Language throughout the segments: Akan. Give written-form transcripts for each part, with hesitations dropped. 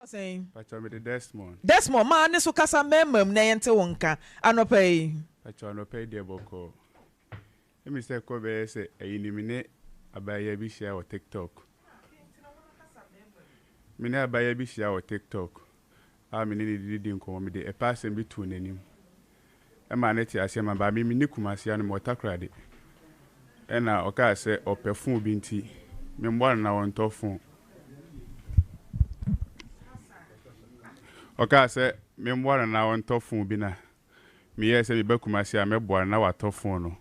saying Pacho me the Desmond. Desmond man ne so kasa memam na yente wonka anopa yi. Pacho no pay de boko. Emi say ko be say eyinimine abaya bi share o TikTok. Me na abaya bi share o TikTok. A me ni didi nko me de e pass bi tu nanim. E ma na ti ase ma ba me ni kumase anu mo takrade. E na o ka say o perfume bi nti me mbo na won to phone. Okay, say me mwa na won to phone bi na. Me ye say me ba kumase a me boa na wa to phone no.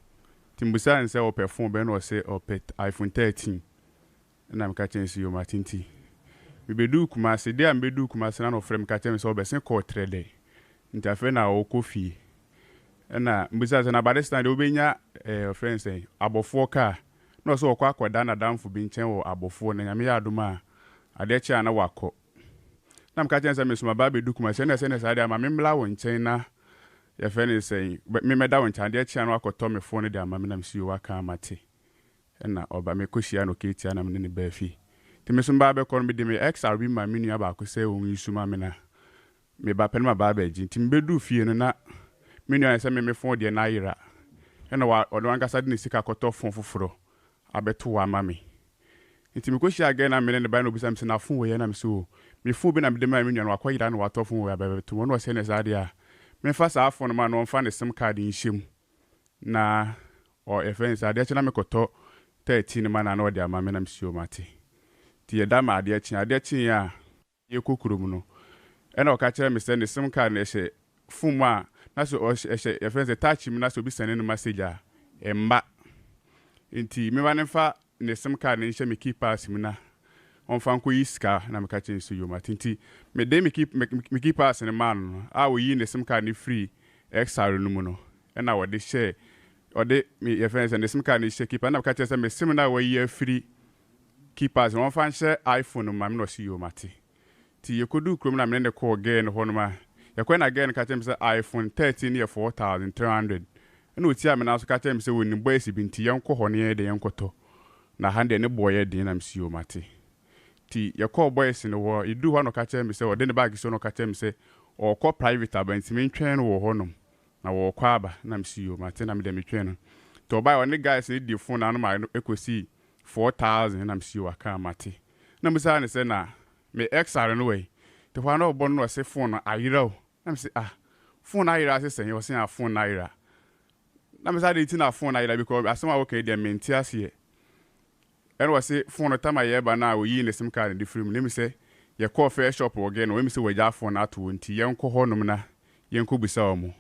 Timbusa nse o perfume be no say o pet iPhone 13. Na me ka chensi yo matinti. Me bedu kumase de am bedu kumase na no frame ka chensi o be sen ko trade. Nta fe na o kofi. Na mbusa say na ba this time de obenya friend say abofo ka. No so okwa akoda na damfo bi nchen wo abofo na nyame ya adoma ade chia na wakọ. Na mka chense me suma ba be du kuma se na sade ama me mla won chen na ye fe ne sen me meda won chan de chia no akoto me phone de ama me na msi wa ka amate na oba me koshia no ke tia na me ne ba fi ti me suma ba be kon me de me r0bbing ma me nua ba ko se won yisuma me na me ba pe na ba ba ji ti me be du fie no na me nua se me phone de na yira na wa odo ankasa de ne sika akoto phone foforo abeto wa ma me nti me koshia again na me ne ba no bisa me se na phone we na me so me fu bi na me de ma me nua no akoyira no wato phone we abeto no se ne sade a me fa sa phone ma no mfa ne sim card nhyem na o efense ade chi na me koto 13 ma na no de ama me na msio mate ti ye da ma ade chi ya ye kokurum no e na o ka kire me se ne sim card na ehye phone a na so o ehye efense touch me na so bi send no message a emba nti me ba ne fa ne sim card ne nhye me keep pass me na on fanko iska na me ka chenso yo matinti me de me keep pass ne man a wo yi ne sim card ne free XR no mu no e na wo de share o de me ye friends ne sim card ne share keep na me ka chenso me sim na wo yi free keep pass on fan share iPhone ma me no si yo mati ti ye kodu krom na me ne call again ho no ma ye kwa na again ka chenso iPhone 13 ye 4300 na oti a me na so ka chenso woni boys bi nti yen ko ho ne de yen koto na hande ne boye de na me si yo mati ti ye call boys no wo idu ho no ka chem se o de ne bag so no ka chem se o call private abant me ntwen wo ho no na wo kwa aba na msi yo mate na me de me twen no to buy one guys ni di phone na no ma ekosi 4000 na msi yo aka mate na me sa ne se na me XR no we to ho na obo no se phone na ayira o na me se phone na ayira se sen yo se phone na ayira na me sa de ti na phone na ayira because asema wo ka de menti ase and was say phone time I ba na we yi ne sim card di free me say ye call fair shop again we me say we ja phone ato nti ye nko ho nom na ye nko bisa omo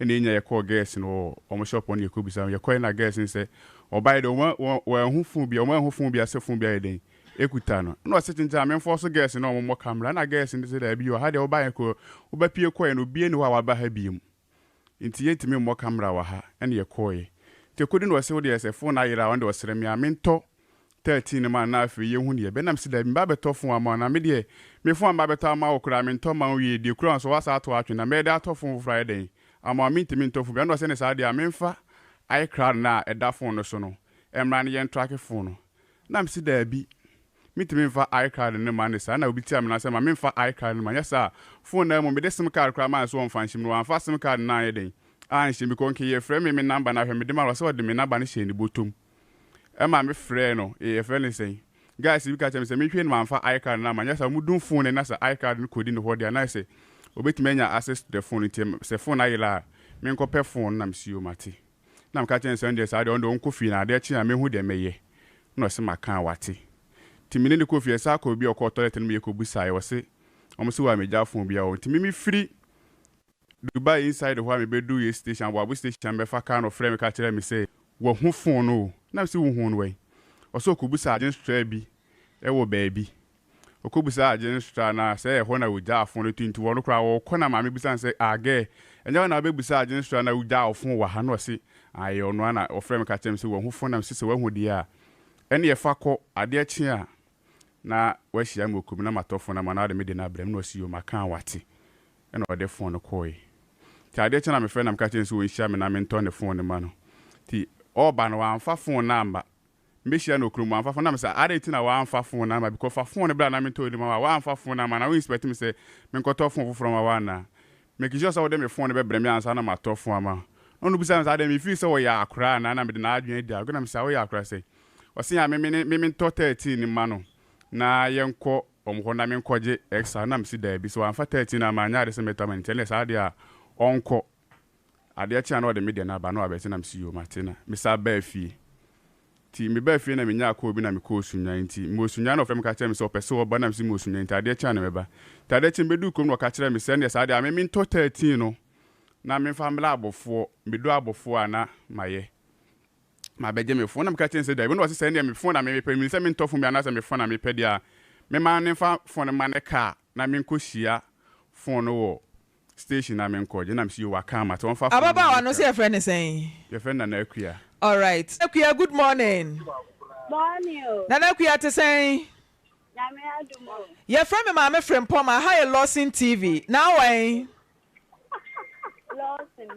ene enya ye call guest no omo shop on ye ko bisa ye call na guest say o buy the one hu phone bi omo hu phone bi ase phone bi eden ekuta no no se tinja me force guest no omo camera na guest ni say da bi o ha de o buy ko o ba pie ko no bi eni wa ba ha bi mu nti ye ntimi mo camera wa ha ene ye call ye te kodi no se wo de se phone ayira won de o sere me amento 13 man na afi ye hu ne be nam se da mba beto fon ama na me de me fon mba beto ama okura me nto man wie de kura so wasa ato atwe na me de ato fon Friday ama me ntimi nto fu be no se ne sa de amemfa ai crowd na e da fon no so no emra ne ye track fon no nam se da bi me ntimi mfa ai crowd ne man ne sa na obi ti am na se ma me mfa ai crowd ne man yesa fon na mo me de sim card kra man so on fan shim no anfa sim card na ye den an shim bi kon ke ye frame me number na hwe me de ma so de me number ne she ni botom Emma me frɛ no e frɛ ne sɛn guys bi ka chem sɛ me hwe no manfa iCard na manya sɛ mu dun phone na sɛ iCard no kodi no ho dia na sɛ obetime nya access to the phone tim sɛ phone ayela me nkɔpɛ phone na msio mate na mka chem sɛ ndɛ sa de ondo nkofi na de chi na me hu de meye na ɔsɛ maka wate timine ne kofi sa ko bi ɔkɔ toilet no me yɛkɔbusa yɛ wɔse ɔmo se wa me ja phone bia o timi me free Dubai inside ho me bedu ye station bo station be fa ka no frɛ me ka kyerɛ me sɛ wo hu phone no na se wo hu no we oso kobusa agent stra bi e wo baabi okobusa agent stra na se e ho na wo ja phone no tinti wo no kra wo kona ma me bisa se age enye na be busa agent stra na wo ja phone wa ha no se aye ono na o frɛ me ka kyerɛ me sɛ wo hu phone na se wo hu dia ene ye fa kɔ ade achi a na wa hia me okum na matofo na ma na de me de na brem na osi yo maka wate ene o de phone no kɔe ti ade achi na me frɛ na me ka kyerɛ me sɛ wo hia me na me ntɔ ne phone ma no ti oba no amfa phone number me share no krum amfa phone na me say ade ti na wa amfa phone na ma because fa phone bra na me told him wa amfa phone na ma na we expect me say me nkoto phone from wa na make sure say dem me phone be bre me ansa na ma to phone ama no bisa say dem me feel say we ya akra na me de na adwen dia go na me say we ya akra say o say ya me to 13 ni ma no na yenko omho na me nkoje extra na me si da bi so amfa 13 na ma nya de say me to me tell say ade a onko ade chia na o de media na ba na wa be say na me si yo matina me sa ba fie ti me ba fie na me nya akọ obi na me ko osunya nti mo osunya na ofrem ka kire me so pese wo ba na me si mo osunya nti ade chia na me ba ti ade chia me du kom no ka kire me se ne sa ade a me to 13 no na me family abofo me do abofo ana maye ma beje me phone na me ka kire se da no se ne me phone na me pe me se me to phone me ana se me phone na me pe dia me ma ne fa phone ma ne ka na me ko hia phone wo station na me nko je na me si yo waka ma to fa ababa wa no se your friend is saying your friend na akua. All right. Nakuya, good morning. Morning. Nakuya to say. Your friend, my friend Poma, hi Lawson TV. Now I. Lawson,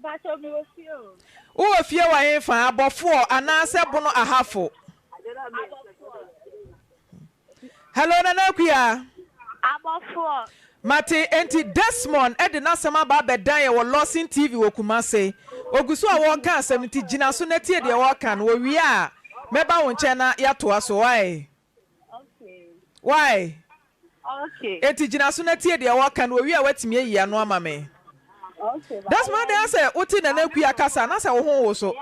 but of your few. Oh, if you are for about 4 and I said bono a half. Hello, Nakuya. About 4. Mate enti Desmond edina sama ba bedan ye wo Lawson TV wo Kumase ogusu a wo kan asem nti gina so na tie de wo kan wo wi a meba wo nche na ya to aso why Okay enti gina so na tie de wo kan wo wi a watimi ayi ano ama me okay Desmond dey say oti na nakuya kasa na say wo ho wo so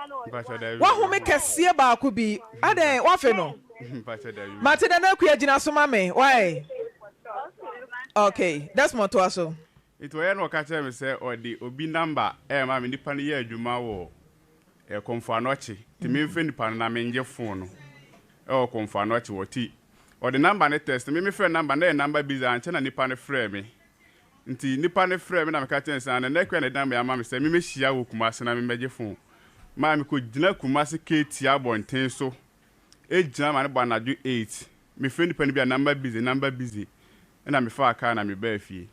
wa ho me kese ba ko bi aden wa fe no mate na nakuya gina so ma me why okay, that's more to us. It will no catch me say or the obi number ma me nipa ne ye adwuma wo komfo anochi ti me mfe nipa na me nje phone no komfo anochi wo ti or the number ne test me friend number na number busy anche na nipa ne frɛ me nti nipa ne frɛ me na me catch me say na nekwa ne number ama me say me hia wo Kumase na me meje phone ma me ko gina Kumase keti abonten so gina ma ne bo na 8 me friend nipa ne bia number busy na me fa aka na me ba fie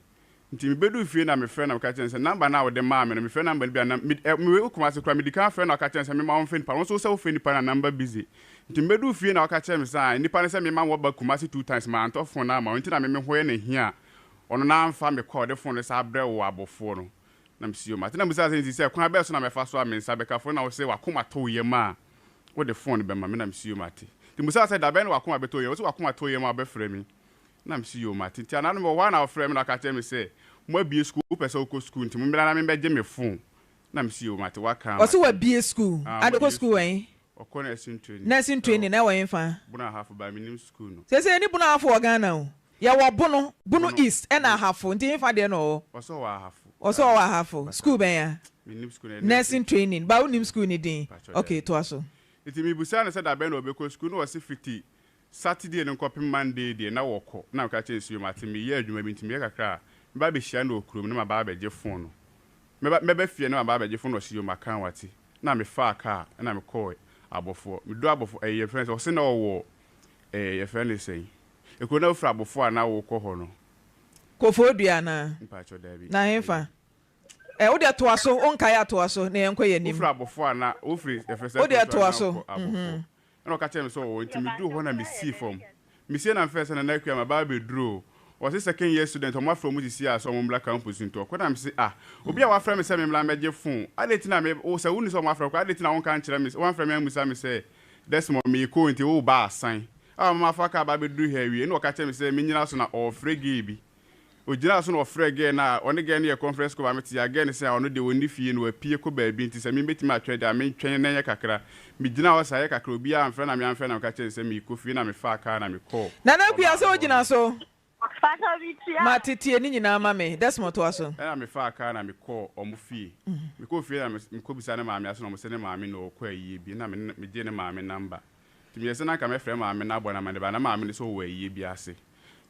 nti me bedu fie na me frɛ na me ka kyɛn sɛ number na wo de ma me no me frɛ number bi na me Kumase kra me di kan frɛ na ka kyɛn sɛ me ma wo frɛ nipa wo so sɛ wo frɛ nipa na number busy nti me bedu fie na ka kyɛn me sɛ nipa ne sɛ me ma wo ba Kumase 2 times ma antɔ phone na ma nti na me hoye na hia ɔno na amfa me call de phone ne sa brɛ wo abofo no na me sio ma te na me sɛ sɛ kwan bɛ so na me fa so a me nsa bɛ ka phone na wo sɛ wakoma to ye ma wo de phone bɛ ma me na me sio ma te te me sɛ da bɛ no wakoma bɛ to ye wo sɛ wakoma to ye ma bɛ frɛ me na me si yo mati ti ana no one of frame na ka tell me say mo bie school person ko school nti mo mbra na me beje me phone na me si yo mati waka o se wa bie school ade ko school wen o ko nursing training na wa yen fa buna half ba minim school no se ni buna half o Ghana o ya wo bunu east e na half nti fa de no o so wa half school ben ya minim school nursing training ba unim school ni din okay to aso iti mi busa na say da ben no be ko school no was 50 Saturday no kopim Monday dey na woko na ka che nsuo mate me ye adwuma bi ntimi kakra me ba be hia na okrum na ma ba be je phone no me ba fie na ma ba be je phone no hio makan wate na me fa aka na me call abofo me do abofo ye friends o se na wo ye friend say e ko na ofra abofo na wo ko ho no kofo dua na mpa cho da bi na hefa wo de to aso on kai ato aso na yen koye nim ofra abofo na ofri e friends wo de to aso no ka tell me so nti me do ho na me see from me see na first na nakua ma ba be duro o se second year student o ma from mu see as o mo black campus nto ko na me say obi a wa fra me say me mla meje phone adeti na me o se woni so ma fra ko adeti na won kan kire me won fra me amusa me say Desmond me ko nti o ba asan ma fa ka ba be duro here wi no ka tell me say me nyina so na o frege bi o jina so na o frege na oni ge na ye conference ko ba me ti again say ono de woni fie no apie ko ba bi nti say me betimi atwe da me twɛn na ye kakra me jina wo say kakra obi a amfra na me amfra na ka kyerɛ say me ko fie na me fa aka na me call na kuya so jina so Fata bitia ma tete ni nyina ma me Desmond to aso na me fa aka na me call omo fie me ko fie na me ko bisa na ma me aso na mo se ne ma me no ko ayi bi na me je ne ma me number ti me se na ka me frɛ ma me na bo na ma ne ba na ma me so wo ayi bi ase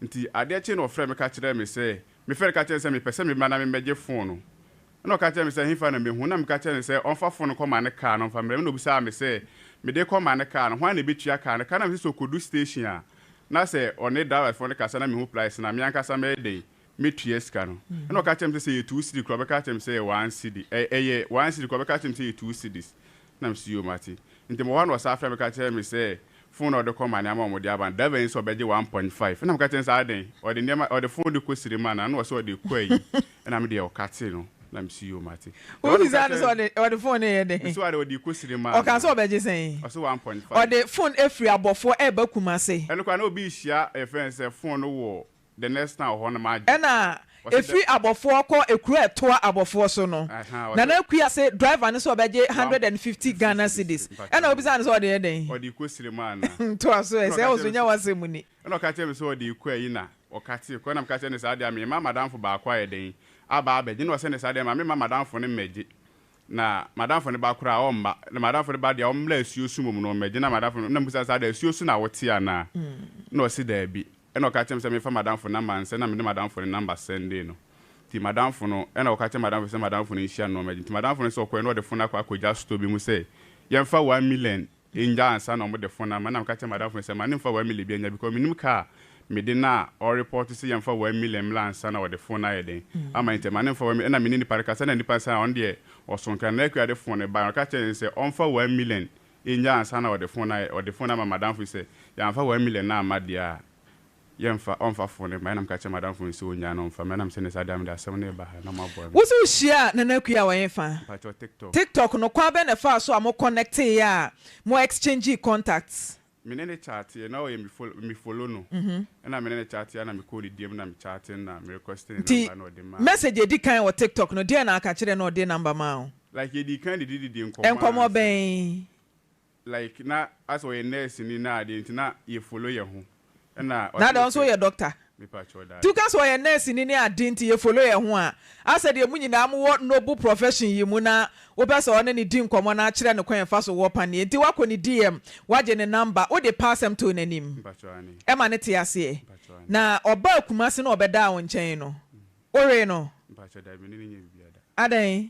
nti ade achi na ofrɛ me ka kyerɛ me sɛ me fɛ ka kyerɛ sɛ me pɛsɛ me na me meje phone no na ka kyerɛ me sɛ hifa na me hu na me ka kyerɛ sɛ onfa phone ko ma ne car no fa me no bisa me sɛ me de ko ma ne car no hwan na betua car no ka na me so kodu station a na sɛ one driver phone ka sɛ na me hu price na me anka sa me dey me tua sika no na ka kyerɛ me sɛ ye 2 cedi ko be ka kyerɛ me sɛ ye 1 cedi ye 1 cedi ko be ka kyerɛ me sɛ ye 2 cedis na msi yo mati nti mo wan wasa afra me ka kire me say phone order come and am mo dia ban da ben so beje 1.5 na me ka kire say aden or the phone de ko sirima na no so de kwai na me de o kate no na msi yo mati who is that so the phone here dey so de ko sirima o ka so beje say o so 1.5 or the phone efri abofo e ba kumase eno kwa na obi hia e friend say phone no wo the next time ho na ma ena efri abofo ko ekuru etoa abofo so no na na kuya say driver ne so beje 150 Ghana cedis ena obi say so de den o de ko sirima na to aso e say osunya wasemu ni ena ka tell me so de ko ayi na o ka te ko na me ka tell ne say de me madam fo ba kwa ye den aba abeje na o say ne say de me madam fo ne meje na madam fo ne ba kura o mba na madam fo ne ba de o mla asuo sumum no meje na madam fo na musa say de asuo su na wote ana na o si da bi ena o ka tell me say me fa madam fo na man say na me madam fo ne number send no ti madam fo no ena o ka tell madam fo say madam fo ne hia no meje ti madam fo ne so ko no de fo na kwa ja sto bi mu say ye fa 1 million inja ansa na mo de fo na na ka tell madam fo say ma ne fa 1 million bi anya because minimum car me de na or report say ye fa 1 million mla ansa na o de fo na ye den ama inte ma ne fa 1 million na me ni parka say na ni pa say on de o so kan na kwa de fo ne ba ka tell say on fa 1 million inja ansa na o de fo na ma madam fo say ya fa 1 million na ma dia yemfa onfa phone ma na mkache madam phone so nya no mfa na mse ne sadam da asem ne ba ha na mabo wo so hia na nakua wa yefa pa TikTok no kwa be na fa so am connect ya mo exchange contacts me ne chat ye na o ye mi follow no na me ne chat ya na me call DM na me chat na me requesting number na o de ma message e di kan o TikTok no dia na aka kire na o de number ma o like ye di kan di enkomo ben like na as o ye nurse ni na de ntina ye follow ye ho na da also your doctor tu ka so your nurse ni adinti ye follow ye ho a asa de munyina am noble profession yi mu na wo pese one ni di nkomo na kire ne kwan fa so wo pane nti wako ni DM waje ne number wo de pass am to nanim e ma ne te ase na oba kumase na obeda wo nchen no ore no adan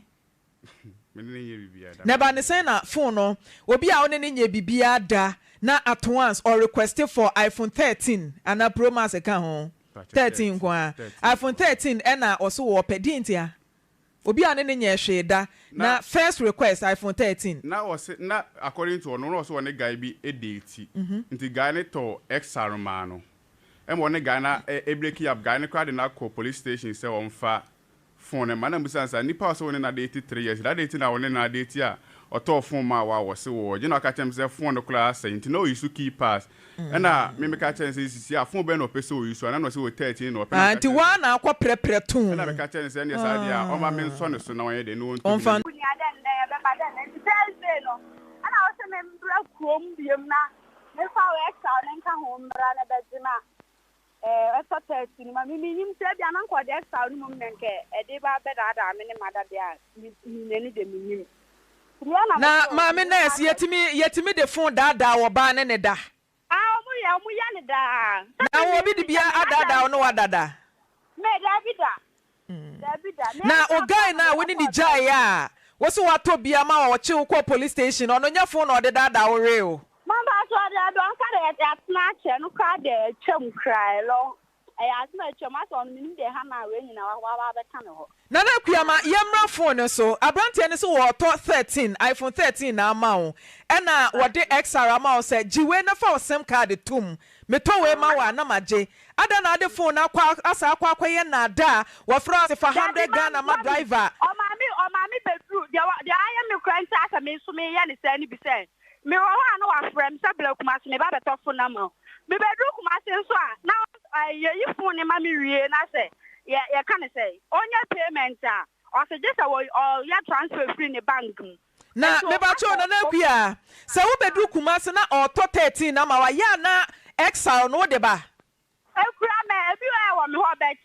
neba ne say na phone no obi a one ne nya bibia da na at once or requested for iPhone 13 and a Pro Max account home 13 kwa iPhone 13 ena also wo pedi ntia obi ane ne nya hwe da na first request iPhone 13 na was na according to no also one guy bi edate nti guy ne to XR man no e mo ne guy na e break up guy ne kwade na call police station say on fa phone man na musansa ni pa so ne na date 3 years that date na one na date a oto phone ma wa wo se wo je na ka chem say phone no class nti no you keep pass na me ka chem say sisi a phone be no pese wo use na no say wo 13 no pese anti wa na akwa prepre tun na me ka chem say ne sa dia o ma me so ne so na won ye de no on fa ni adan na be ba dan nti Thursday no ana wo se me mbra krom biem na me fa we extra ne nka ho mbra na be dima eso 13 ma mi nyim se bia na nko de extra no mum nenke e de ba be da me ne mada bia ni ne de mi nyim na mama nurse yetimi de phone da wo ba ne da mu ya ne da na wo bi de bia adada no wadada me da bida na o guy na we ni jai ya wo so wato bia ma wo chi ko police station ono nya phone no de da wo re o mama so da don ka de snatch no ka de chem cry lo ya snatch ma so no mi de ha na we nyina wa be ka ne ho na kuyama yemra phone so abrantie ne so wo to 13 iPhone 13 na ama wo ena wo de XR ama wo se jiwe na fa sim card tum me to we ma wa na maje ada na de phone akwa asa akwa ye na da wo fra se fa 100 Ghana ma driver o mami bedru de aye me kranta aka me so me ye ne se ni bi se me wo ha na wa frem se bla kuma se me ba beto phone na ma me bedru kuma se so a na ye phone ma me wie na se ya can say onye payment or suggest or ya transfer free in the bank na me ba cho na kuya se wo bedu kumase na auto 13 na ma wa ya na exile no de ba ekura me ebi wa me ho bet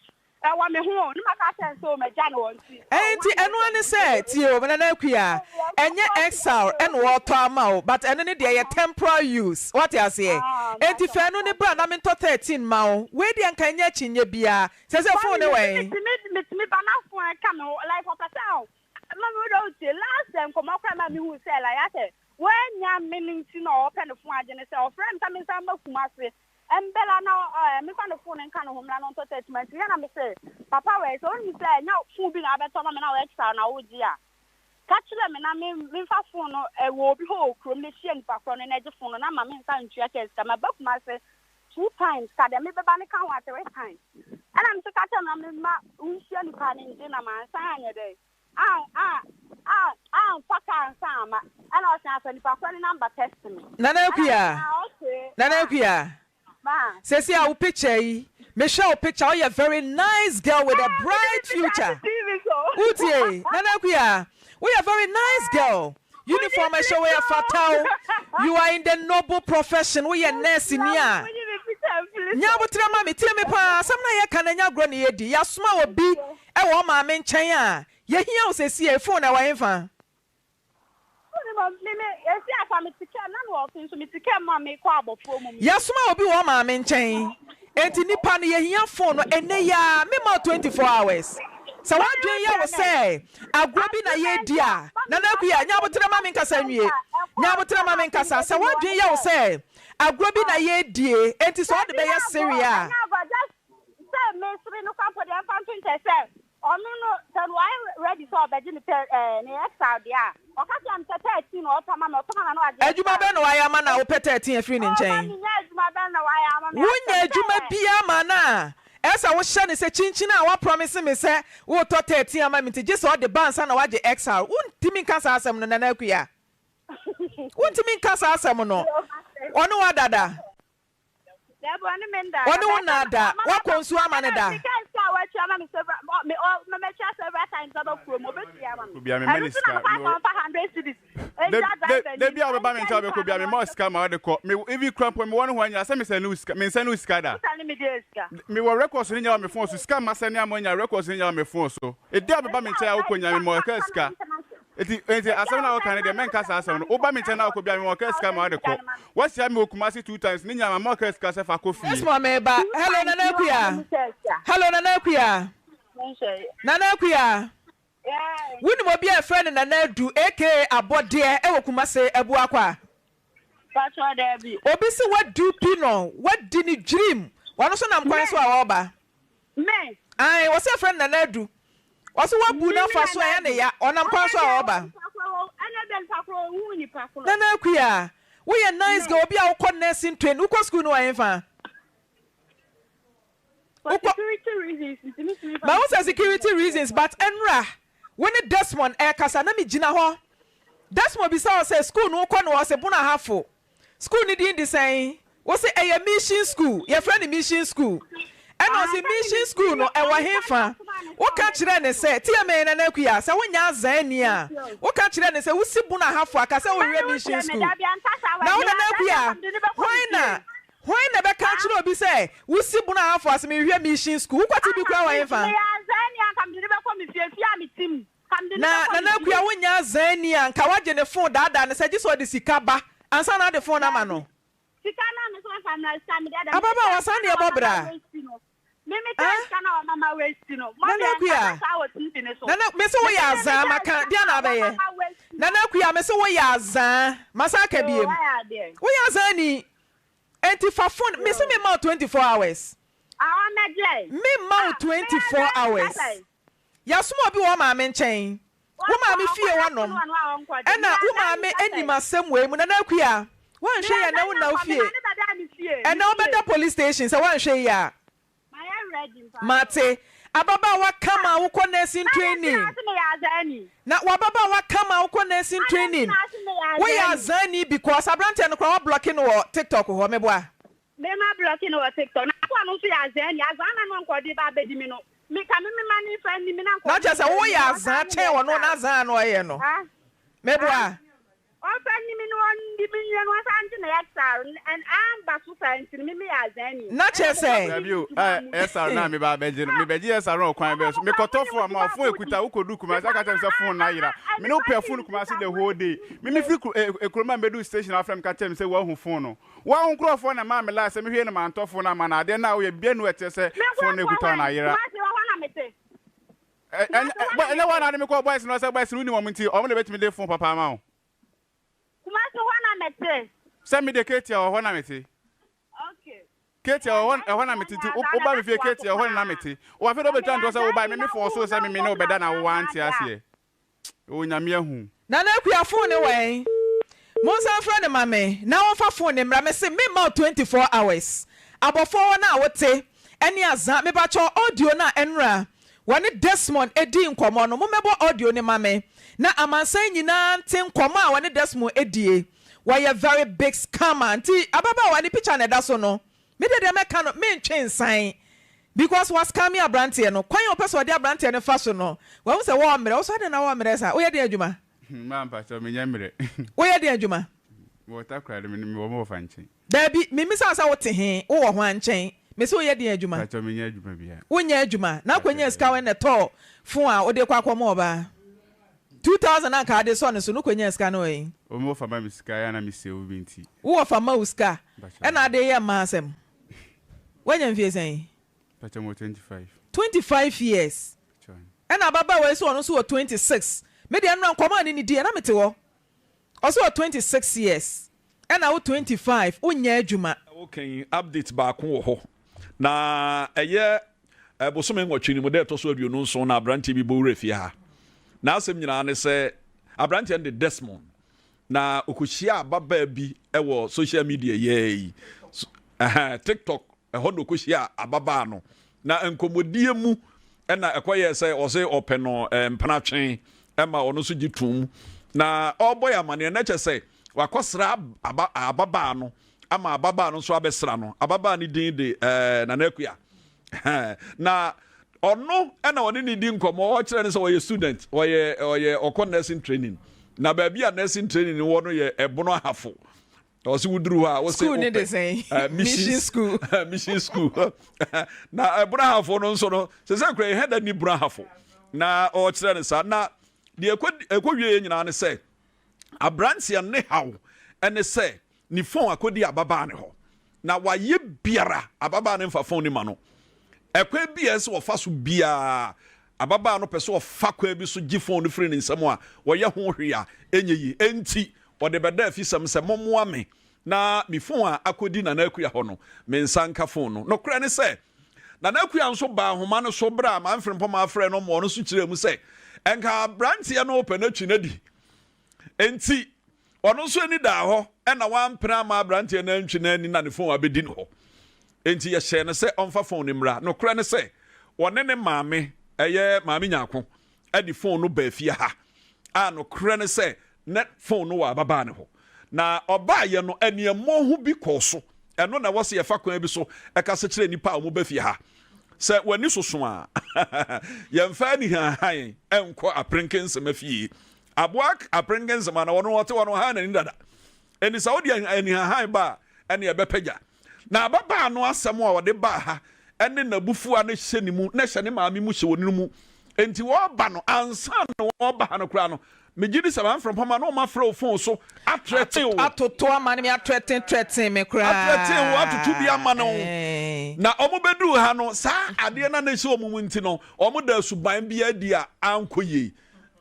wa me ho ni maka sense o me ja no wonti enti eno ani se ti o na kuya enye exile en wo to ama o but eno ne de ye temporary use what you say enti fe no ne bra na me to 13 ma o we de anka nya chinye bia se phone ne we me ba na phone come like for person mama do te last time come akwa ma me hu say la ya say when nya me nti na open phone agene say o friend ta me say makuma se embela na me kwa no phone nka no homla no to statement ya na me say papa we so you say nya phone bi na beto ma me na we extra na wo ji a catch them and I mean for phone a will be whole chromation for phone and edge phone and I'm in time to check my book myself 2 times, cut them maybe banner count at the right time. And I'm to catch them in my ocean pan in dinner man sign a day. Fuck and Sam and I was answering for phone number testing. Nanakia. Says yeah, picture. Michelle picture. You're a very nice girl with a bright future. Utie, Nanakia. We are a very nice girl. Uniform I show we are fatal. You are in the noble profession. We are nursing ya. Nyabutra mami tell me pa some na ye kan nya gro ne yedi. Ya suma obi e wo ma me nchen a. Ye hia o se sie phone na wa enfa. Ya suma obi wo ma me nchen. Enti nipa ne ye hia phone no ene ya me ma 24 hours. So what do you say? A grabby na ye dear. Nanakuya, Yabutra Mammy Cassanue. Yabutra Mammy Cassa. So what do you say? A grabby na ye dear. And it's all the bay Syria. Oh, no, then why ready for the extra dear? Or I'm 13 or Tamama. As you may know, I am an old petty free in chain. When you may be a mana. As I was shining, say Chinchina, what promising me, say, what 30 a moment, just all the bands and what the exile. Wouldn't Timmy Casa some Nanakia? Wouldn't Timmy Casa some no? Or no other? One nada. What consume another? They be our bamming job could be a more scam out the court. Me if you crump when one when you send me scada. Me were records in your phone to scam my senior money records in your phone so. It did a bamming chair open your more casca. It is as soon can the men cast us on Obama could be a more scam out the court. What's your milk massy 2 times? Nina Marcus Casa for coffee. Yes, Mamma. Hello, Nanakia. Hello, Nanakia. Nanakia. Wouldn't we be a friend and a do aka about dear Ewokumase Ebuakwa? Obisi, what do Pino? What did you dream? One of them quite so over. Me, I was a friend and I do. Was what Buna for so any on I'm quite so over. Nanakia. We are nice go be our connects in train. Who school no infant? Security reasons. But also security reasons, but Enra. When it does one air casanami jina ho. That's what we saw say school no corner was a buna half. School needing the same. Was it a mission school? Your friend mission school. And was a mission school no and wa himfa. What catch then say tia me na nakuya say wonya zania. What catch then say wusi buna half akasa we mission school. Now na nakuya. Why never catch no be say wusi buna half as me we mission school. What ti bi kwa wa himfa. Na nakuya wonya zania nka waje ne phone dada ne say jiso de sika ba. Ansa na de phone na ma no. Sika na me so fa na stand dada. Ababa wasan de bobra. Mimi kana mama westino. Nana me so we azan maka dia na abaye. Nana kuya me so we azan masaka biem. We azan ni enti fa phone me so me ma 24 hours. Me ma 24 hours. Ya sumo bi wo ma me nchen. Wo ma me fie wonom. Ena wo ma me anima semwe mu nana kuya. Wan hwe ya na wo na fie. Ena obeda police station say wan hwe ya. Mate, ababa wa kama uko nursing training. Na wababa wa kama uko nursing training. We are zani because abrante no kwa blocking wo TikTok ho meboa. Me ma blocking wo TikTok. Na kwa no so ya zani, azana no nkodi ba bedi mi no. Me ka me mani friend mi na nkodi. Na just say wo ya zan che wo no na zan no ye no. Meboa. And I'm Basusa and me as any. Not just say, SR na me ba beji me beji SR kwan be so me kotofo ama fo ekuta wo kodu kuma saka tell say phone na yira me no pay phone kuma see the whole day me free ekroma bedu station afem ka tell me say wo hu phone no wo hu krofo na ma me la say me hwe na ma ntofo na ma na de na wo ye bia no eche say phone ekuta na yira and one na me call boys no say boys no ni wo mti o mo le betimi de phone papa ma o send me the Katia or Honamity. Okay. Katia or Honamity. Oba me fie Katia or Honamity. O afi do be try to say o buy me for so say me no better na want ya see. O nyame ahu. Na kuya phone we. Monsa friend mame. Na won fa phone mra me say me ma 24 hours. Abofo na wote. Eni azan me ba cho audio na enra. Wani Desmond edi nkomo no mo mebo audio ni mame. Na amansan nyina nte nkomo a wani Desmond edie. Why a very big scammer. Nti ababa wani picture na da so no. Me de me ka no me ntwe nsan. Because was scamming a brand no. Kwan yo person de brand no fa so no. Wa wo se wo amre, wo so de na wo amre sa. Wo ye de adwuma. Man pa so me nyamre. Wo ye de adwuma. Wo ta kra de me wo mo fa nchen. Da bi me misa sa wo te he, wo wo ho anchen. Me se wo ye de adwuma. Pa so me nya adwuma bia. Wo nya adwuma. Na kwanya ska we na to fon a wo de kwa kwamo ba. 2000 an ka de so no so no kwanya ska no e. O mo fa ma mi ska ya na mi se obi nti. Wo fa ma uska. E na de ye ma asem. Wanya mfie sen. Pacha mo 25. 25 years. And ababa we so on so 26. Me de anran kwama ni di na mete wo. Also 26 years. And now 25 unya adwuma. Okay, update ba ko ho. Na eye bosome nwotwe ni mo de to so aduonu nso na Abrante bi bo refi ha. Na asem nyina ne se Abrante and the Desmond. Na okohia ababa bi wo social media ye. TikTok ho no kohia ababa no. Na enkomodie mu na ekoye se o se open no mpanatwen ema ono so gitum na oboy amane na che se wakosra ababa no ama ababa no so abesra no ababa ni din de na nakua na ono na oni ni din komo o kire ne se oye student oye okon nursing training na ba bia nursing training wo no ye ebono ahafo also wudru ha wo school need say mission school mission school na abrahafo no nso no se kra head ni brahafo na o kire ne sa na de ekwowie nyina ne se Abrante ne haw ene se ni phone akodi ababa ne ho na waye biara ababa ne mfa phone ni ma no ekwa bia se wo fa so bia ababa no pese wo fa kwa bi so gi phone no free ni nsam a wo ye ho hwea enyeyi enti o de beda afisam se momoa me na mi phone a akodi na akuya ho no me nsanka phone no kra ne se na akuya nso ba homa no so bra ma mfrempo ma afre no mo no so kire mu se enka Abrante no open atwi na di enti ono so ani da ho na wampra ma Abrante na ntwi na ani na ne phone abedi no ho enti ye hye ne se onfa phone ni mra no kra ne se wone ne maame eye maame nyako adi phone no ba fie ha a no kra ne se net phone no wa baba ne ho na oba ye no aniemo hu bi koso eno na wose ye fa kwan bi so e ka se kire nipa o mo ba fie ha se wani soso a ye mfa ni han enko aprenken se mafie aboak aprenken se mana wono wote wono ha na ni dada eni saudi ani han ba eni e bepagya na baba no asem a wode ba ha eni nabufu a ne hye ni mu na hye ne maami mu hye woni mu enti wo ba no ansa no wo ba no kra no me gidi saban from pama no ma frɛ phone so atrete wo atoto amane me atrete me kra atrete wo atoto bi ama no na omo bedu ha no sa ade na na hye omo mu nti no omo da suban bi adi a ankoye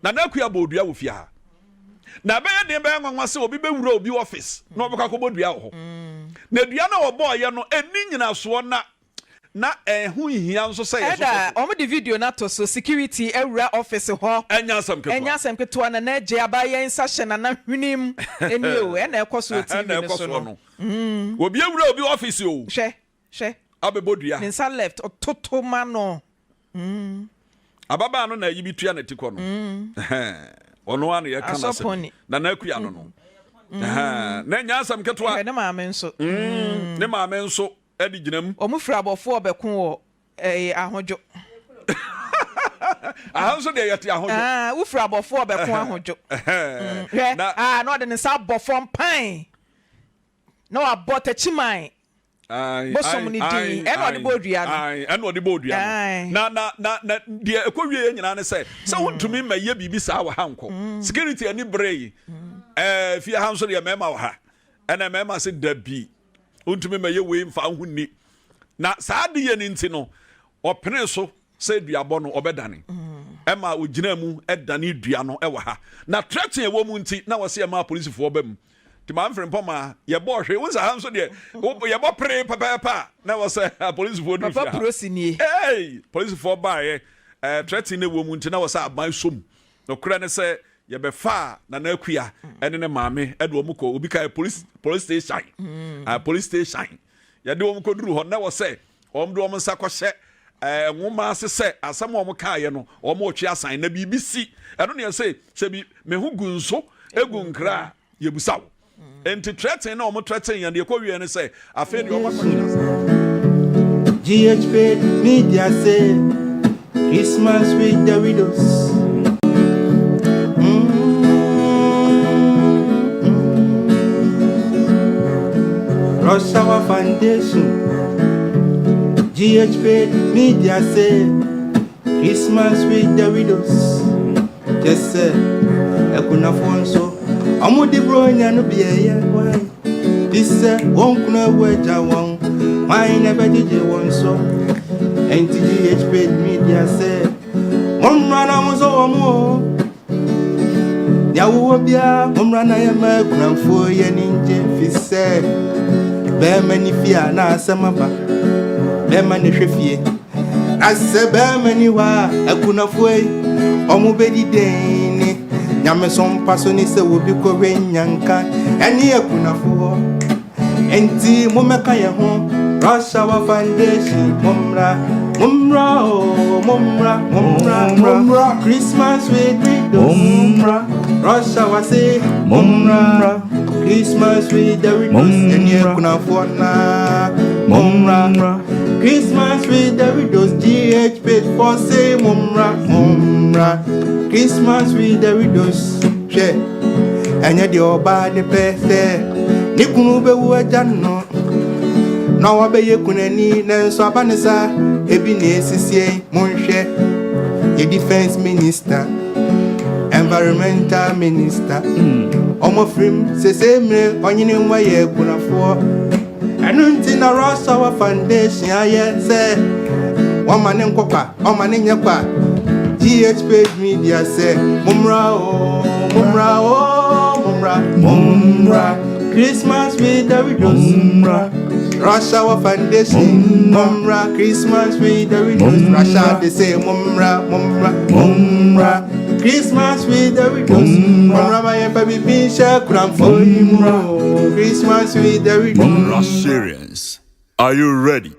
na nakua bodua wo fia ha na be de be nwanwa se obi be wura obi office na obeka ko bodua wo ho na dua na obo ye no eni nyina so na hu hia nso say yes so omo the video na to so security ewura office ho enya keto na je abaye nsa hye na hwenim eni o na ekoso TV ne so no obi ewura obi office o hwe abebodua nsa left ototo ma no ababa no na yibi tua na tikọ no ono anu ye kana se na nakua no na nya asam keto ne maame nso ne maame nso edi ginam omufra abofo obekun wo ahodwo ahanso de yete ahodwo ufra abofo obekun ahodwo na no de nsa abofo pan no abota chiman bosom ni din eno de bodua no eno de bodua na de ekowie nyina ne se wontumi maye bibi sa wa hanko security ani brei fi ahanso de mema wa ha ena mema se dabi wontumi maye we mfa hunni na saade ye ni nti no opene so se duabo no obedane ema ogina mu edane dua no ewa ha na threaten ewo mu nti na wose ema police fo obam ti ma mfrem poma ye bo hwe wonsa ha so de ye bo pre papa na wose police fo do papa prosini police fo ba ye threaten ewo mu nti na wose aban som no kra ne se yɛbɛfa na akua ɛne ne maame ɛde wɔn kɔ obi ka police station police station yɛde wɔn kɔ duru hɔ na wɔ sɛ wɔn de wɔn nsa kɔhyɛ nwoma ase sɛ asɛm a wɔn kaayɛ no wɔn ɔtwe asan na biribi si ɛno ne yɛ sɛ bi me ho gu nso egu nkra yɛbusa wo enti threaten na wɔn threaten yɛn deɛ kɔ wie ne sɛ afei deɛ wɔn akɔhyɛ asan. GhPage Media say Christmas with the widows. Rush Hour Foundation. GhPage Media say Christmas with the widows. Just say Ekuna Fonso. Amudi bronya no be a why. This say won't kuna weja won. Why never did you want so? And GhPage Media say one run on so more. Yawobia, one run I am a grand for your ninja. He said, Bear many fear na samaba. Bear many shifty. I said, Bear many wa, I couldn't avoid. Omobedi dane. Yameson Pasonisa will be Korean Yanka. And here couldn't afford. And tea, Momaka home. Rush Hour Foundation, Mumra, oh, Mumra, Christmas with widows, Mumra, Rush Hour say, Mumra, Christmas with the widows, and you can afford na, Mumra, Christmas with the widows, GhPage for say, Mumra, Christmas with the widows, share, and you're the oba the peste, Nikunube Wajano. Now I be kuneni na so abanisa ebi na esisie monhwe ye defense minister environmental minister omo frim sese mre onyine nwa ye kunafo enu nti na Rush Hour Foundation aye se wamane nkokwa omane nyekwa GhPage Media se mumra Christmas with the widows mumra Rush Hour Foundation, Mumra, Christmas with the widows. Rashad, they say, Mumra, Christmas with the widows. Mumra, my baby, be share, Christmas with the widows. Rusharians, are you ready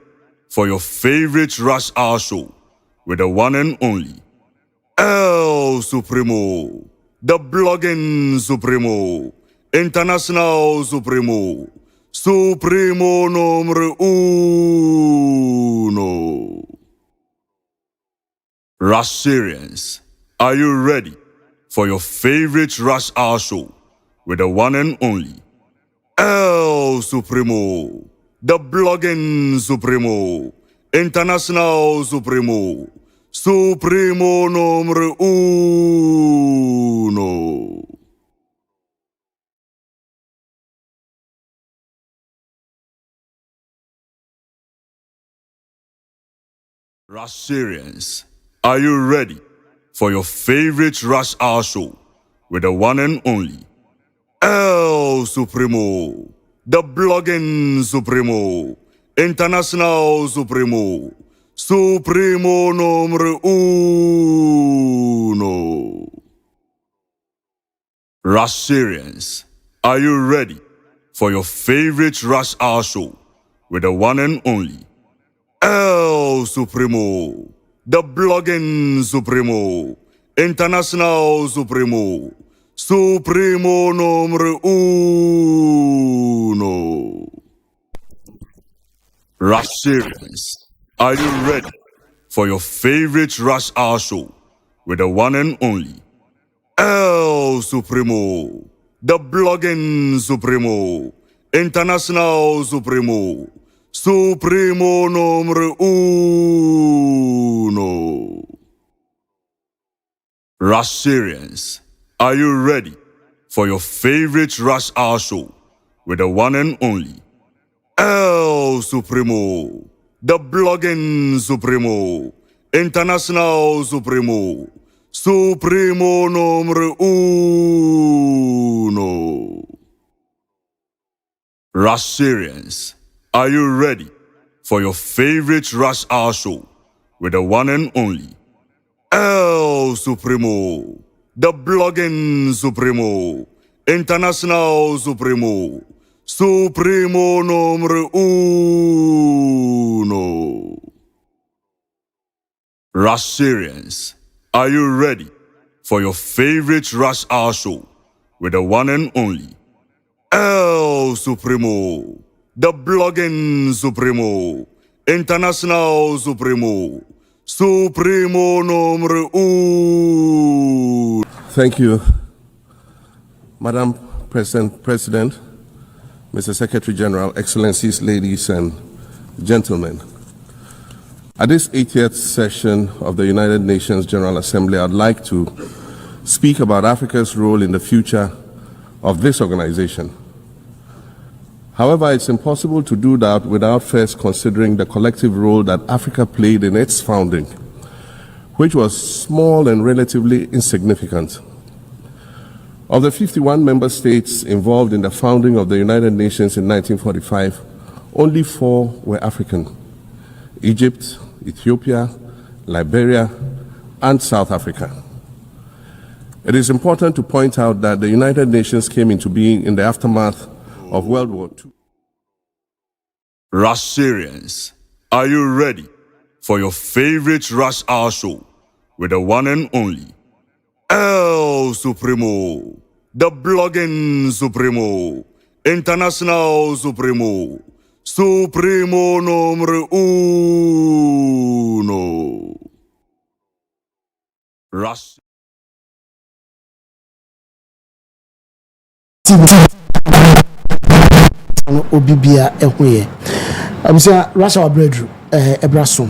for your favorite Rush Hour show with the one and only El Supremo, the blogging Supremo, international Supremo, Supremo numero uno. Rusharians, are you ready for your favorite Rush Hour show with the one and only El Supremo, the blogging Supremo, international Supremo, Supremo numero uno. Rusharians, are you ready for your favorite Rush Hour show with the one and only El Supremo, the blogging Supremo, international Supremo, Supremo numero uno. Rusharians, are you ready for your favorite Rush Hour show with the one and only El Supremo, the blogging Supremo, international Supremo, Supremo numero uno. Rusharians, are you ready for your favorite Rush Hour show with the one and only El Supremo, the blogging Supremo, international Supremo, Supremo numero uno. Rusharians, are you ready for your favorite Rush Hour show with the one and only El Supremo, the blogging Supremo, international Supremo, Supremo numero uno. Rusharians, are you ready for your favorite Rush Hour show with the one and only El Supremo, the blogging supremo, international supremo, supremo numero uno. Rasharians, are you ready for your favorite Rush Hour show with the one and only El Supremo, the blogging supremo, international supremo, supremo numero uno. Thank you, Madam President, Mr. Secretary General, Excellencies, ladies and gentlemen. At this 80th session of the United Nations General Assembly, I'd like to speak about Africa's role in the future of this organization. However, it's impossible to do that without first considering the collective role that Africa played in its founding, which was small and relatively insignificant. Of the 51 member states involved in the founding of the United Nations in 1945, only 4 were African: Egypt, Ethiopia, Liberia, and South Africa. It is important to point out that the United Nations came into being in the aftermath of World War II. Rasharians, are you ready for your favorite Rush Hour show with the one and only El Supremo, the blogging supremo, international supremo, supremo numero uno. Rush. Obibia ehwe abusia Russia wa breadru ebraso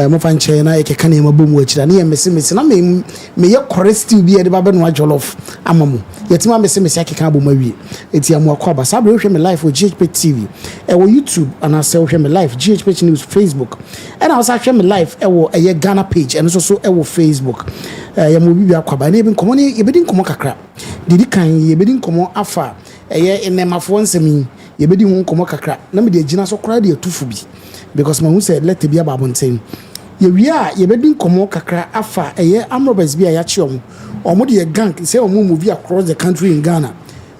mo fa nche na ekeka na ema bomu akira na ye mese na me ye corrective bi e de ba be no jollof amamu yetima mese akeka bomu awie eti amu akwaba sabre hwe me live for GhPage TV wo YouTube ana se hwe me live GhPage News Facebook and also hwe me live wo eye Ghana page and so wo Facebook ye mo bibia akwaba na ebi nkomo ne ye bedi nkomo kakra didi kan ye bedi nkomo afa eye enemafo nsemi ye bedi hu nkomo kakra na me de agina so kra de atufu bi because man who said let be about bonten ye wia ye bedi nkomo kakra afa eye r0bbers bi a ya chi omo de gang say omo move across the country in Ghana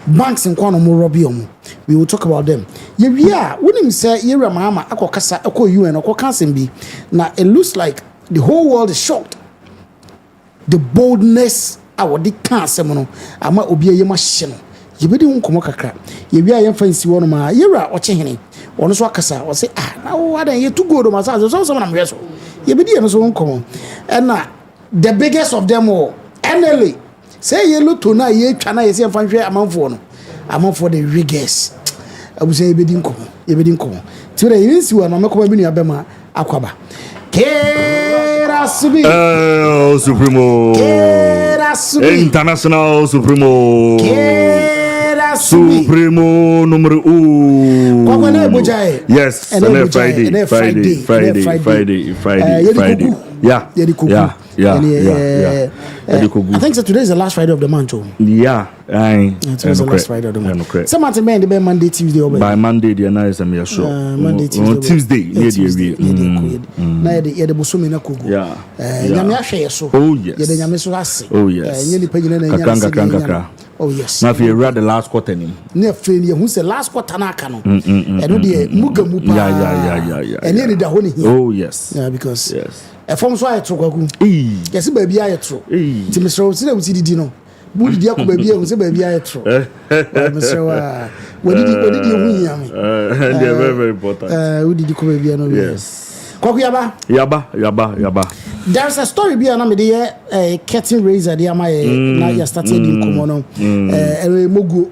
banks in kwano mo robi omo we will talk about them ye wia wonim say ye ramama akokasa akọ UN akokasem bi na it looks like the whole world is shocked the boldness awodi kan asem no ama obi ayema hye no ye bedi nkomo kakra ye wia ye fancy wono ma ye ra ochehene ono so akasa o say na wo adan ye to go do ma so na mhwe so ye bedi ye no so nkomo and na the biggest of them all NLA say ye luto na ye twa na ye se fanhwe amanfo no amanfo the riggers abu say ye bedi nkomo ti we ye nsi wo na mekoma bi nu abema akwaba Asu-B Supremo, Asu-B international supremo, Asu-B supremo numero uno. Yes, Friday. Yeah. I think so. Today is the last Friday of the month. Yeah, today's the last Friday of the month. Some months may be Monday, Tuesday, or by Monday, the night is a show. Monday, Tuesday, Oh yes. Now if you read the last quarter, who's the last quarter na kano? Yeah. And nearly the whole here. Oh yes. Yeah, because yes. A form so I took yes, baby, I true. Mr. Rosina was dino. Would the baby, I was a baby, I true. Mr. What did you win? And they're very important. Who did you come here? Yes. Yaba. There's a story behind me there. Curtain raiser, the now you started in Komono. Mogu,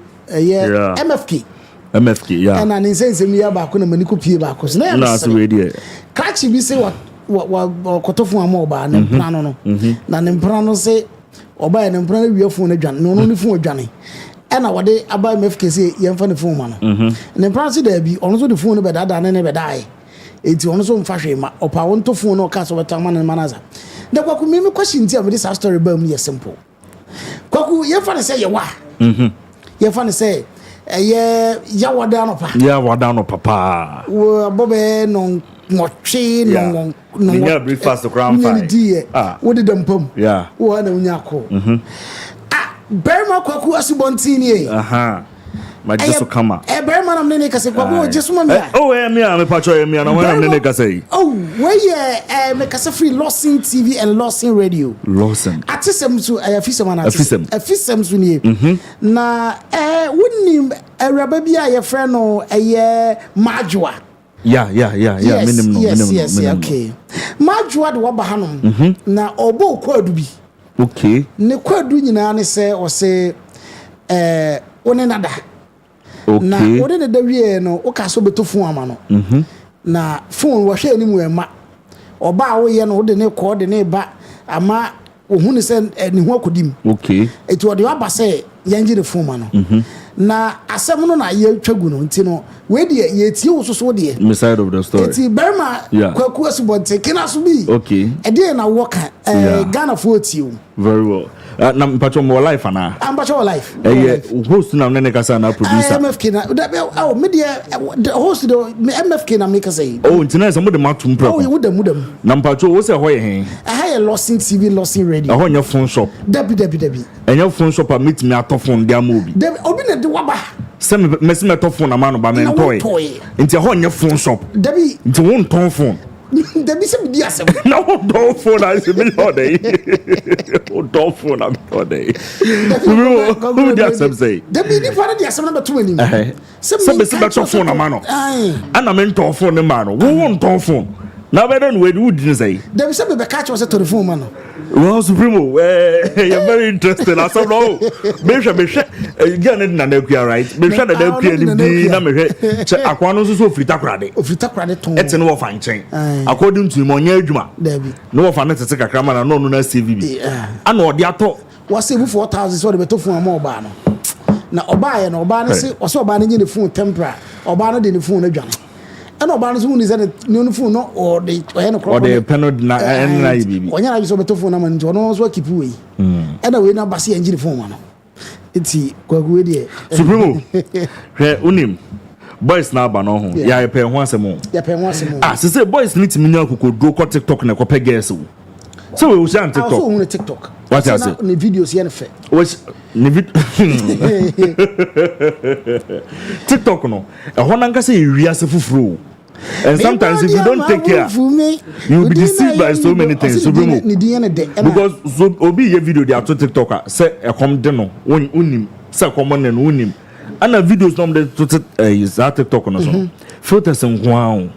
MFK, yeah. And an sense me about when Manico P back was never. Catch you say what Kotofu Amoba and Prano. Nan Prano say, or buy an Prano your phone again, no only for Johnny. And our day about MFK say, young funny phone man. And then Prancy there be also the phone about that and never die. It's also fashion or power to phone or cast over Taman and Manaza. The Kwaku me question tell me this story about me simple. Kwaku, you're funny say you wa. You're funny say, ya wadano papa. Bobe no mochi no breakfast to crown fire. What did them pump? Yeah. What a unyako. Berma kwaku Asu-B aha ma just come Berma nam nene kase kwaku just ma me me me pacho me na nam nene kase where me kase free Lawson TV and Lawson Radio Lawson atisem so afisem na afisem so nie na wonim awraba bia ye friend no Majwa yeah minimum yes okay Majwa de waba hanom na obo kwadu bi okay ne kwadu nyina ne se o se one nada na one de da wie no o ka so beto fon ama no na fon wo hwe animu ema oba wo ye no wo de ne ko de ne ba ama ohun ne se ne ho akodim okay etu wo de waba se yanji de fon ma no na asem no na ye twagu no nti no we de ye tie wo so de me side of the story eti Berma kwaku Asu-B kina so bi okay e de na wo ka Ghana for tie very well na mpacho mo life ana mpacho life host na nene kasa na producer MFK na me de host do MFK na make say ntina se mo de matum pro mudam na mpacho wo se ho ye hen aha Lawson TV Lawson Radio ho nya phone shop dabi enya phone shop meet me atofon dia ma obi na de waba se me se metofon na ma no ba me ntoy nti ho nya phone shop dabi nti won ton phone dabi se bi asem na won ton phone na se me no dey won ton phone na me dey who dia asem say dabi ni fara dia asem na beto ani se be se beto phone na ma no ana me ton phone na ma no won ton phone na be den we do din say dabi se be catch was telephone ma no well Supremo you're very interested I saw no me hwe again na nakua right me hwe na nakua ni bi na me hwe che akwa no so ofrita krade ton etene wo fa nchen according to him onya adwuma dabi no wo fa na tete kakra ma na no na CVB ana odi ato was save 4,000 so de beto phone ama oba no na oba ye no oba no se o so oba no nyine phone tempera oba no de ne phone adwane ana oba no so ni zane ne phone no o de o no o de penod na na bibi onya na so beto phone na man nti no so keep we ana we na base engine phone ma no enti kwagu we de Supremo hwe unim boys na aba no ho ya pe ho asemo se boys need to minya kokodro ko TikTok na ko pe girls wo so we share on TikTok so on TikTok what you say ne videos here fe which ne TikTok no e ho nan ka say wiase fufuro and sometimes if you don't take care you will be deceived by so many things because so obi ye video dey ato TikTok say e come de no unim say come on no unim ana videos no dey to is that TikTok no so filters nko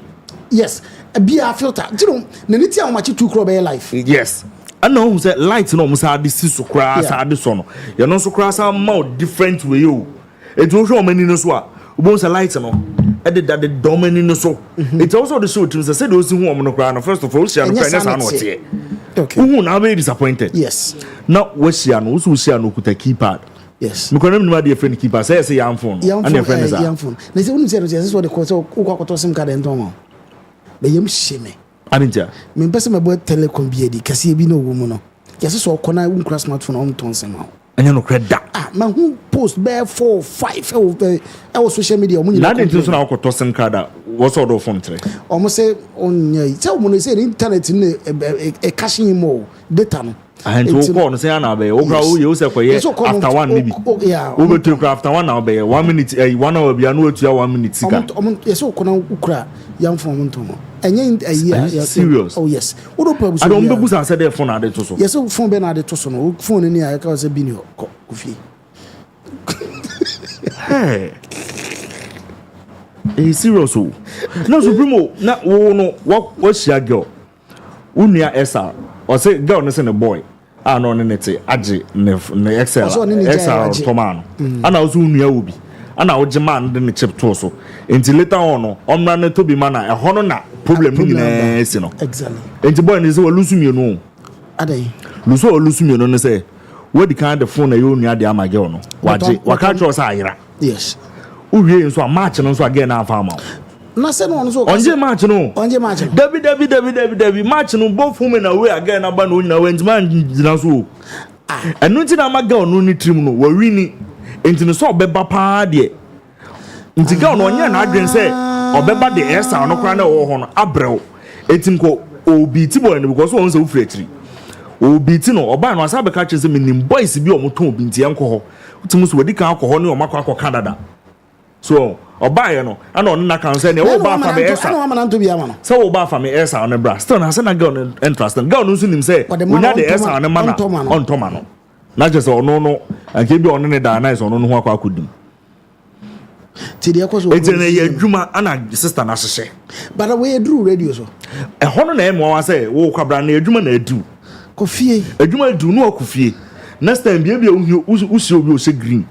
yes be a filter you know na niti a machi 2 crore be life yes ana who say light no mo say ade so kra say ade so no you know so kra say ma different way o e to hwe o mani no so a ubon say light no edit that the domain no so it's also the show to say those who am no cry no first of all she no cry na no tie okay who na be disappointed yes now what she no so she no kuta keypad yes me kono me dey friend keypad say yam phone and your friend is yam phone na say unu say no say so the ko so ko sim card ento ma be yam sheme aninja me pese me bo telecom bi edi kase bi no wo mu no yes so ko na un class smartphone on ton sem ha anya no credit man who post bear 4 5 our social media omo na dey so na ko sim card what sort of phone tre omo say onya say omo say internet ni e caching mo data no and to call no say na be o kra o ye o say koye after one nibi o be to after one now be 1 minute 1 hour bia no otua 1 minute sika omo yes o kona ukra yam phone mo ntomo enye serious oh yes o do pabu so I don't be busa say the phone na dey to so yes o phone be na dey to so no phone ni a ka say bi ni ko fie hey serious o na Supremo na wo no what share girl unia esa o say girl no say the boy no ne nete age ne excel tomano ana ozu unia obi ana oje man de ne chip to so until later on no omra ne to bi man na e ho no na problem ni na esi no exactly until boy ne say lusu mienu adai lusu mienu ne say we the kind of phone na you unia de ama girl no waje waka tro say ayira yes uwie nso a match no nso again na afa ama na se no so onje match no David match no both women away again na ba no nyina went man gina so enu nti na maga no ni trim no wa wini enti no so obeba pa de enti ga no onye na adwen se obeba de esa no kra na wo ho no abrew enti ko obi ti boy no because won se ufretri Obi no oba no asa be ka chese menim boys bi omoton obi ntie enko ho utimu so wadi kan akọ ne omakọ Canada so oba ye no ana on na kan say ne wo ba fa me esa ana ma nanto bi ama no say wo ba fa me esa on bra still na say na girl interest girl no so nim say onya de esa on mana on to ma no na just ono no anke bi on ne da nice ono no ho akọ akodim ti de akoso etene ye adwuma ana sister na hyehyɛ but we drew radio so hono na emo wa say wo kwabra na adwuma na adu kofie adwuma adu no akofie next time bia usi obi o se green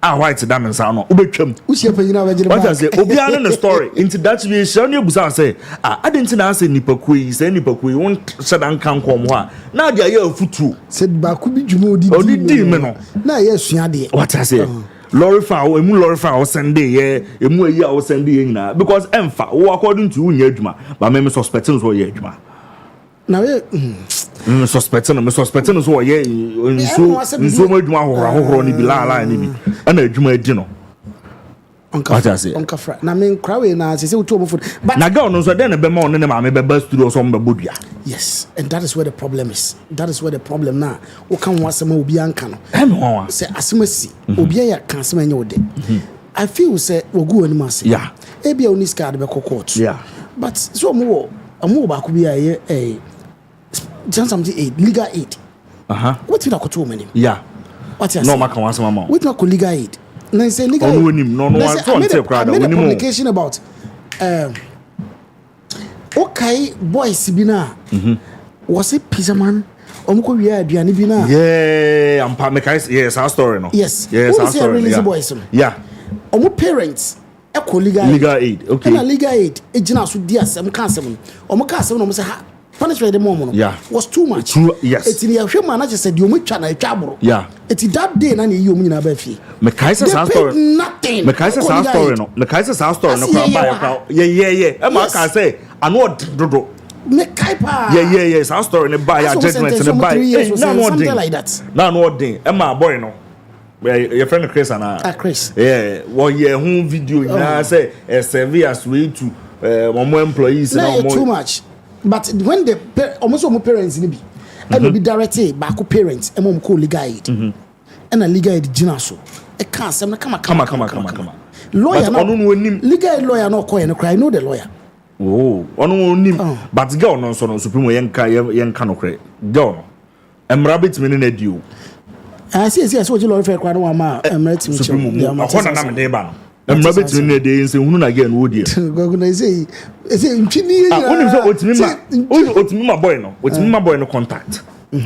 white diamond sa no obetwam usi apanyina ba gire ba what say obi an na story into that we share no ebusa say adenti na say nipaku yi say nipaku yi won sedan kan kom ho a na dia ye afutuo said ba ku bi dwuma odidi me no na ye asua de what say lorry fowl emu lorry fowl Sunday ye emu ayi a Sunday ye nyina because emfa wo according to unya adwuma ba me suspecting so ye adwuma na we suspecting so ye nso mo adwuma hohoro ni bi la ni bi ana adwuma adi no onka fra na men krawe na se uto mo food but na girl no so den be ma on ne ma me be studio so mo be bodua yes and that is where the problem is now wo kan ho asema obi anka no say asemasi obi ya kan asema nya ode I feel say ogu ani mase yeah e bia oni scar be court yeah but so mo ba ku bia ye something aid legal aid what you akoto many yeah what you no ma kan asema ma what na ko legal aid na say legal no onim no so on tape crowd onim communication about okay boys bi na was it pizza man omko wi aduane bi na yeah am pa me kai yes our story no yes our story yeah boys yeah omo parents eco legal aid okay na legal aid ejina so di asem ka asem omo ka asem no mo say ha punishment the mom no was too much yes it's in your hwe na just said you mo twa na twa boro yeah it's that day na you omo nyina ba fie me kai say our story nothing me kai say our story no me kai say our story no kwa yeah e ma ka say ano dodo me kai pa yeah our story ne buy judgment ne buy na no something like that na no odin e ma boy no your friend Chris and Chris yeah one year home video na say serve as way to more employees no more too much but when the almost all parents ni bi and be directed back to parents e mom call legal aid and a legal aid gina so e can say na kama lawyer no legal aid lawyer no call no cry know the lawyer ono nim but girl no so no supreme yenka no cry girl no emra bit me na dio see so you lawyer cry no ma emra team supreme mo akona na me dey ba no emra bit me na dey nse hunu na again wo dia gogo na say ntwini ya onim so otimi ma boy no contact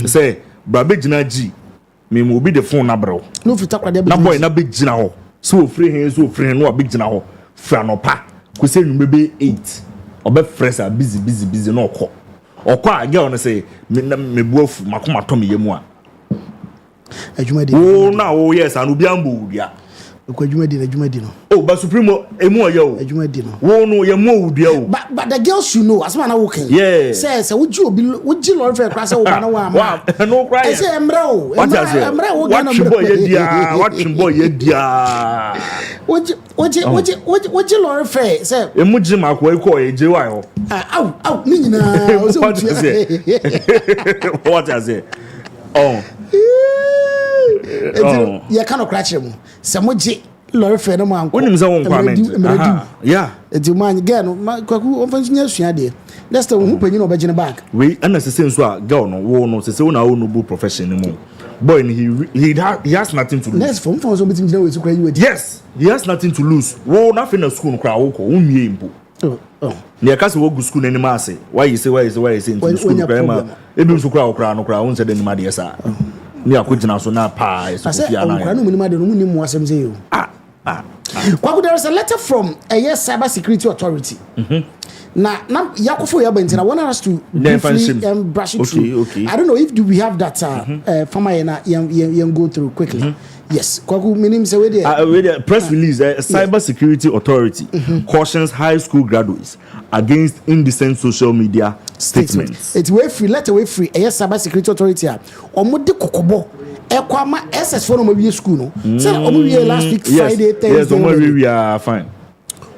say bra be gina gi me mo bi the phone na bro no fita kwade na boy na be gina ho so free hen no be gina ho fra no pa ko say nwum be 8 obe fresa busy no okọ a girl no say me buafu makoma to me yemu a adwuma di na yes anu bi ambo dia ko adwuma di no ba supreme emu oye o adwuma di no wo no ye mu dia o but the girls should know as man na working say would you lord for class o ba na wa ma no cry say emra wo ga na watch boy ye dia would you lord for say emu ji ma ko e je wa ho au ni nyina o what is it ya kana krache mu se moje lori fe no man ko onim se won kwa men yeah eti man girl no kwaku on fansu nya sua de next time hu panyi no be gene back we ana se nso a girl no wo no se na wo no bu profession mu boy he has nothing to lose next from so bitim gina we su kra you yes he has nothing to lose wo na fe na school no kra wo ko unwie impo ne ka se wo gu school na nima ase why you say into school kra ma ebi su kra wo kra no kra won se de nima de sa ni akugina so na pa eso fia na no munima de no munim wasem say you kwaku there is a letter from a cyber security authority na yakofo ya bantina want us to briefly brush it through. Okay. I don't know if we have that former na go through quickly. Yes, kwaku minim say we there press release cyber security authority cautions high school graduates against indecent social media statements. It's way free, letter way free. Cyber security authority omo de kokobo ekwama SS for no we school no. Say omo we last week Friday Thursday. Yes, omo we are fine.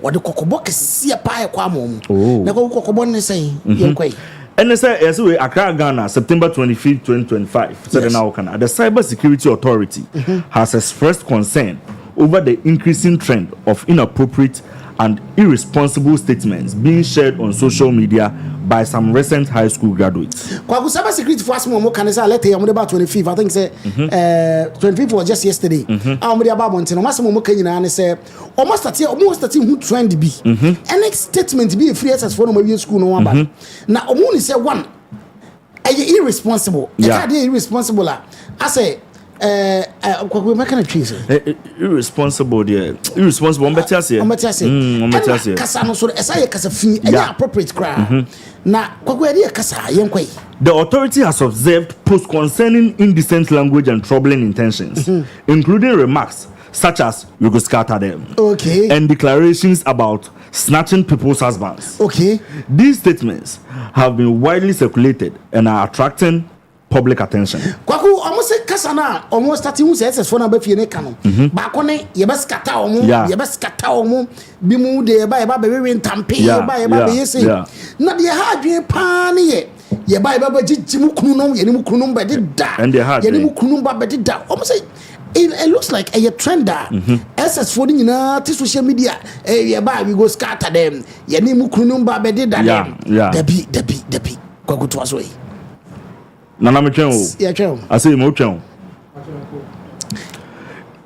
What the kokobo kesi pa ekwa mom. Na kokobo ne say yenkwai. NSA as Accra, Ghana, September 25, 2025. Said now the Cyber Security Authority has expressed concern over the increasing trend of inappropriate and irresponsible statements being shared on social media by some recent high school graduates. Kwaku cyber security for us mo can say letter am about 25th. I think say 25th was just yesterday. Am dey about montin. Mas mo kan nyina ne say almost start who trend be. Any statement be free access for no ma school no aba. Na omo ni say one irresponsible. E ka dey irresponsible I say kwaku make na twise. Irresponsible there. Irresponsible better say. Better say. Kasa no so esa ye kasa fin appropriate cry. The authority has observed posts concerning indecent language and troubling intentions, including remarks such as "you go scatter them," and declarations about snatching people's husbands. These statements have been widely circulated and are attracting public attention. Kwaku almost say kasana almost starting with SS for na be fie ne kanu. Ba ko ne ye be scatter omo bi mu de ba be ntampe ba be yesi. Na de ha adwen pa ne ye ba jiji mu kunu no ye ni mu kunu ba de da. Ye ni mu kunu ba de da. Almost say it looks like a trender. SS for nyina to social media ye ba we go scatter them. Ye ni mu kunu ba be de da. Debi kwaku to aso yi. Nana I say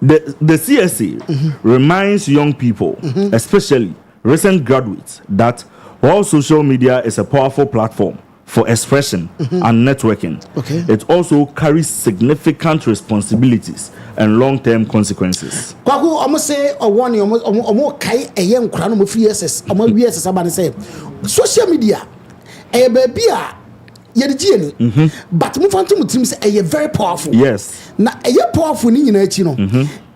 the CSA reminds young people, especially recent graduates, that while social media is a powerful platform for expression and networking, it also carries significant responsibilities and long-term consequences. Kwaku almost say one almost kai a young crown of FSS, almost VSS about say social media a baby but move on to mutim say very powerful. Yes. Na powerful ni nyina achi no.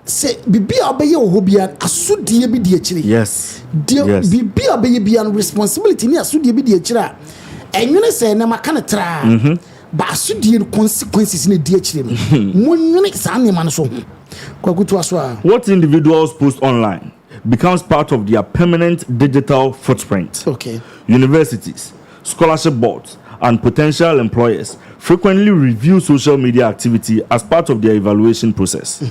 Say bibi obeye ohobia asudie bi di achire. Yes. Bibi obeye bia responsibility ni asudie bi di achire a enwene say na maka na tra. Ba asudie consequences ni di achire no. Monwene sa ne man so. Kwakutu aso a. What individuals post online becomes part of their permanent digital footprint. Universities, scholarship boards, and potential employers frequently review social media activity as part of their evaluation process.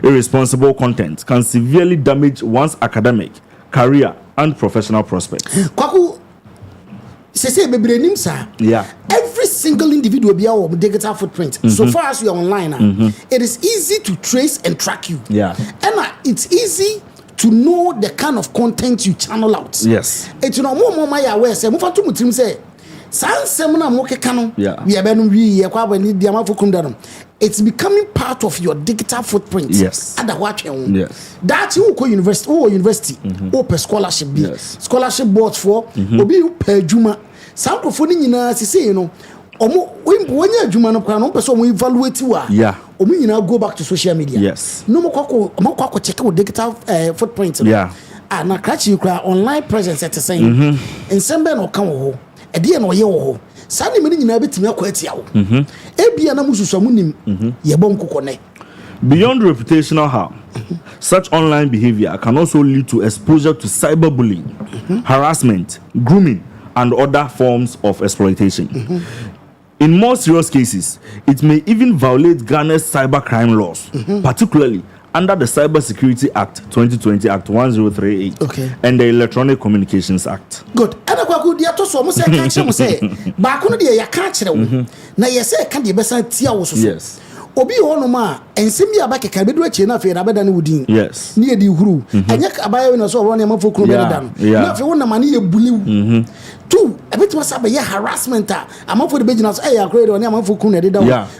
Irresponsible content can severely damage one's academic, career, and professional prospects. Kwaku, say bebre nim sa. Every single individual be our digital footprint. So far as you are online, it is easy to trace and track you. And it's easy to know the kind of content you channel out. Yes. It's more my aware say move to mutim say Sansemuna Mokekano, we are being it's becoming part of your digital footprint. Yes. At the watch. Yes. That you go university, open scholarship be scholarship boards for obi per juma. Some for you say, you know, when you juma no plan, person we evaluate you. You now go back to social media. Yes. No more check out digital footprint. Na catch you cry online presence at the same. And sembe no come ede no ye wo sa ne meni nyina betimi akwatia wo ebia na mususuamu nim ye bom kokone. Beyond reputational harm, such online behavior can also lead to exposure to cyberbullying, harassment, grooming, and other forms of exploitation. In more serious cases, it may even violate Ghana's cybercrime laws, particularly under the Cyber Security Act 2020 Act 1038 and the Electronic Communications Act. Good. And kwaku dia to so mo say kan che mo say ba ko no dia ya kan kire wo na ye say kan dia besa tia wo so. Yes. Obi ho no ma ensem bia ba keka bedu achi na fe na beda ne wudin. Yes. Ni edi huru anya abaye na so ro na mafo kunu beda no. Na fe wo na ma ne ye buliw. Two, a bit was a harassment. I'm for the business. I agree on your for Kuna.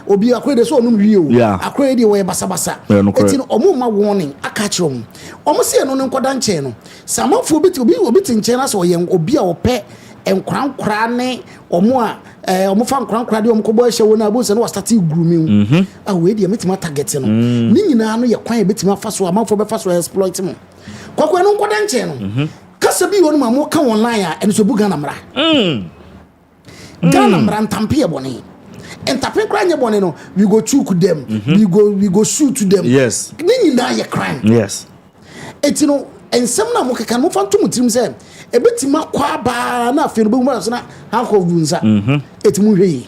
Obi accredited so no view. Accredited way basabasa. It's in Omuma warning. A catch room. Almost see no Kodan channel. Some for bit will be a bit in China so young Obia or pet and crown crane or more. Omofan crown cradium coboy show when I was and was starting grooming. Away the meet my target. Nina, no, you're quite a bit more fast. I'm for the first exploit him. Quaquano Kodan channel. Kasabi on my moka online and so Ghana mra. Ghana mra ntampie bone. And tapen crime bone no, we go choke them. We go shoot to them. Yes. Then you die a crime. Yes. It's and some na mo keka mo fa ntom tirim say e betima kwa ba na afi no be mu so na hanko vunza etimu hwe.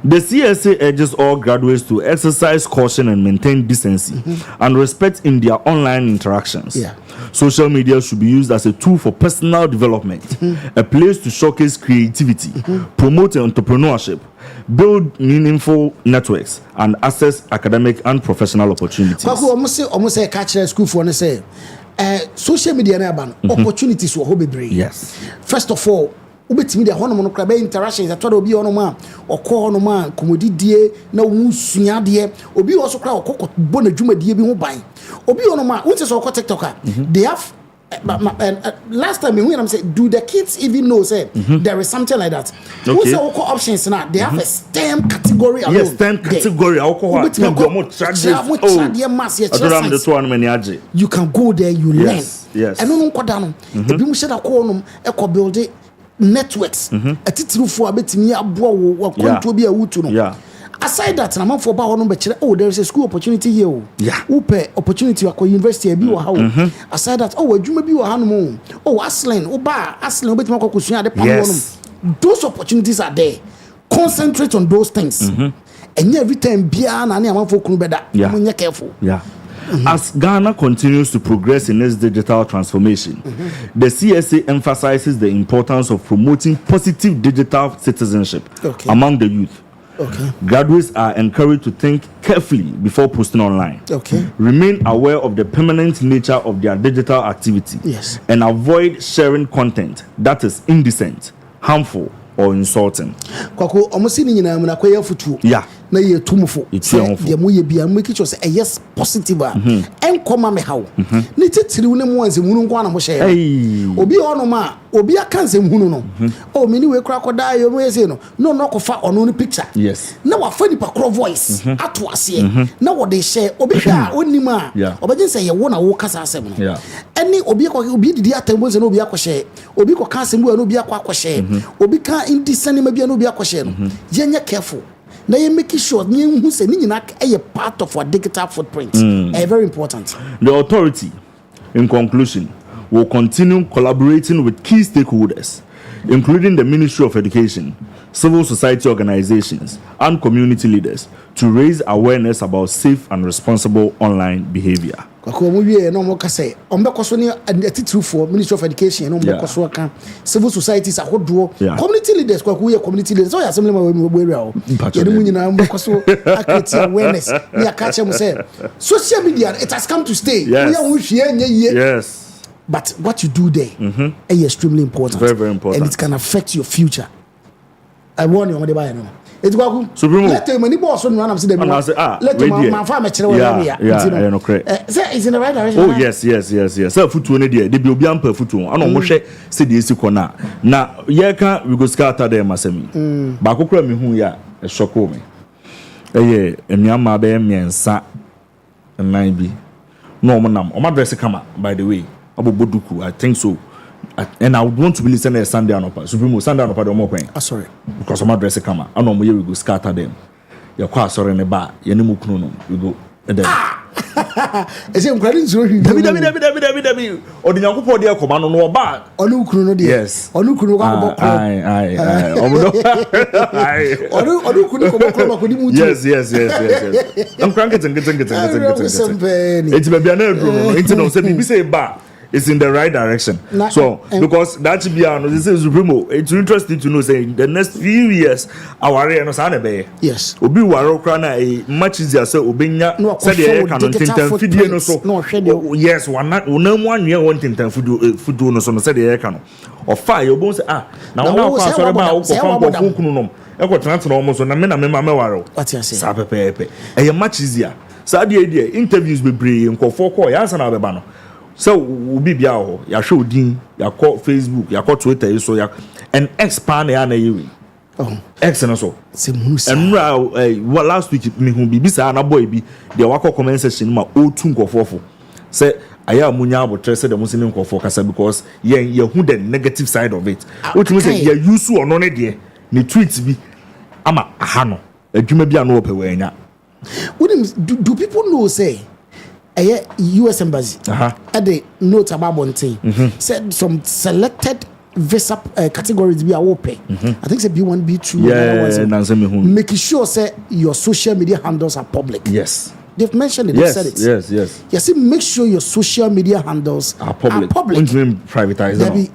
The CSA urges all graduates to exercise caution and maintain decency and respect in their online interactions. Social media should be used as a tool for personal development, a place to showcase creativity, promote entrepreneurship, build meaningful networks, and access academic and professional opportunities. Almost say catch school for say social media na ban opportunities wo bebre. Yes. First of all, ubetimi de hono no kra be interactions atwa obi hono ma okọ hono ma komodidie na wusua de obi wo so kra okọ bo na dwumadie bi ho ban obi hono ma wonte so okọ TikToker they have last time when I'm saying, do the kids even know say there is something like that? What's the options now? They have a STEM category alone. Yes, STEM category. You can go there, you learn. Yes. And no kodano. Ebi mu sheda ko no e ko build networks. Atitiru fo abetimi aboa wo kwanto bi a wutu no. Yeah. Aside that, na for ba hono be kire, oh, there is a school opportunity here. Yeah. Upe opportunity akọ university bi wo ha. Aside that, oh, adwuma bi wo ha no. Oh, Aslen obetimi akọ kusua de pam wono. Those opportunities are there. Concentrate on those things. And every time bia na amanfo kunu beda. Munye careful. Yeah. As Ghana continues to progress in its digital transformation, the CSA emphasizes the importance of promoting positive digital citizenship among the youth. Graduates are encouraged to think carefully before posting online. Remain aware of the permanent nature of their digital activity. And avoid sharing content that is indecent, harmful, or insulting. Kwako omosi ni nyina mu na kwaye futu. Na ye tumufo. Ye mo ye bia make sure say yes positive enkoma me hawo. Ni titiri ne mo anze munu nko na mo share. Obi ono ma obi aka nze munu no. O me ni we kura koda yo mo yese no. No kofa ono ni picture. Na wa fa nipa kro voice ato ase. Na wo de share obi hwa onima. Obaje say ye wo na wo kasa asem no. Eni obi didi atambo se no obi akọ obi ko ka asem no obi akọ share. Obi ka indecent ma bia no obi akọ share no. Ye nya careful. Now you make sure you say a part of our digital footprint. Very important. The authority, in conclusion, will continue collaborating with key stakeholders, including the Ministry of Education, civil society organizations, and community leaders, to raise awareness about safe and responsible online behavior. Ministry of Education, civil societies, community leaders, community leaders. So assembly awareness. Social media, it has come to stay. Yes. But what you do there is extremely important. Very, very important. And it can affect your future. I warn you, it's go Supremo. Let them any boss on one of them. Let them my farm say it's in the right direction. Oh yes. Say futu ne dey be obi ampa futu ana mo hwe se dey si kona na ye ka we go scatter them asemi ba kokora me hu ya e shoko me enuama be miensa nnan bi no mo nam o ma dress kama by the way aboboduku I think so. And I would want to believe Sunday Anopa. Supremo Sunday Anopa the more point. Sorry. Because I'm addressing Kama. I know we go scatter them. You're quite sorry in the bar. You know we go. Is it credit zero? David. Or the young people there command on no bar. Onu kuno there. Yes. Onu kuno Yes. I'm cranking. It's maybe an air. It's no say bar. It's in the right direction. So, because that should be this is Supremo. It's interesting to know saying the next few years our area no sanebe. Yes. Obi waro krana a much easier say obinya said the can tintan video no so. Yes, one year one tintan food no so said the can. Or fire you say now sorry ba o ko kunu no. E ko tran no almost na me waro. What you say? Sa pepe. E much easier. So the interviews be brave nkofo call ya answer na be ba no. So we be out. Ya show din, ya call Facebook, ya call Twitter, so ya and expand ya na yewi. X na so. And last week me hu bi sa na boy bi the wako comment section ma o tu nkofofo. Say aya munya abotre say the muslim nkofo kasa because ye hu the negative side of it. What mean say ye use ono ne de ni tweet bi ama aha no. Adwuma bi anu ope wanya. Do people know say US embassy at the note about bonting said some selected visa categories be open. I think say B1, B2. Making sure say your social media handles are public. Yes. They've mentioned it. They've said it. Yes. Yes. Make sure your social media handles are public. Privatize them.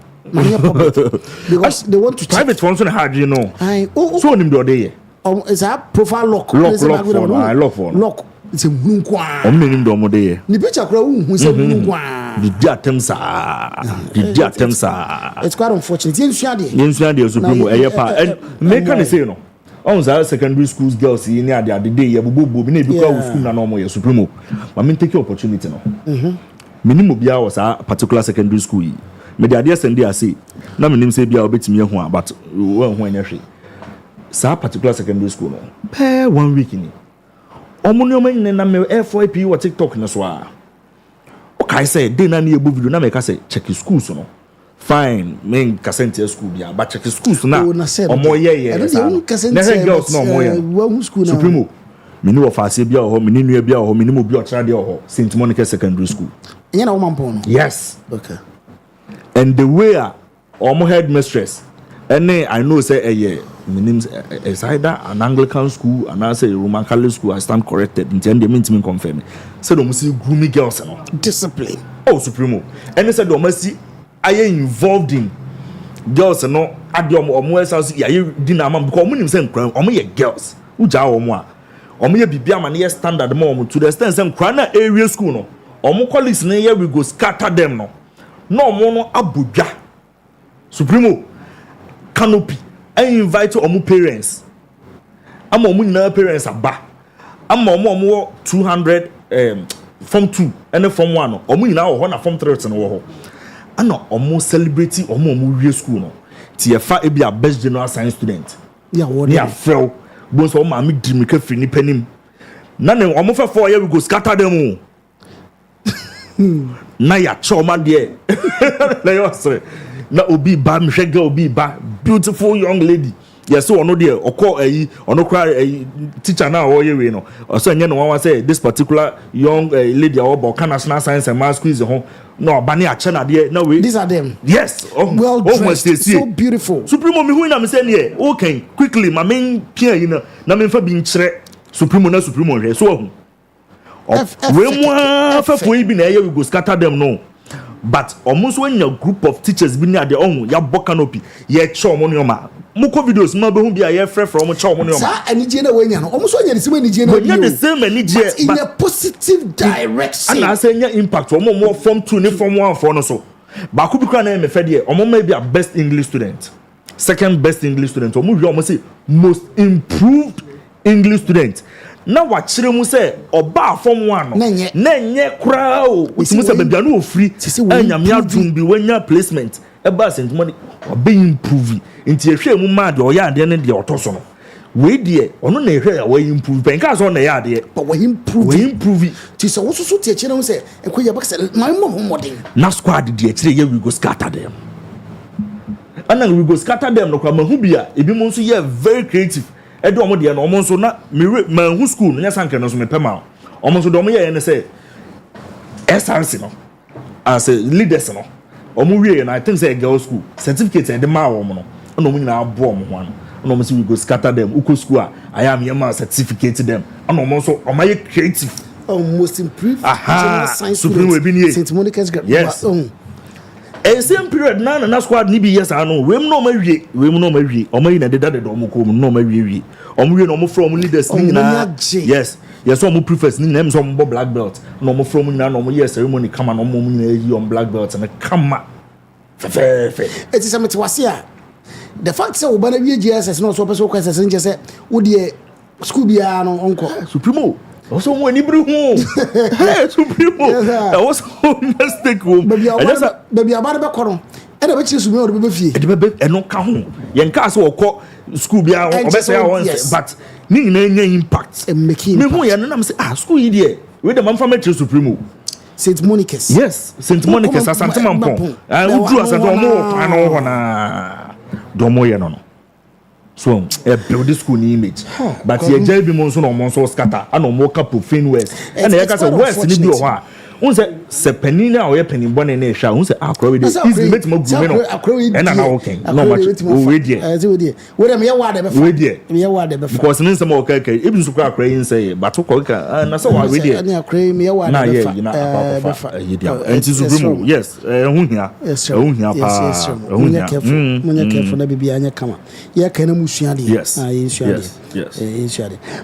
Because they want to private ones on hard, you know. So him the day. It's a profile lock. Lock. It's a munkwa. Meaning the day. The picture who said munkwa. It's quite unfortunate. Supreme and make can say no. On the secondary schools girls in the day you bobo be because school na normal Supreme. I mean take your opportunity no. Minimum bia was a particular secondary school. Me the idea send there say na me nim say bia obetimi ho but wo ho anya hwe. Sa particular secondary school no. Per 1 week ni. Omunyo man na me FYP wa TikTok na so a. Okay say dey na na ebu video na me ka say check schools no. Fine, men kasente school bia but check schools na. Omo ye na girls no omo ye. Supreme. Me ni ofase bia ho, me ni nua bia ho, me ni mo bia otra de ho. St Monica Secondary School. You know woman porn. Yes. Okay. And the way omo headmistress and I know say my name is either an Anglican school and I say Roman Catholic school. I stand corrected. Intend they mean to me confirm. Said they must see gloomy girls no discipline. Oh Supremo. And they said they must see I am involved in girls no adiom omo esa ya dinner man because omo nim say nkran omo ye girls. Uja omo a omo ye bibia man ye standard mo to the extent say nkran na area school no omo colleagues na here we go scatter them no. No omo no abodwa. Supremo canopy. I invite omu parents. I'm omu na parents aba. I'm omu 200 form 2 and form 1. Omu na ho na form 3 no ho. Ana omu celebrity omu real school no. Ti fa e be a best general science student. Yeah, what? Yeah, fell. Bon so ma mi dream ke free ni penim. Na ne omu fa 4 year we go scatter them. Na ya choma there. Na yo sre. Na obi ba mhwega obi ba beautiful young lady. Yes, so ono there okọ ono cry teacher na wo ye we no. So enye no one say this particular young lady about national science and math quiz ho. No ba ne ache na there na we. These are them. Yes. Well dressed, so beautiful. Supremo me hu na me say ne okay quickly my main pia yi na me fa bi nkyere Supremo na Supremo hwe so hu. We mo afafo yi bi na we go scatter them no. But almost when your group of teachers be near the own, ya book canopy, ye chow money on ma. Moko videos, ma be be a ye friend from chow money on ma. And Nigerian way, almost when you see when Nigerian, but the same and Nigeria in a positive direction. And I say your impact, or more form 2, form 1 for no so. But could be crying me fed here, or maybe a best English student, second best English student, or maybe almost say most improved English student. Na wachire mu say oba form 1 no na nye kra o utimu say bebia no free anyame adum bi wanya placement e ba St Money obe improve nti ehwe mu ma de oya ade ne de otoso no we de ono na ehwe ya we improve ben ka so na ya ade but we improve ti so wo so ti ekire mu say ekoye ba say my mom modern na squad de ekire ye we go scatter them and we go scatter them no kwa mahu bia ebi mu so ye very creative edo omo de no omo so na manhu school no nyasanke no so me pema omo so do omo ye ne say SRC no as a leaders no omo wie na I think say girls school certificate e de ma omo no na omo nyina abo omo ho ano na omo say we go scatter them uko school I am here ma certificate them na omo so omo ye creative most improved science Supreme we be St Monica's grad. Yes. Same period na squad ni bi yes ano we no ma wie o ma yi na de dade do mo ko no ma wie o mo wie no mo from leaders ni na yes o mo prefers ni na so mo black belt no mo from ni na no mo yes ceremony come no mo ni yi on black belt na come fe it is a metwasia the fact say we na wie GSS no so person kwese se nje se wo de school bia no onko Supremo also when you bring home Supremo that was a mistake baby about be kono e da be chi sume o be fie e be e no ka ho ye nka so okọ school bia o be say once but ni na nya impact me hu ye no na me say school yi de we the man fa me Supremo St Monica's yes St Monica's asante mampon udru asante o mo ano ho na do mo ye no So build this school image. But ye JB Monson or Monso scatter and no more profane words. And the other words in the unse se penina or penny bonne nation unse akro with this bit mo gumeno and na okay no much we there we dem ye wade be because nin some okay even so akro yin say but to ka na so we there na akro me ye wade na ye you na papa and so room yes hu hia pa munya careful na bibia anya kama ye ka na musua de yes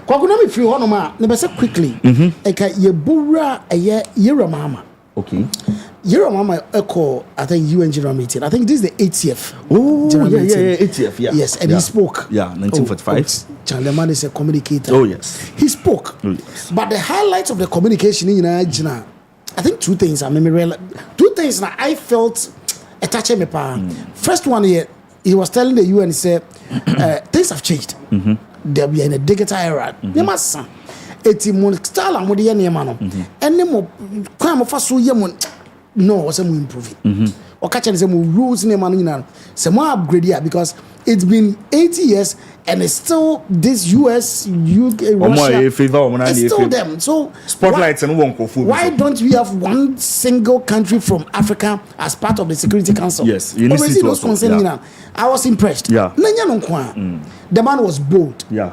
kwa kuna me free hono ma na be say quickly e ka ye bowra ye mama. Okay. Your mama echo, I think UN General Meeting. I think this is the 80th. Oh, General meeting. 80th, yeah. Yes, and he spoke. Yeah, 1945. Chandlerman is a communicator. Oh, yes. He spoke. Oh, yes. But the highlights of the communication in I think two things. Two things that I felt touching me. First one here, he was telling the UN, he said, things have changed. They'll be in a digital era. They must eti mon style amode ye ne ma no ene mo kwa mo fa so ye mo no se mo improve o ka chene se mo rules ne ma no nyina se mo upgrade ya because it's been 80 years and it's still this US UK Russia it's still them so spotlights and won't go full. Why don't we have one single country from Africa as part of the Security Council? Yes, you need to those concerning I was impressed. Yeah. The man was bold. Yeah.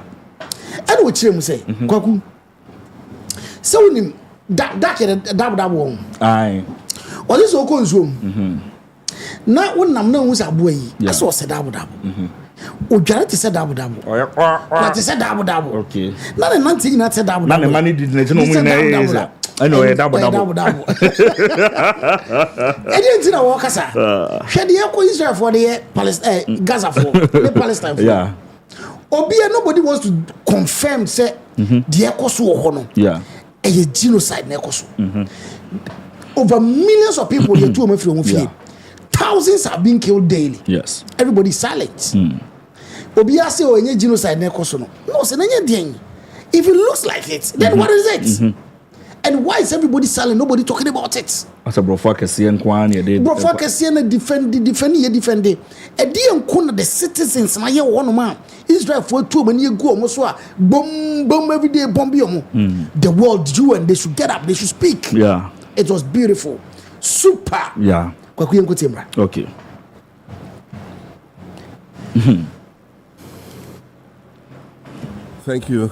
And what you say kwaku so nim that one aye o this o konsuom na wonam na hu sabo yi aso se dabo o dware te se dabo na te se dabo okay na na nanti na te dabo na mani di na no mu na eza I know dabo e dey ntina wo kasa hwe de ko Israel for the Palestine Gaza for the Palestine for yeah obia nobody wants to confirm say the ekoso wo ho no yeah a genocide na ekoso over millions of people here to free thousands have been killed daily. Yes, everybody silent. Obia say o enye genocide na ekoso no say na nye den if it looks like it then what is it and why is everybody silent, nobody talking about it? As a brofakasi and kwan ye dey brofakasi na defend e dey enko na the citizens na ye one man Israel for two many go almost so bomb every day bomb the world you and they should get up, they should speak. Yeah, it was beautiful, super. Yeah, okay. Thank you,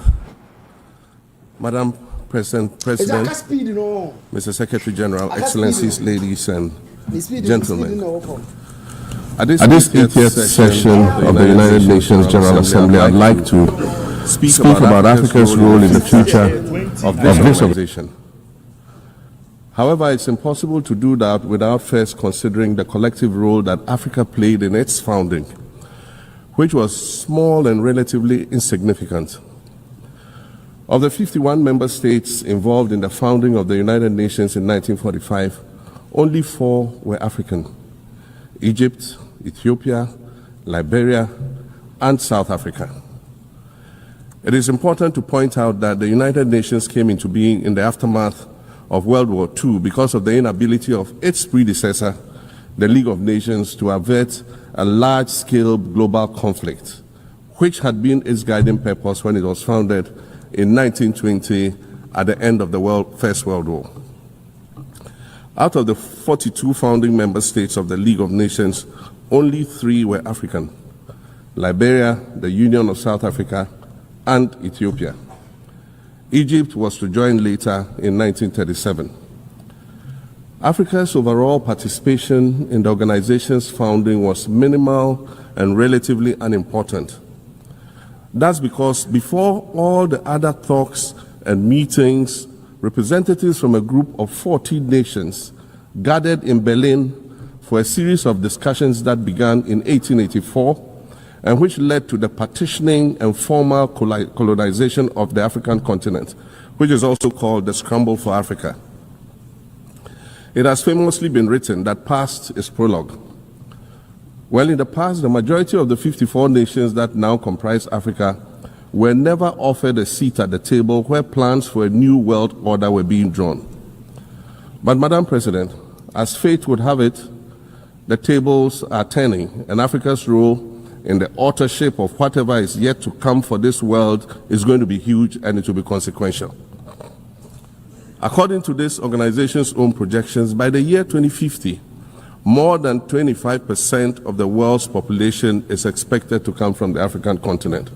Madam President, Mr. Secretary General, Excellencies, ladies and gentlemen. At this 80th session of the United Nations General Assembly, I'd like to speak about Africa's role in the future of this organization. However, it's impossible to do that without first considering the collective role that Africa played in its founding, which was small and relatively insignificant. Of the 51 member states involved in the founding of the United Nations in 1945, only 4 were African: Egypt, Ethiopia, Liberia, and South Africa. It is important to point out that the United Nations came into being in the aftermath of World War II because of the inability of its predecessor, the League of Nations, to avert a large-scale global conflict, which had been its guiding purpose when it was founded in 1920 at the end of the First World War. Out of the 42 founding member states of the League of Nations, only 3 were African: Liberia, the Union of South Africa, and Ethiopia. Egypt was to join later in 1937. Africa's overall participation in the organization's founding was minimal and relatively unimportant. That's because before all the other talks and meetings, representatives from a group of 14 nations gathered in Berlin for a series of discussions that began in 1884 and which led to the partitioning and formal colonization of the African continent, which is also called the Scramble for Africa. It has famously been written that past is prologue. Well, in the past, the majority of the 54 nations that now comprise Africa were never offered a seat at the table where plans for a new world order were being drawn. But, Madam President, as fate would have it, the tables are turning, and Africa's role in the authorship of whatever is yet to come for this world is going to be huge, and it will be consequential. According to this organization's own projections, by the year 2050, more than 25% of the world's population is expected to come from the African continent.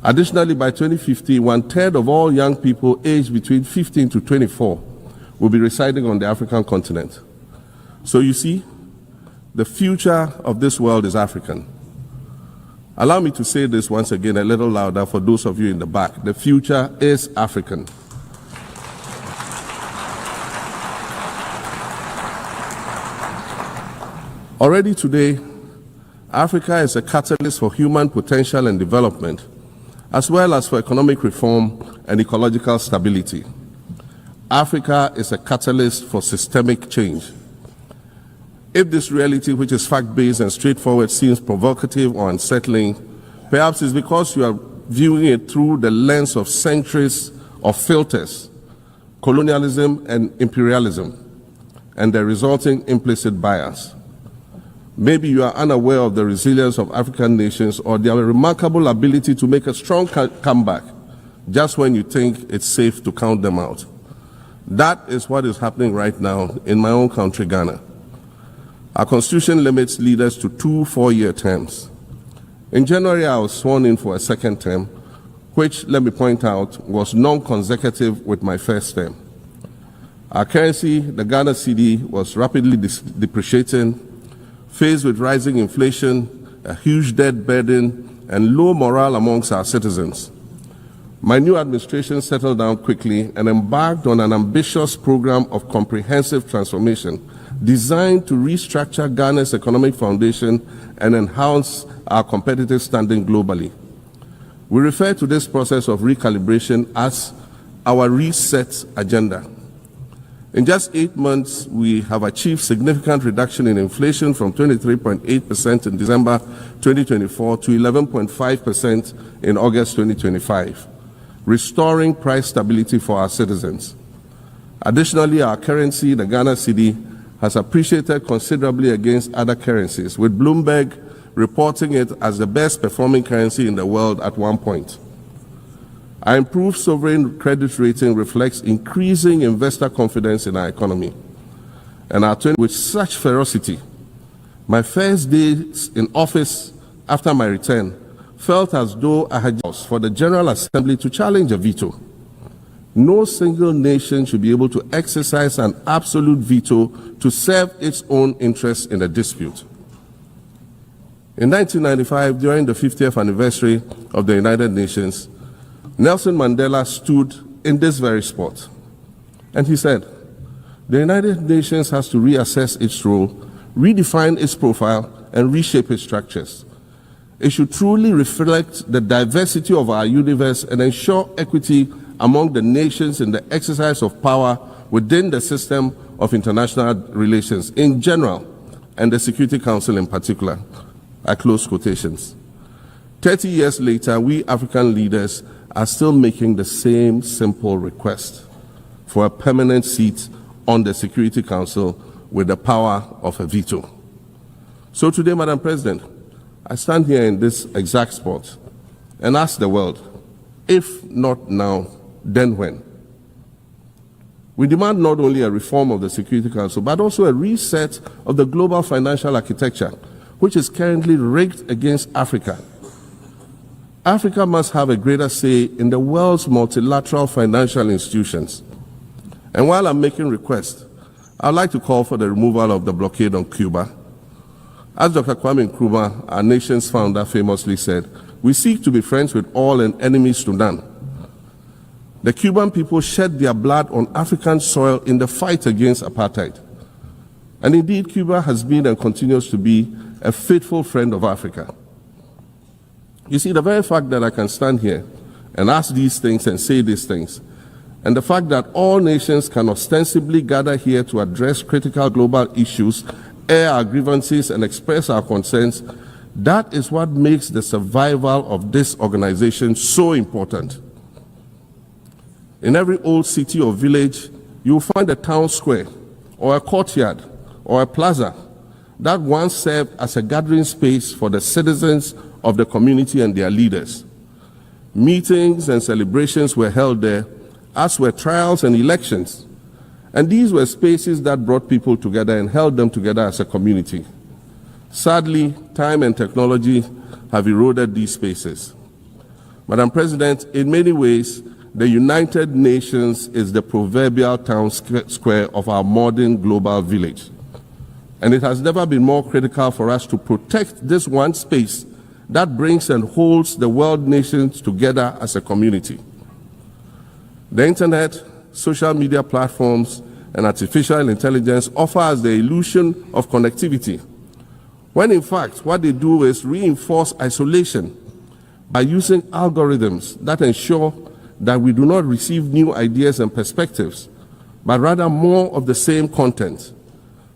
Additionally, by 2050, 1/3 of all young people aged between 15 to 24 will be residing on the African continent. So you see, the future of this world is African. Allow me to say this once again a little louder for those of you in the back. The future is African. Already today, Africa is a catalyst for human potential and development, as well as for economic reform and ecological stability. Africa is a catalyst for systemic change. If this reality, which is fact-based and straightforward, seems provocative or unsettling, perhaps it's because you are viewing it through the lens of centuries of filters, colonialism and imperialism, and the resulting implicit bias. Maybe you are unaware of the resilience of African nations or their remarkable ability to make a strong comeback just when you think it's safe to count them out. That is what is happening right now in my own country, Ghana. Our constitution limits leaders to 2 4-year terms. In January, I was sworn in for a second term, which, let me point out, was non-consecutive with my first term. Our currency, the Ghana cedi, was rapidly depreciating, faced with rising inflation, a huge debt burden, and low morale amongst our citizens. My new administration settled down quickly and embarked on an ambitious program of comprehensive transformation designed to restructure Ghana's economic foundation and enhance our competitive standing globally. We refer to this process of recalibration as our reset agenda. In just 8 months, we have achieved significant reduction in inflation from 23.8% in December 2024 to 11.5% in August 2025, restoring price stability for our citizens. Additionally, our currency, the Ghana cedi, has appreciated considerably against other currencies, with Bloomberg reporting it as the best performing currency in the world at one point. Our improved sovereign credit rating reflects increasing investor confidence in our economy. And our turn with such ferocity, my first days in office after my return felt as though I had asked for the General Assembly to challenge a veto. No single nation should be able to exercise an absolute veto to serve its own interests in a dispute. In 1995, during the 50th anniversary of the United Nations, Nelson Mandela stood in this very spot, and he said, the United Nations has to reassess its role, redefine its profile, and reshape its structures. It should truly reflect the diversity of our universe and ensure equity among the nations in the exercise of power within the system of international relations in general, and the Security Council in particular. I close quotations. 30 years later, we African leaders are still making the same simple request for a permanent seat on the Security Council with the power of a veto. So today, Madam President, I stand here in this exact spot and ask the world, if not now, then when? We demand not only a reform of the Security Council, but also a reset of the global financial architecture, which is currently rigged against Africa. Africa must have a greater say in the world's multilateral financial institutions. And while I'm making requests, I'd like to call for the removal of the blockade on Cuba. As Dr. Kwame Nkrumah, our nation's founder, famously said, we seek to be friends with all and enemies to none. The Cuban people shed their blood on African soil in the fight against apartheid. And indeed, Cuba has been and continues to be a faithful friend of Africa. You see, the very fact that I can stand here and ask these things and say these things, and the fact that all nations can ostensibly gather here to address critical global issues, air our grievances, and express our concerns, that is what makes the survival of this organization so important. In every old city or village, you will find a town square, or a courtyard, or a plaza, that once served as a gathering space for the citizens of the community and their leaders. Meetings and celebrations were held there, as were trials and elections. And these were spaces that brought people together and held them together as a community. Sadly, time and technology have eroded these spaces. Madam President, in many ways, the United Nations is the proverbial town square of our modern global village. And it has never been more critical for us to protect this one space that brings and holds the world nations together as a community. The internet, social media platforms, and artificial intelligence offer us the illusion of connectivity, when in fact what they do is reinforce isolation by using algorithms that ensure that we do not receive new ideas and perspectives, but rather more of the same content.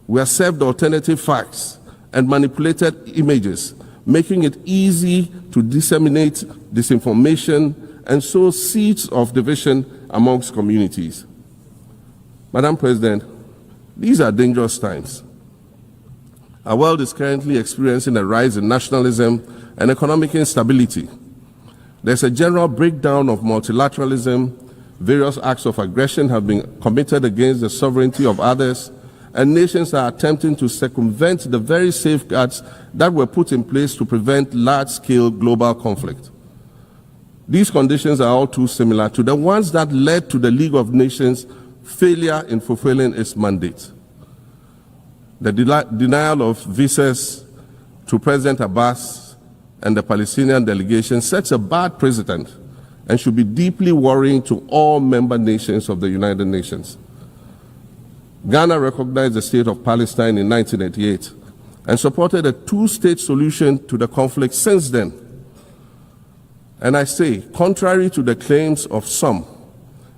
We are served alternative facts and manipulated images, making it easy to disseminate disinformation and sow seeds of division amongst communities. Madam President, these are dangerous times. Our world is currently experiencing a rise in nationalism and economic instability. There's a general breakdown of multilateralism. Various acts of aggression have been committed against the sovereignty of others, and nations are attempting to circumvent the very safeguards that were put in place to prevent large-scale global conflict. These conditions are all too similar to the ones that led to the League of Nations' failure in fulfilling its mandate. The denial of visas to President Abbas and the Palestinian delegation sets a bad precedent and should be deeply worrying to all member nations of the United Nations. Ghana recognized the state of Palestine in 1988 and supported a two-state solution to the conflict since then. And I say, contrary to the claims of some,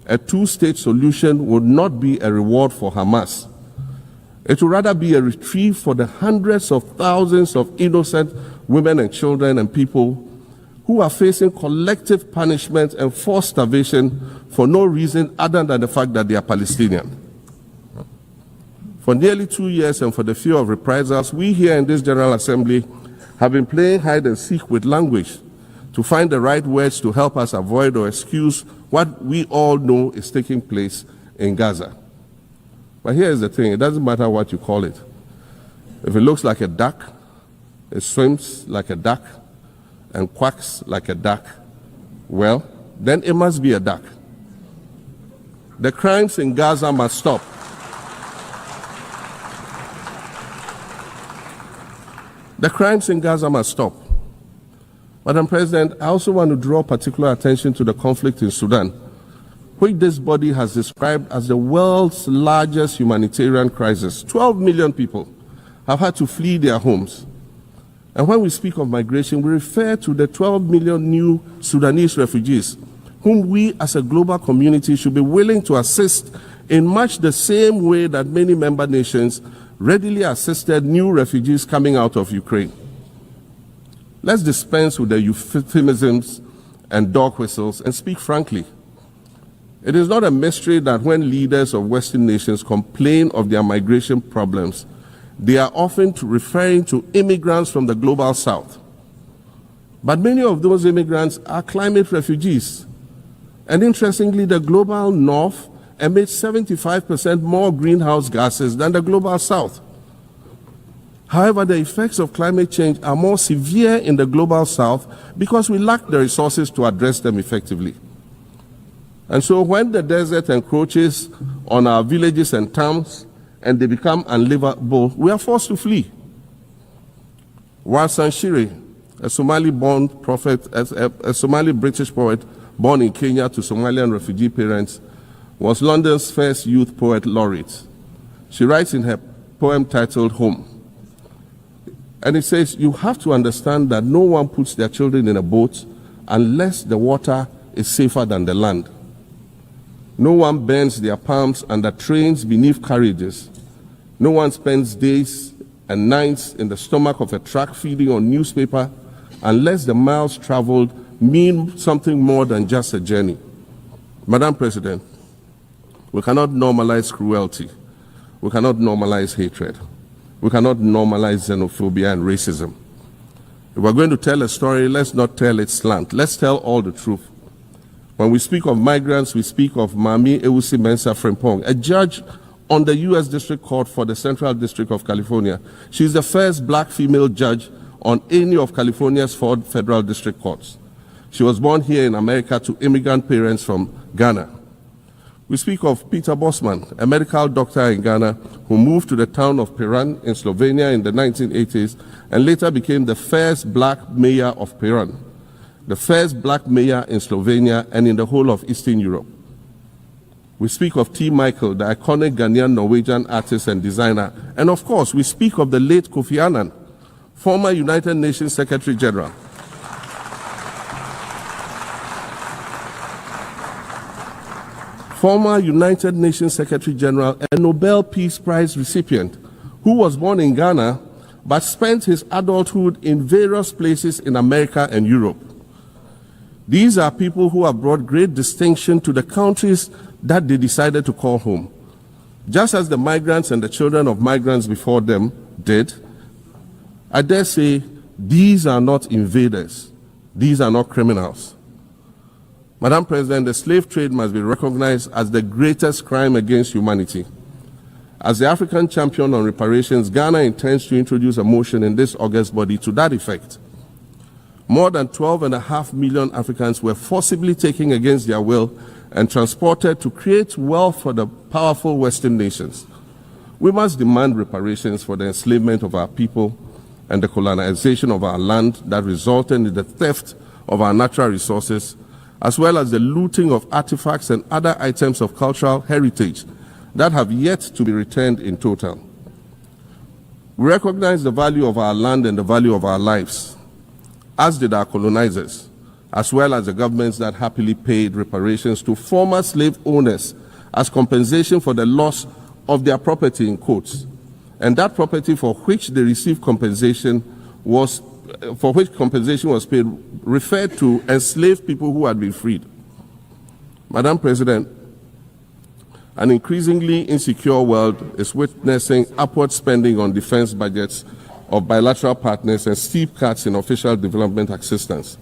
a two-state solution would not be a reward for Hamas. It would rather be a reprieve for the hundreds of thousands of innocent women and children and people who are facing collective punishment and forced starvation for no reason other than the fact that they are Palestinian. For nearly 2 years and for the fear of reprisals, we here in this General Assembly have been playing hide and seek with language to find the right words to help us avoid or excuse what we all know is taking place in Gaza. But here is the thing, it doesn't matter what you call it. If it looks like a duck, it swims like a duck, and quacks like a duck, well, then it must be a duck. The crimes in Gaza must stop. The crimes in Gaza must stop. Madam President, I also want to draw particular attention to the conflict in Sudan, which this body has described as the world's largest humanitarian crisis. 12 million people have had to flee their homes. And when we speak of migration, we refer to the 12 million new Sudanese refugees, whom we as a global community should be willing to assist in much the same way that many member nations readily assisted new refugees coming out of Ukraine. Let's dispense with the euphemisms and dog whistles and speak frankly. It is not a mystery that when leaders of Western nations complain of their migration problems, they are often referring to immigrants from the global south. But many of those immigrants are climate refugees. And interestingly, the global north emits 75% more greenhouse gases than the global south. However, the effects of climate change are more severe in the global south because we lack the resources to address them effectively. And so when the desert encroaches on our villages and towns and they become unlivable, we are forced to flee. Warsan Shire, a Somali-born prophet, a Somali-British poet born in Kenya to Somalian refugee parents, was London's first youth poet laureate. She writes in her poem titled Home. And it says, you have to understand that no one puts their children in a boat unless the water is safer than the land. No one bends their palms under trains beneath carriages. No one spends days and nights in the stomach of a truck feeding on newspaper unless the miles traveled mean something more than just a journey. Madam President, we cannot normalize cruelty. We cannot normalize hatred. We cannot normalize xenophobia and racism. If we're going to tell a story, let's not tell it slant. Let's tell all the truth. When we speak of migrants, we speak of Mami Ewusi Mensah Frimpong, a judge on the U.S. District Court for the Central District of California. She's the first black female judge on any of California's 4 federal district courts. She was born here in America to immigrant parents from Ghana. We speak of Peter Bosman, a medical doctor in Ghana who moved to the town of Piran in Slovenia in the 1980s and later became the first black mayor of Piran, the first black mayor in Slovenia and in the whole of Eastern Europe. We speak of T. Michael, the iconic Ghanaian Norwegian artist and designer. And of course, we speak of the late Kofi Annan, former United Nations Secretary General. Former United Nations Secretary General and Nobel Peace Prize recipient, who was born in Ghana but spent his adulthood in various places in America and Europe. These are people who have brought great distinction to the countries that they decided to call home. Just as the migrants and the children of migrants before them did, I dare say these are not invaders. These are not criminals. Madam President, the slave trade must be recognized as the greatest crime against humanity. As the African champion on reparations, Ghana intends to introduce a motion in this August body to that effect. More than 12.5 million Africans were forcibly taken against their will and transported to create wealth for the powerful Western nations. We must demand reparations for the enslavement of our people and the colonization of our land that resulted in the theft of our natural resources, as well as the looting of artifacts and other items of cultural heritage that have yet to be returned in total. We recognize the value of our land and the value of our lives, as did our colonizers, as well as the governments that happily paid reparations to former slave owners as compensation for the loss of their property, in quotes, and that property for which they received compensation was paid referred to enslaved people who had been freed. Madam President, an increasingly insecure world is witnessing upward spending on defense budgets of bilateral partners and steep cuts in official development assistance.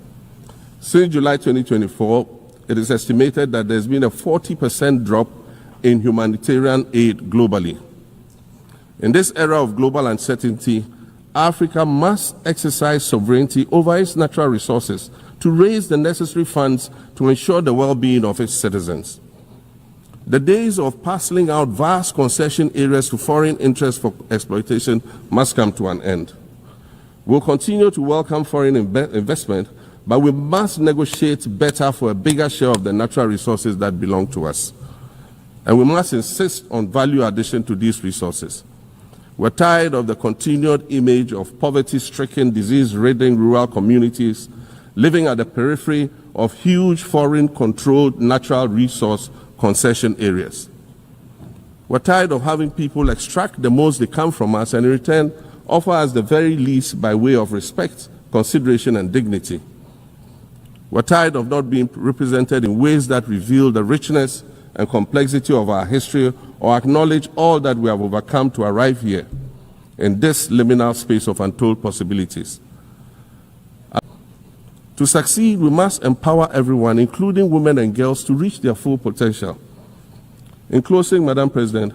Since July 2024, it is estimated that there's been a 40% drop in humanitarian aid globally. In this era of global uncertainty, Africa must exercise sovereignty over its natural resources to raise the necessary funds to ensure the well-being of its citizens. The days of parceling out vast concession areas to foreign interests for exploitation must come to an end. We'll continue to welcome foreign investment, but we must negotiate better for a bigger share of the natural resources that belong to us. And we must insist on value addition to these resources. We're tired of the continued image of poverty-stricken, disease-ridden rural communities living at the periphery of huge foreign-controlled natural resource concession areas. We're tired of having people extract the most they can from us and in return offer us the very least by way of respect, consideration, and dignity. We're tired of not being represented in ways that reveal the richness and complexity of our history or acknowledge all that we have overcome to arrive here in this liminal space of untold possibilities. To succeed, we must empower everyone, including women and girls, to reach their full potential. In closing, Madam President,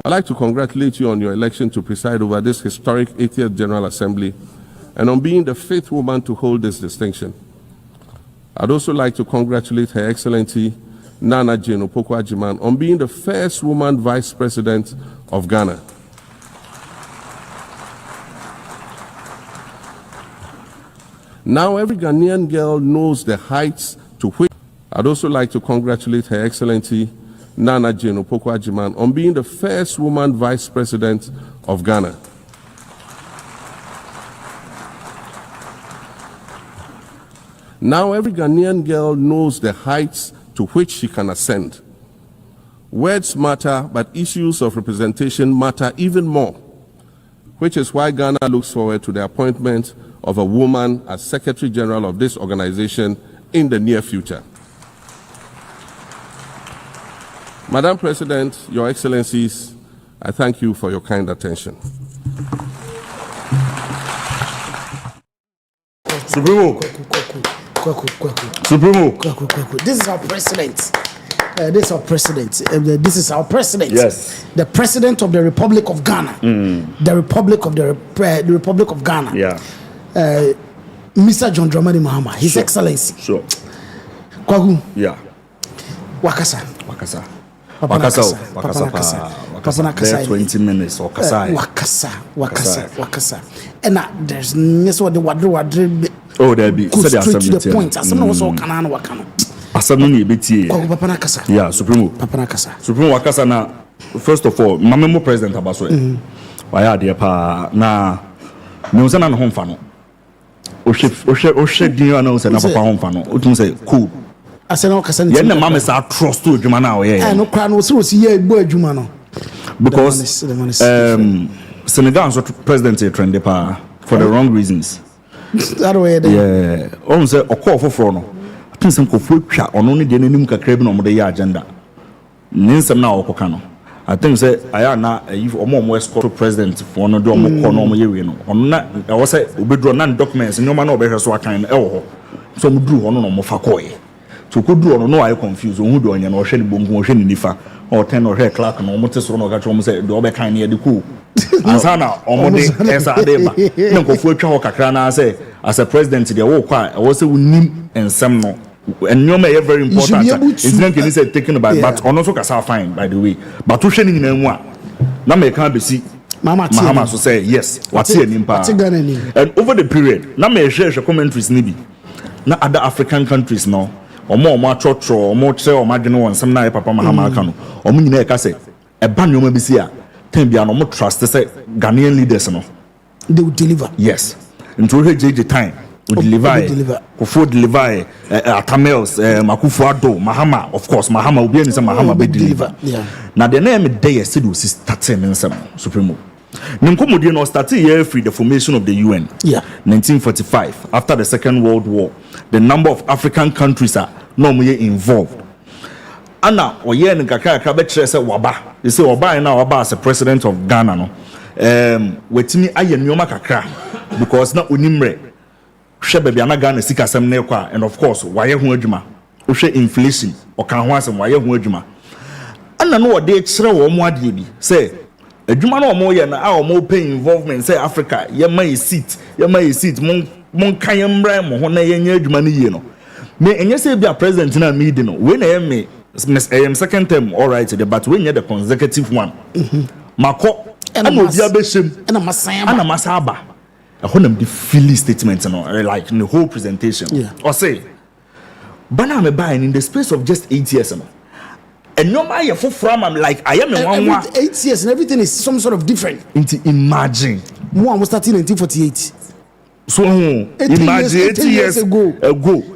I'd like to congratulate you on your election to preside over this historic 80th General Assembly and on being the 5th woman to hold this distinction. I'd also like to congratulate Her Excellency Nana Jane Opoku-Agyeman on being the first woman Vice President of Ghana. Now every Ghanaian girl knows the heights to which. I'd also like to congratulate Her Excellency Nana Jane Opoku-Agyeman on being the first woman Vice President of Ghana. Now every Ghanaian girl knows the heights to which she can ascend. Words matter, but issues of representation matter even more, which is why Ghana looks forward to the appointment of a woman as Secretary General of this organization in the near future. Madam President, Your Excellencies, I thank you for your kind attention. Supremo. This is our president. This is our president. This is our president. Yes. The president of the Republic of Ghana. The Republic of the Republic of Ghana. Yeah. Mr. John Dramani Mahama, His Excellency. Sure. Kwagu. Yeah. Wakasa. Papa 20 minutes or Wakasa. And there's what the wadre. Oh, there be. Straight to the point. As someone was all Kanana Wakano. Asanuni ebeti. Papa Nakasa. Yeah, Supremo. Papa Nakasa. Supremo Wakasa na. First of all, my memo president Abaso. Waya de pa na. Me uzana na home fano. Oshe dinyo na uzana papa home fano. Utum say cool. Asena Wakasa. Yeah, na mama say trust to adwuma na oye. No kra no so ye egbo adwuma no. Because Senegal president trend pa for the wrong reasons. That way there. Yeah. On say okọ foforo no. Tinsem ko twa ono ne de nanim kakra bi no mo de ya agenda. Ninsem na okoka no. I think say aya na if omo escort president for no do omo ko no omo ye we no. Ono na e wo say obedro na documents nyoma na obehwe so akan e wo ho. So mo duru ono no mo fa koye. So ko duru ono no aye confuse ohu do onya na ohwe ni bongu ohwe ni nifa. O ten ohwe clerk no mo tesoro no ga cho mo say do obekan ne de ku. Ansa na omo de esa de ba. Na ko fu atwa ho kakra na say as a president de wo kwa e wo say unim ensem no. And you may very important. Incident can say taken by, but on also can fine by the way. But to share in one, now may can't be see. Mama so say yes. What's here in Impa? And over the period, now may share commentaries nibi. Now other African countries now, or more church or more say or marginal and some night Papa Mahama Kano, or Mini say a ban you may be see. Can be no more trust to say Ghanaian leaders no. They will deliver. Yes. Until the time. Deliver. Atamels, Makufuado, Mahama, of course, Mahama will be in some Mahama be deliver. Yeah. Now the name of day said was starting in some Supremo. Nimkomodiano started year free the formation of the UN. Yeah. 1945. After the Second World War, the number of African countries are normally involved. Anna or yen and Kaka say Waba. They say Waba now Waba as a president of Ghana. No, with me I Nyoma Kakra because not unimre. Baby, I'm Ghana sika sem ne kwa, and of course, why ho adwuma? Wo hwe inflation, o kan ho asem why ho adwuma. Ana no wo de kire wo mo ade bi. Say, adwuma no mo ye na a mo pay involvement say Africa, ye ma seat, mon kan ye mbra mo ho na ye nya adwuma ne ye no. Me enye say bia president na me di no. We na ye me second term all right, but we nya the consecutive one. Mako ana obi abeshem, ana masaba. I want them the Philly statement, like in the whole presentation. Yeah. Or say, but I'm buying in the space of just 8 years. And no matter from I'm like, I am a 8 years and everything is some sort of different. Imagine. One was starting in 1948. So imagine 80 years ago.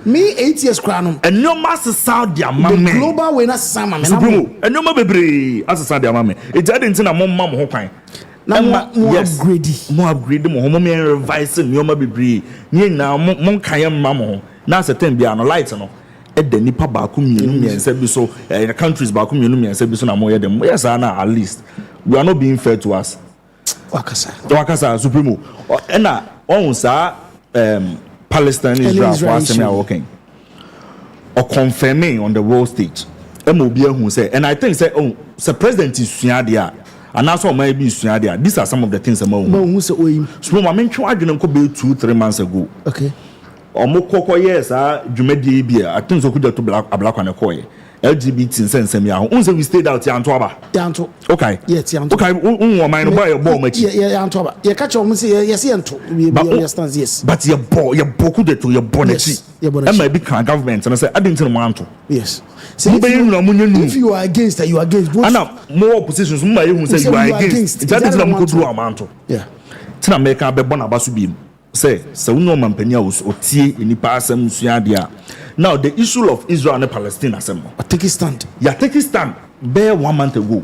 Me 8 years crown. And no master Saudi Amame. The global winner Sama. And no matter as a Saudi Amame. It's didn't in a mom who kind. Now more upgrade more revise nyoma bebre ni na mon kayam mamo na certain bia no light no e de nipa ba ku mienu miensa bi so countries ba ku mienu miensa bi so na mo ye dem yes na at least we are not being fair to us. Wakasa Supremo na on sa Palestine Israel for semi working or confirming on the world stage mo bia hu say, and I think say oh the president is sua dia. And that's what maybe these are some of the things I'm going to say. So, I mean, I didn't go 2-3 months ago. Okay. Or more cocoa, yes, Jumedi beer. I think so good to black on a coy. LGBT sense me out. We stayed out here on Toba. Okay. Yes, okay. Mind buy a bomb. Yeah, on Toba. You catch on, yes, yes. But you're boku de to your bonnet. And my big government, and I said, I didn't want to. Yes. So if you are against that, you are against. And more oppositions, who say you are against. That is not good amount. Yeah. Tina make a bebon Asu-B. Say, so no man penios or tea in the passam suadia. Now, the issue of Israel and Palestine assemble. Take a stand. Yeah, take a stand. Bare 1 month ago.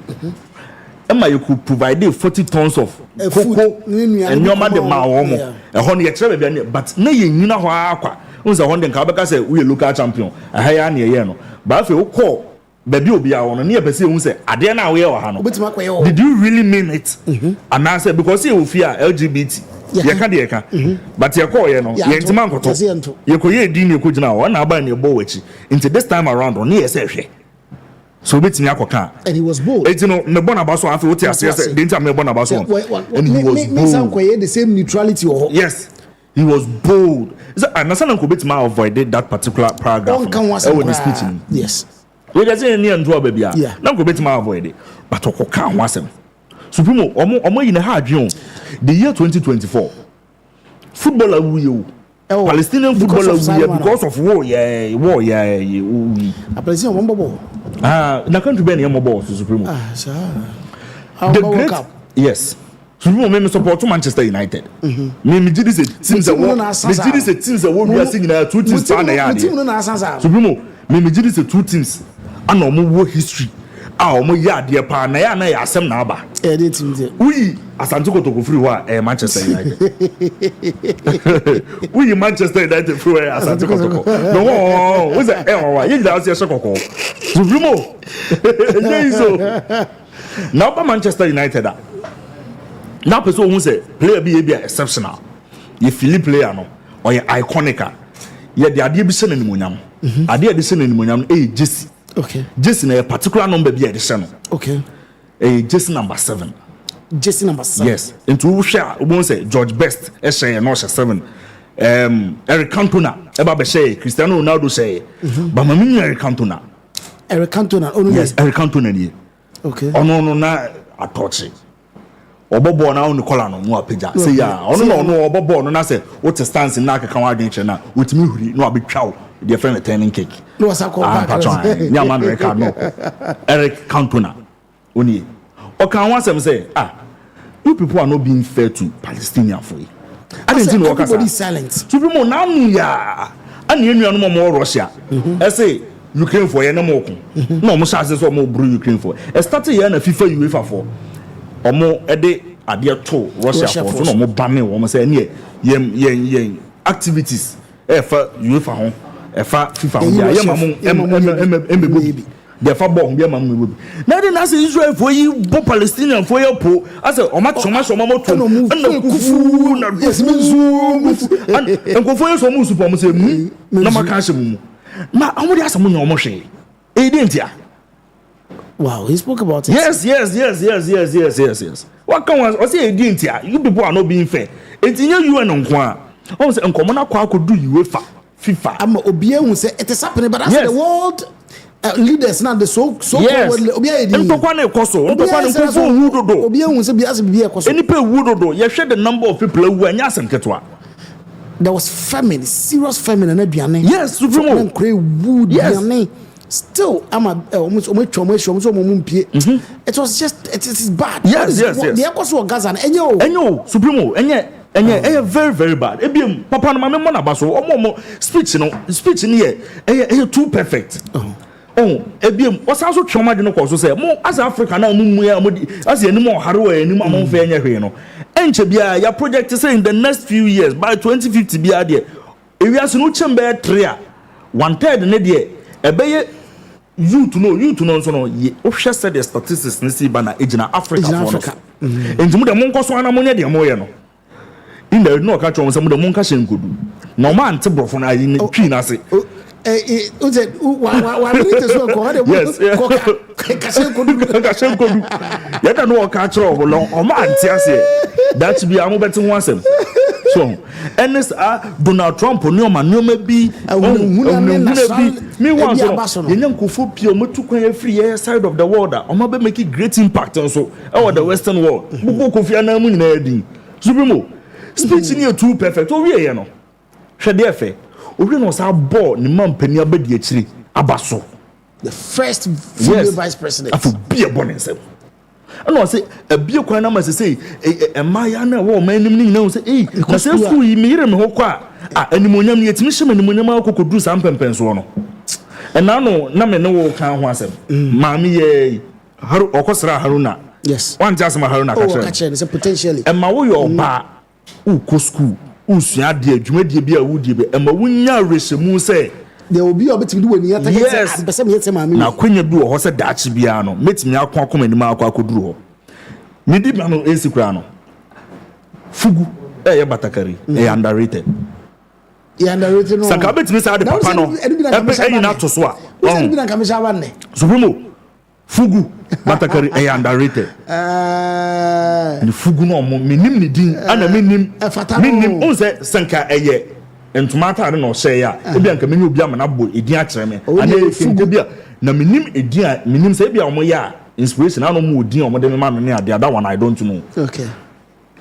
Emma, you could provide 40 tons of cocoa and your man the Maomo. A honey extra, but nay, you know how I Honda Kabaka say, we local champion. A high annual. But if you call, baby will be on a near person who say, Adena, we are. Did you really mean it? And I said, because you fear LGBT. ye ka de ka but ye call ye no ye ntima nkoto ye ko ye di ne ko gina o na aba ne bo wachi into this time around on ye say hwe so betimi akoka and he was bold you know me bona baso afi what you say the time me bona baso and he was bold the same neutrality yes he was bold so anasana ko betimi avoid that particular paragraph when the speech yes we just say near ndo babia na ko betimi avoid it but okoka ho asem supremo omo yi na ha adwen the year 2024 footballer wuye Palestinian footballer because of war a Palestinian ball na country be na ball supremo sir the great yes supremo me support Manchester United me did this teams that we are seeing na two teams na ya supremo me did this two teams and omo history omo ya de pa na ya asem na aba we Asante Kotoko free wa Manchester United we Manchester United free wa Asante Kotoko no we say wa you da say Kotoko supremo so now ba Manchester United now person who say player be exceptional ye Philip player no or ye iconic ye de ade bi se na nimonyam ade de se na nimonyam Jesse okay Jesse na a particular number be de se no okay Jesse number 7 Jesse number 7 yes into share we say George Best share no 7 Eric Cantona eba be share Cristiano Ronaldo share but mami Eric Cantona yes Eric Cantona ni okay ono na atoche obobo na onu kola no mu apeja say ya ono obobo no na say what stance na aka kan wadwen che na wotimi huri no abetwa the friend turning cake no wasa ko nya man record no Eric Cantona oni okan wasem say you people are not being fair to Palestinian for you. I didn't know everybody silent. Supremo now ya and you know more Russia. I say Ukraine for you no more. No more chances for more brew Ukraine for. I started here na FIFA UEFA for. Omo ede ade to Russia for so no more banning wo say ne ye activities for UEFA ho e fa FIFA ho ya mamu the football be mamu na dey na say Israel for you bo Palestinian for you po I say o ma choma so mo to na kufu na and ko for you so mu super mo say na maka hye mu na omo dey asamo nya omo hwe e dey ntia wow he spoke about it yes what can was say e dey ntia you people are not being fair etinye UN nko a o say nkomo na kwa akodu UEFA FIFA ama obi ehun say it is happening but that's the world leaders now the so obi ayedi ntokwa na ekoso ntokwa na nkofo wudodo obi ehun say biase bibi ekoso any pay wudodo ye hwe the number of people who anya asemketwa there was famine serious famine na aduane yes supremo nkre wood aduane still ama almost mpie it was just it is bad yes the ekoso Gaza enyo supremo enye very very bad ebiem papa no mame mo na baso omo speech ni ye too perfect ebiem osanso twoma de no ko so say mo as Africa na mu ya mo as eni mo hare wa eni mo amfa enye hwe no enche bia ya project say in the next few years by 2050 bia de ewiase no chembe 3 a 1/3 ne de ebeye youth no so no o hwe said the statistics ni si ba na ejina Africa for enjimu de mo nkoso ana mo nya de mo ye no in the no catch on some of the monka shenkodu no man te brofo na yi twi na se o said wa really so ko ha de ko ka shenkodu ya da no catch o lo o man ti ase that be am beti ho asem so ns Donald Trump ni o ma bi me wan so ye nyankofo pie o metu kwan free side of the world o ma be make great impact so e the western world bubu kofi ana mu nyina adin supremo speech ni too perfect o wie ye no hwe de efe o hwe no sa ball ni mampani abadi akiri abaso the first female vice president afu bia bonensem no say abia kwan na ma say emaya na wo manim ni nyina say na say school yi mire me ho kwa animonyam ni etimi hye animonyam akokodu sa mpempen so no ena no na me ne wo kan ho asem maami ye haru okosra haruna yes one just ma haruna ka chere say potentially ema wo yo ba uko school usua de adwumadie bia wudie be ema wunya resemu say there will be obetimi do wani ata yes pese me yete maami na kwanya du ho se daachi bia no metimi akwa anim akoduru ho midi ba no esikura no fugu ɛyɛ batakari ɛyɛ underrated. Underrated no. Sanka betimi say the papa no. Ɛyɛ na to so a. Ɛbi na kamisa abanne. Supremo fugu batakari ɛyɛ underrated. Ni fugu no mo minim ni din ana minim unse sanka ɛyɛ ntoma atare na ɔhyɛ ya ebi anka menye obi amana bo edin akyerɛ me ana fugu bia na minim edin a minim say bia ɔmo ya inspiration ana mo odin ɔmo de me ma no ne ade that one I don't know. Okay.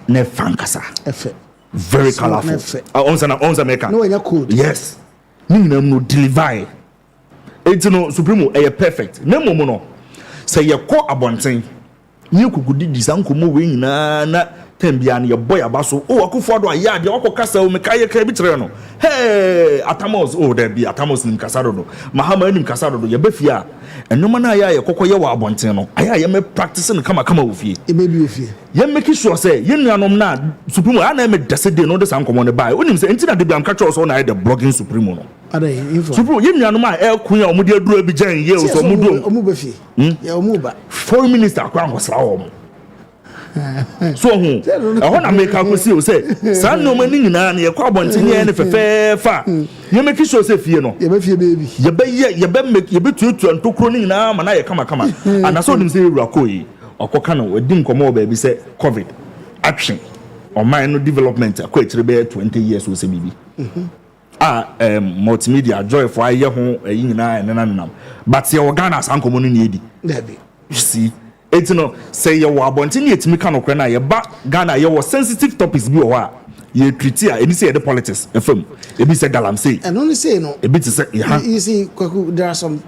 Ne fankasa. Efe. Very colorful. Onsa maker. No, you're cool. Yes. Ni no deliver. It's no Supremo perfect. Ne momo no. Say ye ko abonten. Ni kugudi disanko mo we na tembia na boy abaso. Oh akufo do aya de okokasa o mekaye ka bi kire no. Hey, Atamos there be Atamos nim kasado do. Mahama nim kasado do ye befia. Enoma na aya ye kokoye wa abonten no. Aya ye me practice no kama ofie. E me bi ofie. Ye make sure say ye nuanom na Supremo ana me dese de no de san komo ne bai. Onim say enti na de bi am ka cho so na the blogging Supremo no. Supremo ye nuanom a e kun ya omo de aduro bi jan ye so omo do. Omo ba fie. Ya omo ba. Foreign minister akwa ngosra wo. So hu ehon America ko see o say san no mani nyina na ye kwa bonten ye ne fefefa ye make sure say fie no ye ba fie baby ye be tutu antokro ni nyina ma na ye kama ana so nim say ewura ko yi okoka no edi nkomo ba bi say covid action o man no development akwa etire be 20 years o say bibi multimedia joy for aye ho ayi nyina enenanam but ye Ghana san komo no ni edi you see it's no say you were abontin yet me can okra na ye ba Ghana ye was sensitive topics bi o ha ye treat a any say the politics FM e bi say galamsey and only say no e bi to say you see Kwaku, there are some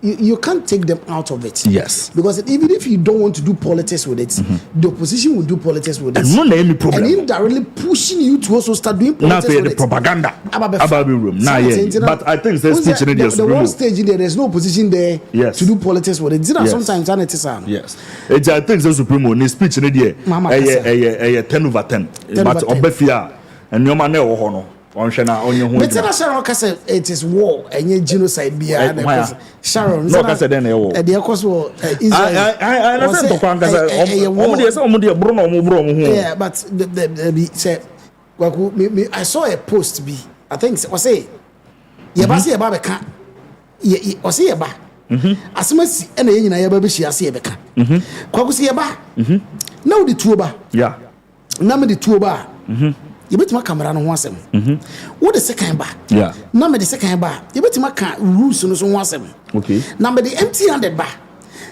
you can't take them out of it. Yes, because even if you don't want to do politics with it, the opposition will do politics with it. And no any problem. And indirectly pushing you to also start doing politics with the it. Propaganda. About room. Nah, yeah. But I think there's speech in the one stage in there's no opposition there to do politics with it. Yes. Sometimes it is. Yes. I think the Supremo ni speech in there. 10/10. But obefia and no man no hono. But Sharon it is war and genocide behind Sharon. No, I said then war. The course war Israel. I understand. Yeah, but the say, I saw a post be. I think was say, Yabasi Ababeka. Or say Yaba. Asimasi and the Yin Yabashi Asiabeka. Kwakusi Yaba. Now the tuba. Yeah. Number the tuba. You bet my camera on once. What the second bar? Yeah. Number the second bar. You bet my rules on once. Okay. Number the empty-handed bar.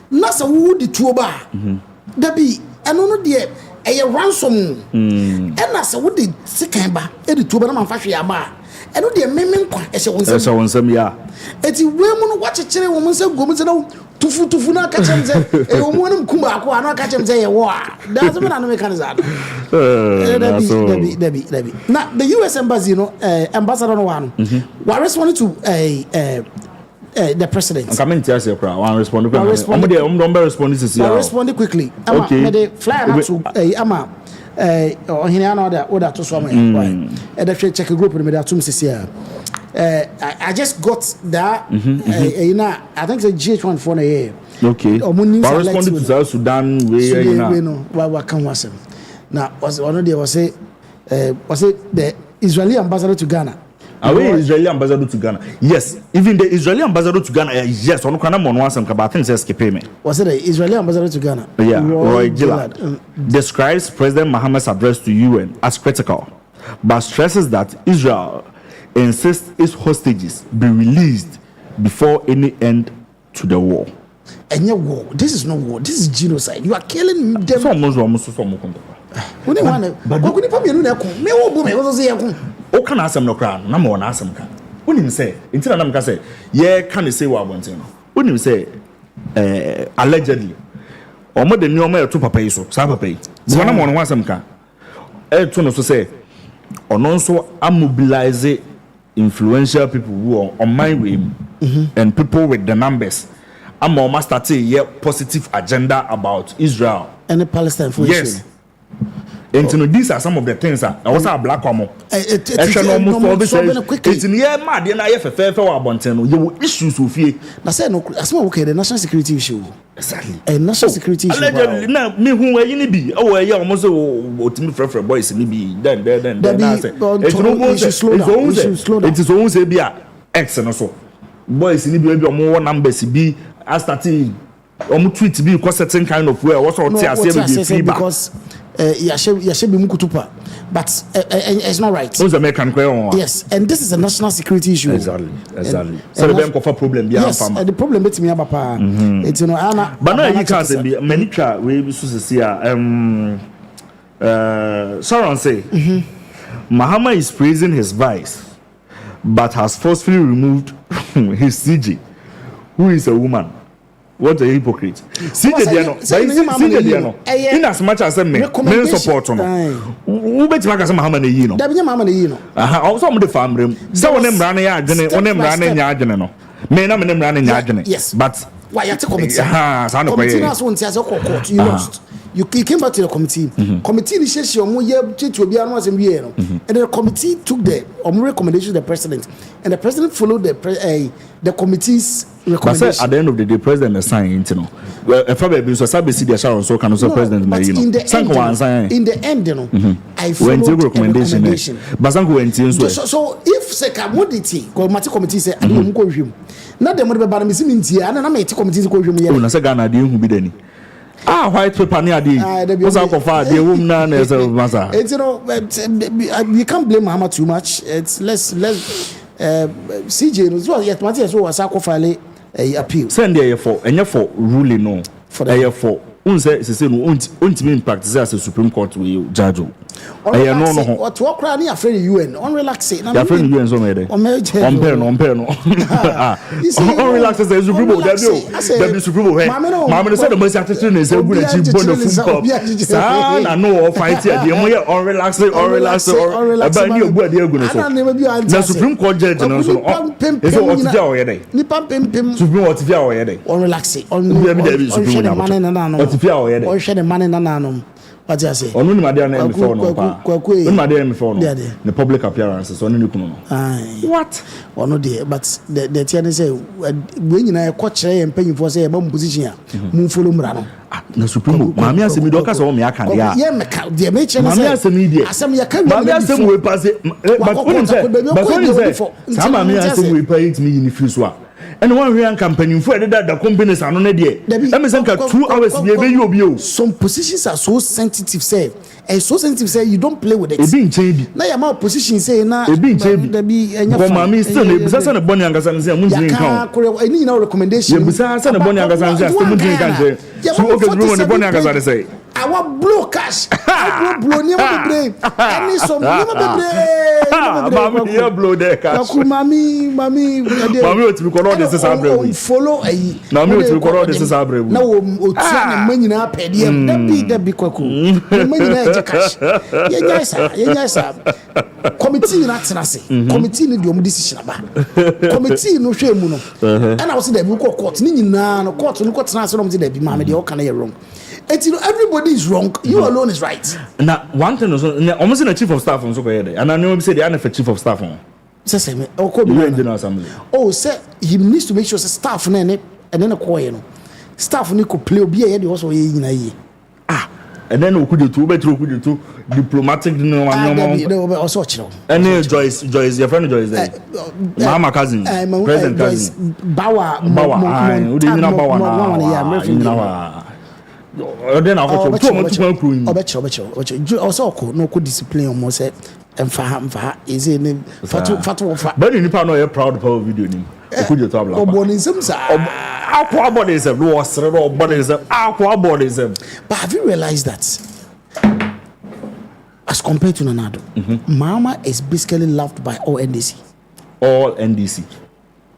Nasa wood the two bar. That be, I don't know the a ransom. And Nasa would the second bar. The two bar man fashion bar. I know the amendment as a one some yeah. It's women watch a cherry woman say go tufu na catch him say e woman kumba ko ana catch him say wa that's when I know mechanism Debbie now the US embassy ambassador no one responded to the president. I'm coming to ask you one respond respond quickly okay the fly to ama he na order to so me check group me that to see I just got that you know I think the GH1 for a year. Okay. Responding to South Sudan we know what can was now was one day was it the Israeli ambassador to Ghana. Israeli ambassador to Ghana. Yes, even the Israeli ambassador to Ghana. Yes, on can one some about things escape me. Was it the Israeli ambassador to Ghana? Yeah, Roy Gillard describes President Mohammed's address to UN as critical, but stresses that Israel insists its hostages be released before any end to the war. And your war, this is no war. This is genocide. You are killing them. But o can ask them no crown, no more ask them. When him say, until I'm going to say, yeah, can you say what I want to know? When him say, allegedly, or more than your mayor to pay so, Sabapay. So I'm on one some car. To say, or also, I'm mobilizing influential people who are on my way and people with the numbers. I'm almost starting a positive agenda about Israel and the Palestine for yes. And you know, these are some of the things that I was a black woman. It's mad. You know, if a fair you issues with you. I said no. That's not okay. The national security issue. Exactly. A national security issue. Now, me who are you be? Oh, yeah, almost what me for boys in be. Then. It should slow down. It is always a be X and so. Boys in the baby more numbers be as starting. Tweet be because certain kind of way. What's all feedback because you should be mukutupa, but it's not right. Yes, and this is a national security issue. Exactly. So the bank of a problem. Yes, the problem is me papa. It's you know, but no, you can't say many try. We see Sharon say, Mahama is praising his vice, but has forcefully removed his CG, who is a woman. What a hypocrite. See the Diano. In as much as me support on. Who bet Magas Mahama, you know? Also, on the farm room. So on them running yard, on them running yard, no. Men are running yard. Yes, but why you have to commit? You lost. You came back to the committee. Committee initiation to be and the committee took the recommendation of the president, and the president followed the committee's recommendation. At the end of the day, president is signing. You know, if I be so so can also president. In the end, you know, I followed the recommendation. So if say commodity committee say I don't go with him. Not the money by the and I'm a committee go with him. Na say Ghana dey who be deni. White paper near the what's out of the woman as a massa. It's you know, you can't blame Mahama too much. It's less CJ as well. Yet Matthias was appeal. Send there for and for ruling no for the for unse say no impact as a Supreme Court will judge. No. What walk around here afraid UN on relax it. Your friend UN so made. On perno. On relax as Supreme Court. W Supreme Court. Mama said the most attention is a good achieve bonus food cup. Sana no fight here. The on relax or about you good dear goodness. The Supreme Court judge and also is what to do already. Supreme Court to do already. On relax it. On the money and what to do already. Or share the money and what I say? On my dear name before no. My dear before no. The public appearances on the what? One no dear, but the tenant say when you are coach and paying for say a bomb position, move follow Mrano. The Supreme Mamma as a midocas or me I can. Yeah, the matron as a media. Some you can pass it, but when you say, some as we pay it me in the future. And one real campaign for that the companies are not there. Let me say 2 hours. Some positions are so sensitive, say, and so sensitive, say you don't play with it. It's being changed. Now your position say now. It's being changed. Mammy still. Besides the bonny and Gasan say, "I'm doing count." I need no recommendation. Besides the bonny and Gasan say, "I'm doing count." So okay, the bonny and Gasan say. I want blow cash. I blow never be brave. I need some never be brave. Mommy, you blow there cash. Mommy, what to record all this is abreu. Follow a. Now me to record all this is abreu. Now o try money na pay them. That be kwaku. Money na cash. Yes, sir. Committee na tenase. Committee need your decision aba. Committee no hwe mu no. And I was there we go court. Ni nyina no court no tenase no mti there be mama dey all can wrong. And you know, everybody is wrong. You alone is right. Now, one thing is, almost in the chief of staff on so and I know say the other chief of staff on. Oh, sir, he needs to make sure the staff and then a choir. Staff could play be a also in a year. And then we could do diplomatic also. And Joyce, your friend Joyce there. Mama cousin, present cousin. Bauer, then I'll also no could discipline almost and for is in fatu. But in the panel, you're proud of our video. Could you talk about our bodies? But have you realized that as compared to Nanado, Mama is basically loved by all NDC? All NDC.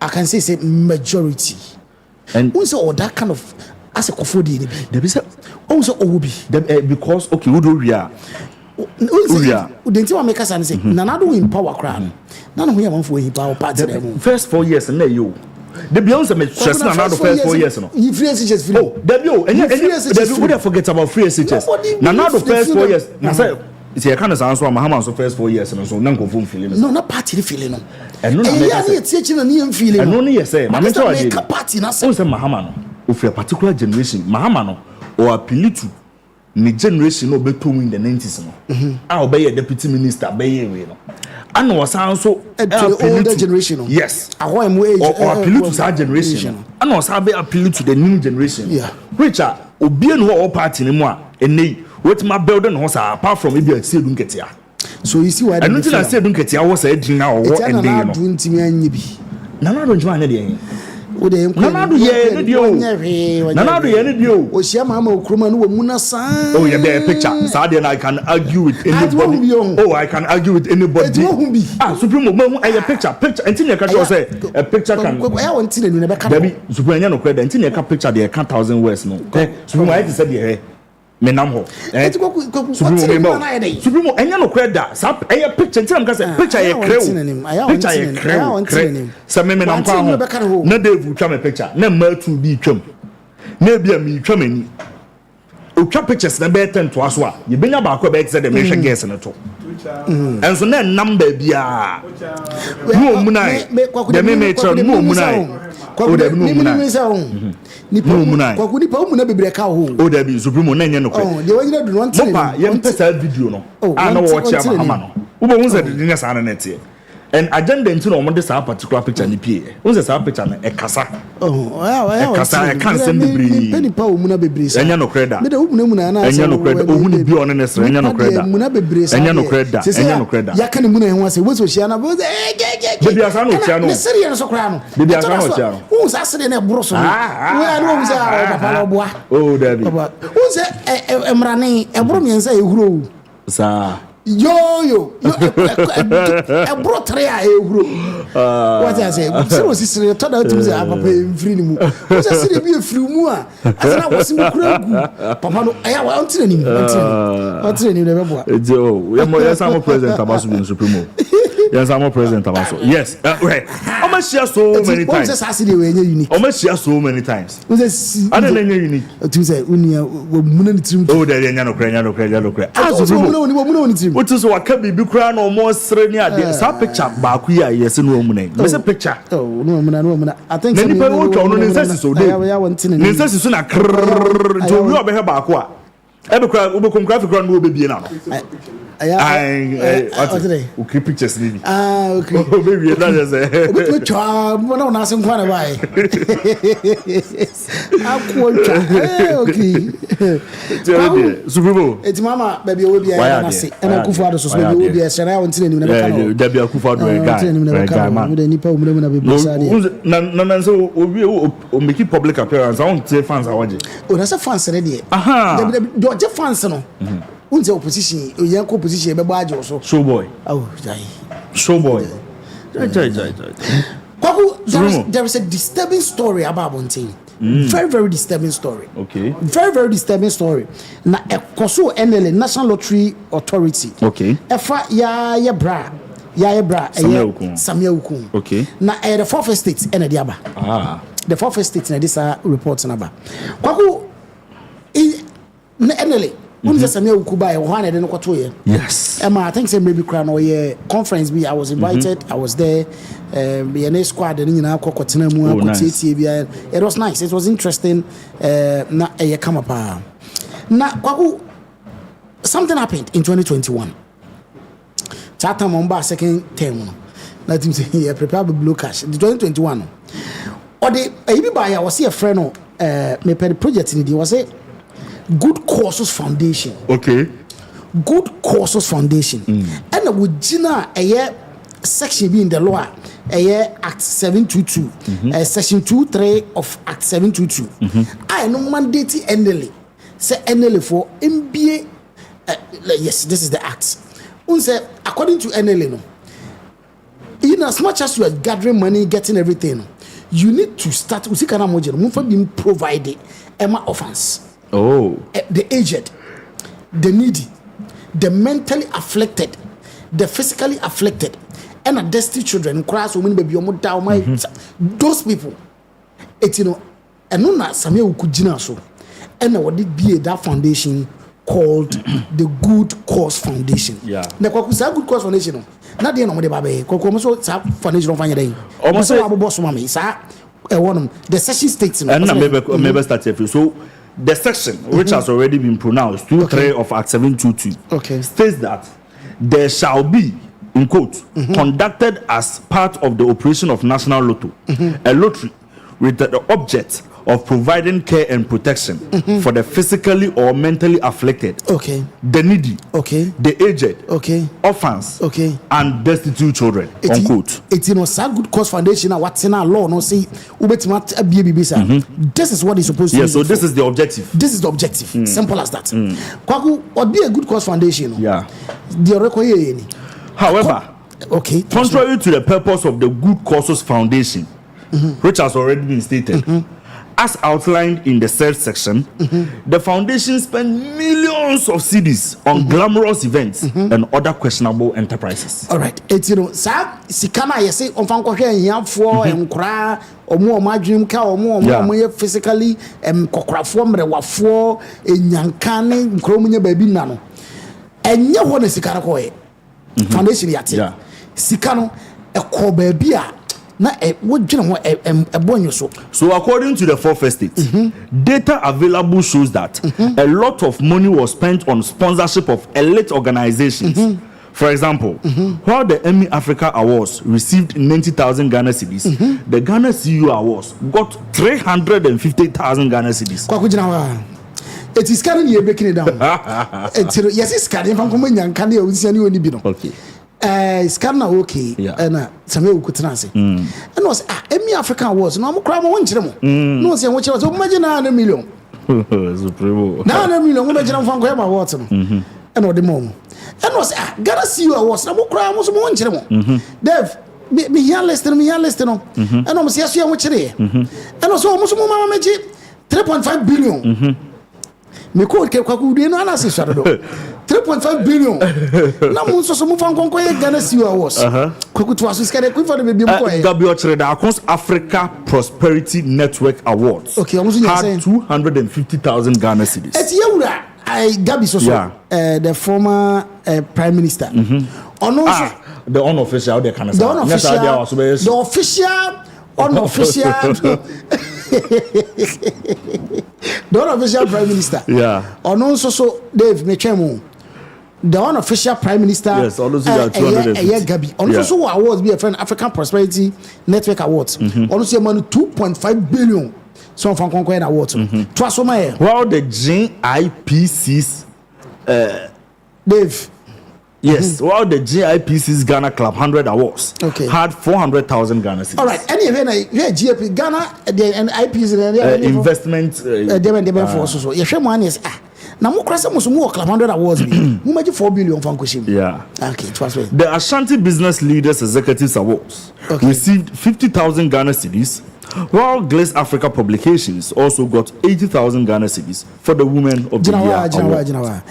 I can say majority. And also that kind of as a kofodi there is also obi because okay who do we are the thing make us say Nanado in power crown none of we want for him power party first 4 years and you The beyond some stress now the first 4 years no. You free SHS free. Oh, Debio, and you forget about free SHS. Now the first 4 years. Now say see I can't answer Mahama so first 4 years and so none go feeling. No, not party feeling. And no teaching and feeling. And only yes say Mahama party na say Mahama no. Of a particular generation, Mahama no or appeal to ni generation no beto in the 90s no. I obey a deputy minister be we no. And was also the older generation. Yes. Or appeal to that generation. And was appeal to the new generation. Yeah. Richard, obi no all party ni mo a ene what my building house apart from maybe I say don't ya. So you see why I don't think I say don't get ya was a dinner or what and day no. Nana don't join any. Nana do ye any dio. Nana do ye any dio. O share mama okroma no mu na san. Oh, you be a picture. Saturday I can argue with anybody. Oh, I can argue with anybody. Ah, Supreme Mo a picture. Until you can say a picture can. I want to know never Debbie, Supreme no credit. Until you can picture the 1,000 words no. Supreme I say the menam ho Supreme enya no credit sa e picture nti am ka say picture ye creo sa me menam kwa ho na Dave twa me picture na ma tu bi twam na bia mi twam ani o twa pictures na be 10 to aso a ye benya ba ko be say the mission guess na to enso na number bia no munai de me try no munai o de no munai nipa kwa kunipa umuna bebre ka ho o da bi Supreme na nye no kwe de wanyina du no ntene mopa ye mpesa video no na watch ya Mahama no ubo hunza de nya sa na netie and agenda nti no omo de sa particular picture ni pie hunza sa picture na e kasa e kan sem bebre nipa umuna bebre sa enya no kreda me de umuna na enya no kreda ohunu bi on ne sra enya no kreda enya no kreda ya kan umuna ho ase wo so hia na bo bebi asa no hia no ne seri no so kra no bebi asa no hia no wo sa sere na buro so wo anu wo sa papa lo boa oh dabi wo se emrane e buro miensa e huro sa yo e bro tre a e huro what I say so was sire to da to say papa e free ni mu wo se sire bi e free mu a asana wo se mu kura gu papa no e wa onti ni be boa ejo ya samo president Abasu bin Supreme yes I'm president Abasu yes right I'm share so many times wo se aside we nya unique I'm share so many times wo se I don't nya unique to say unia wo muna ni trim oh there nya no kra Asu muna ni trim what is what can be cry no more sre ni ade sa picture ba ku ya yes no mu na me say picture oh no muna I think ni pa wo twa no ni nsasi so dey ni nsasi so na krrr to wi obe he ba ku a ebe kra ubekom graphic kra no obebie na no o keep pictures ni okay o baby na just o twa mo na na sen kwa na bai akwo twa okay Supreme eti mama baby o bia na se na kufu ado so baby o bia sera won tine ni na be kana baby akufu ado guy man de nipa o mu na baby sa de na so obi o make public appearance I want to fans awaje o na se fans ne de do je fans no unse opposition yanko opposition be baaje so show boy oh jai show boy kwaku there is a disturbing story about Bontin very disturbing story okay very disturbing story na ekoso NLA National Lottery Authority okay efa ya bra Samia Ukun okay na the fourth state ene dia ba the fourth state na this report na ba kwaku NLA Unza Samia Ukuba one de no kwato ye yes I think say maybe cry no ye conference be I was invited I was there BNA squad and nyina akokotena mu akotieti bia it was nice it was interesting na e come up na kwaku something happened in 2021 Chata Momba second term na team say he prepare blue cash in 2021 or the ebi buy was see a friend no me per project ni was say Good Causes Foundation. Okay. Good Causes Foundation. And we gina a section be in the law, Act 722, Section 23 of Act 722. I no mandate NLA. Say NLA for MBA. Yes, this is the act. Unse according to NLA, no. In as much as you are gathering money, getting everything, you need to start. We see kana moje. Mufo being provided. Emma offense. Oh, the aged, the needy, the mentally afflicted, the physically afflicted, and the destitute children. Those people, etino eno na Samuel Kujina so and what did be that foundation called the Good Cause Foundation. Yeah. Na kwa kusa Good Cause Foundation. Na de no mo de babe. Kwa so sa foundation fanya dey. Omo so abobo so mama sa the section states and maybe start here. So the section which has already been pronounced 2-3 of Act 722 states that there shall be in quote conducted as part of the operation of National Lotto a lottery with the object of providing care and protection for the physically or mentally afflicted, the needy, the aged, orphans, and destitute children. Unquote. It's Good Cause Foundation. What's in our law? No, say this is what is supposed to be. Yeah, so this is the objective. This is the objective. Simple as that. Kwaku, what be a Good Cause Foundation? Yeah. However, contrary to the purpose of the Good Causes Foundation, which has already been stated. As outlined in the third section, the foundation spent millions of cedis on glamorous events and other questionable enterprises. All right, it's sikana yesi onfankohwe hiafo enkra omo madwim ka omo physically kokkrafo mrewafo enyankane nkro munye baabi na no enye ho na sikara koye foundation yate sikano ekọ baabi a So according to the fourth estate, data available shows that a lot of money was spent on sponsorship of elite organizations. For example, while the Emmy Africa Awards received 90,000 Ghana cedis, the Ghana CEO Awards got 350,000 Ghana cedis. It is currently breaking it down. Yes, it's currently from Communion. Can you see any bino? Okay. Scanner and Samuel Kutanasi. And was Emmy African Awards. No more crime one chemo. No, say what was imagine 900 million. 900 million, imagine from Grandma Watson. And all the mom. And was Ghana CEO Awards. No more crime was one chemo. Dev, me here listen. And almost yes, you are watching it. And also almost more magic 3.5 billion. Me code Kwaku, no analysis. 3.5 billion. Na munso so mufan konko ye Ghana CEO Awards. Kwaku to asu skade ku for the baby ko e. Gabi Ochreda across Africa Prosperity Network Awards. Okay, almost had 250,000 Ghana cedis. Eti yewura Gabi so the former prime minister. Ono the unofficial the Canada. The official unofficial the unofficial prime minister. Ono so Dave Mechemu. The unofficial prime minister. Yes, also 250. Gabi. Also awards be a friend African Prosperity Network Awards. Also money 2.5 billion. So from Conquer Awards. While the GhPC's Dave. Yes, while the GhPC's Ghana Club 100 Awards had 400,000 Ghana cedis. All right, anyway, GhP Ghana and IPs investment. They force so. Your money is now more cross most more Club 100 Awards. Who made 4 billion from Kushim? Yeah. Okay, trust me. The Ashanti Business Leaders Executives Awards received 50,000 Ghana cedis. While Glaze Africa Publications also got 80,000 Ghana cedis for the Women of the Year Award.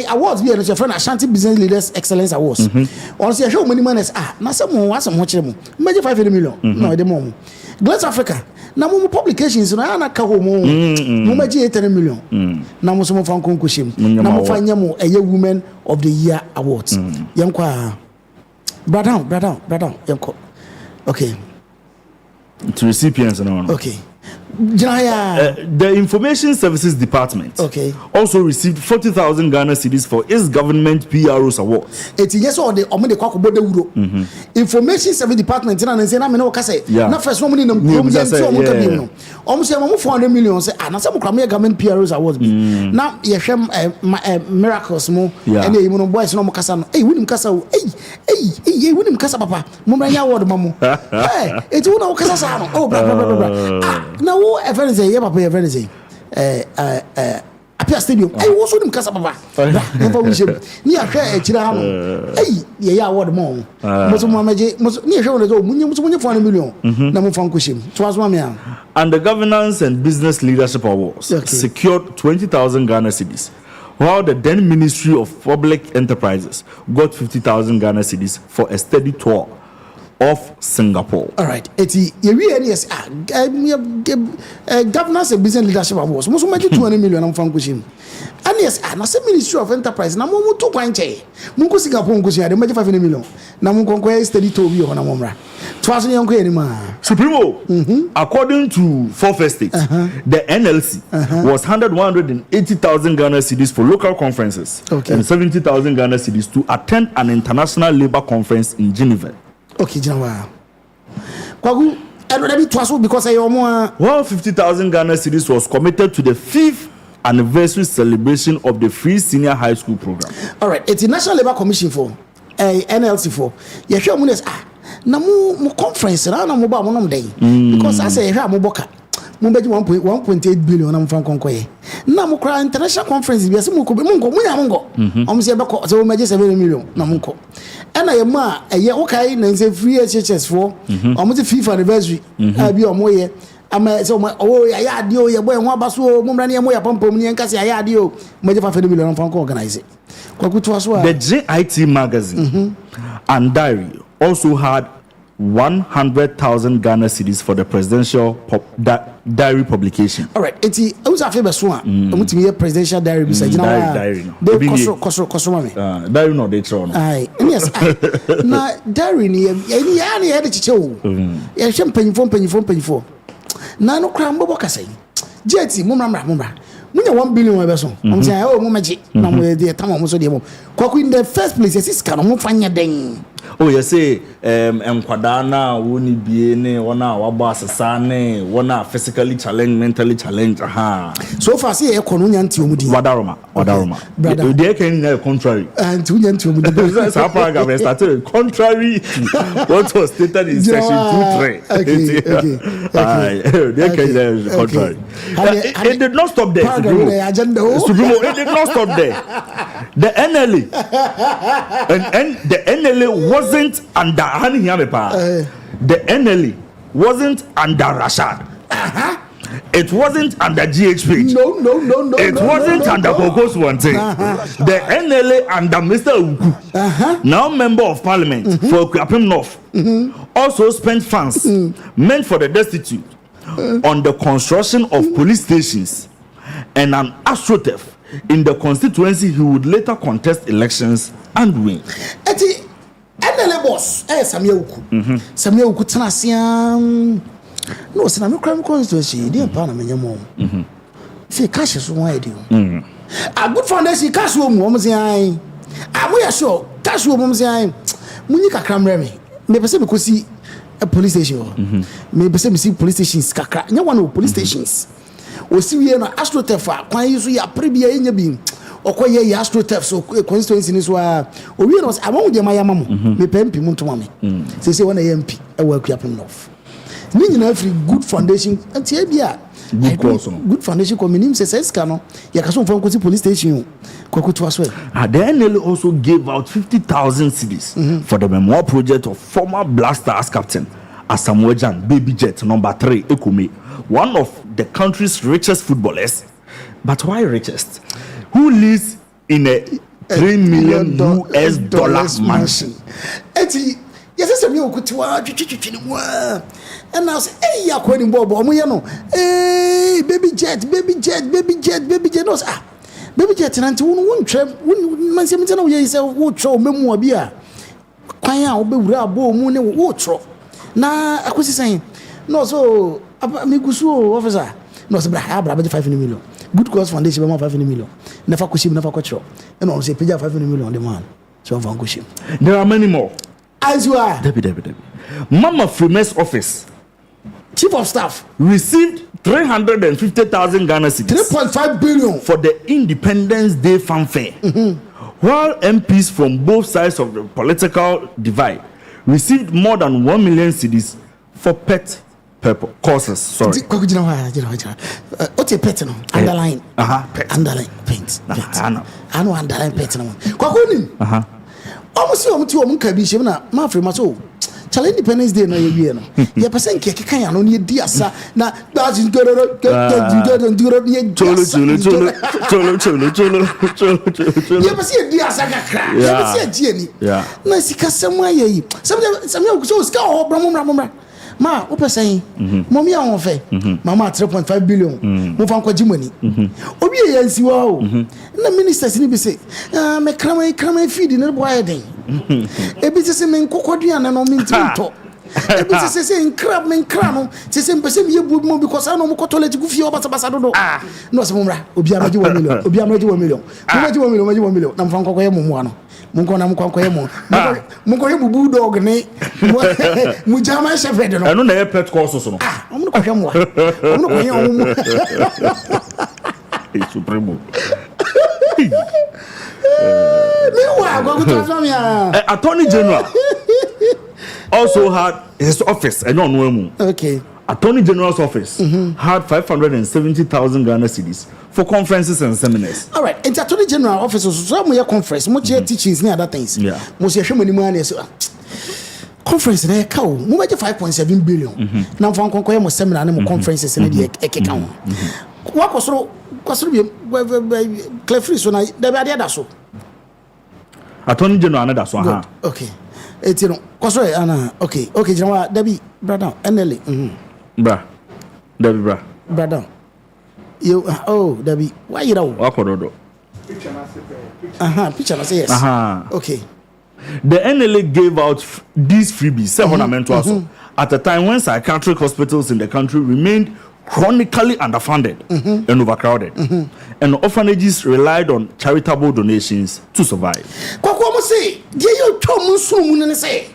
Awards be your friend Ashanti Business Leaders Excellence Awards. Also, show many money na some more imagine 500 million. No, the mom. Glaze Africa. Na mo publications na na ka ho mo. Mo maji 80 million. Na mo so mo fan konkushim. Na mo fa nyamo Women of the Year Awards. Yankwa. Brother down. Yanko. Okay. To recipients and all. Okay. The Information Services Department also received 40,000 Ghana cedis for its government PROs awards. It's yes or the Information Services Department and say na me no ka say na first one money no almost 400 million say na some government PROs awards bi na ye hwem miracles mo and you no boys no mo kasa no wunim kasa wunim kasa papa mo mra nya award mamu it's who no kasa sa no blah now everything say papa everything say apia stadium wo so nim kasa papa never we shame ni ahwe akira ha no ye award mo so mo amaje ni ahwe wona so munye 400 million na mo fan ko shim to aso me am. And the Governance and Business Leadership Awards secured 20,000 Ghana cedis, while the then Ministry of Public Enterprises got 50,000 Ghana cedis for a steady tour of Singapore. All right. Eti yes governance and business leadership awards. Most of 20 million am from Kushim. And yes, na say Ministry of Enterprise na mo to kwanche. Munko Singapore nko sia de 5 million. Na munko nko steady to bi ho na momra. Twaso yanko anima. Supremo. According to Fourth Estate, the NLC was handed 180,000 Ghana cedis for local conferences and 70,000 Ghana cedis to attend an international labor conference in Geneva. Okay, Jinawa. Kwagu, I twaso because I 150,000 Ghana cedis was committed to the 5th anniversary celebration of the free senior high school program. All right, it's the National Labor Commission for NLC for. You sure munes na mu conference na mo ba mo nom dey because I say hwa mo boka mo beji 1.8 billion na mo fan konkoye na mo kra international conference bi ase mo ko mo ngo am se be ko so mo meje 7 million na mo ko na ye ma eye okay na say free HHS for am se 5th anniversary abi o mo ye ama so oh ya ade o ye boy ho abaso mo mra ne mo ya pampom ne nka se ya ade o meje 5 million na fan ko organize kwa kutu aso the GhIT magazine and diary also had 100,000 Ghana cedis for the presidential diary publication. All right, eti who's after so a presidential diary beside diary. They koso mame. Diary no they throw no. Aye, yes. Na diary ni ya de chiche o. Ya hwe mpanyifo. Na no kra mbobo kasai. Jeti mumra. Munya 1 billion we beso. Am say oh mo maji na mo de tam mo so de mo. Kwaku in the first place yes ka no mo fanya den. Oh you say enkwada na woni bie ne wona wabo asesa ne wona physically challenged, mentally challenged so far say e kono nya nti omudi wadaroma they can contrary and nya nti omudi so paragraph started contrary to what was stated in section 2.3 they can contrary it did not stop there Supremo it did not stop there the NLA and the NLA wasn't under the NLA wasn't under Rashad. It wasn't under GhPage. No. It wasn't under Kokos one thing. The NLA under Mr. Uku, now member of parliament for Kwapim North, also spent funds meant for the destitute on the construction of police stations and an AstroTurf in the constituency he would later contest elections and win. NLA boss Samia Uku Tanasiam no sina me crime constituency dey pa na menyamo say cash so why do a good foundation cash wo mu say ai amoya sure cash wo mu say ai munyi kakra mre me pese me kosi a police station me pese me see police stations kakra nya one police stations o si wie na astrotefa kwan yi so ya prebia enya bi okoye ya astrotef so constituency ni so a o wie no amon de mayama mo me pempi mu ntoma me say when I MP e wa Kwapim North ni nyina free good foundation anti bia good foundation ko minim say ska no ya kaso fon ko police station kwakutu aso the NLA also gave out 50,000 cedis for the memoir project of former Black Stars captain Asamoah Baby Jet number 3 Ekome, one of the country's richest footballers. But why richest? Who lives in a $3 million US mansion? Eti yes say me okutua twitwitwi ni mo and now say eh ya kwani bobo omo ye no baby jet no baby jet nanti won twem man se mti na wo ye say wo tro memu abi a kwan a wo bewura abo mu ne wo tro na akosi san no so me gusu officer no so bra 5 million good cause foundation be 5 million never kushim never kwatro and on say pay 5 million on the man so van kushim there are many more as you are Debbie. Mama Freeman's office chief of staff received 350,000 Ghana cedis 3.5 billion for the Independence Day fanfare, while MPs from both sides of the political divide received more than 1 million cedis for pet courses. Sorry. What's a pet no? Underline. Pet. Underline. Paint. I know underline pet no. Kwakunim. Almost you to kabi shim na ma free maso. Challenge Independence Day no ye no. Ye person ke kan ya no ne di asa na that's cholo. Ye person di asa kakra. Ye person die ni. Na sika semu aye yi. Semu so sika ho bra ma wo person mommy a won fe mama 3.5 billion mo fa nkwaji money obi ye yansi wa o na ministers ni bi say me krama feed ni boy den e bi say me nkokodua na no minti to e bi say crab me nkra no say mpese me yebu mo because I no mo toilet gu fie obasa do no se mo mra obi amaji 1 million obi amaji 1 million maji 1 million na mfa nkokoye mo mo ano munko na mkwankoye mo munko ye bubu dog ni mu jama shepherd no eno na ye pet course so no omu ko hwe mo omu ko ye omu supremo me wa go transform ya Attorney General also had his office and no emu. Okay. Attorney General's office had 570,000 Ghana cedis for conferences and seminars. All right. And Attorney General office so mo conference, mo teachings and other things. Yeah. Mo se hwe money money so conference na ka o mo 5.7 billion. Na fa nkonkoye mo seminar na mo conferences na de ekeka ho. Wa kosoro bi clear free so na da ba da so. Attorney General na da so ha. Okay. Etino kosoro ana okay jama dabi brother NLA. Brother. You Debbie, why you know? Wakododo. Picture na say yes. Okay. The NLA gave out these freebies, 700 also, at a time when psychiatric hospitals in the country remained chronically underfunded and overcrowded, and orphanages relied on charitable donations to survive. Kwako mo say, dey you tom nsumu ne say.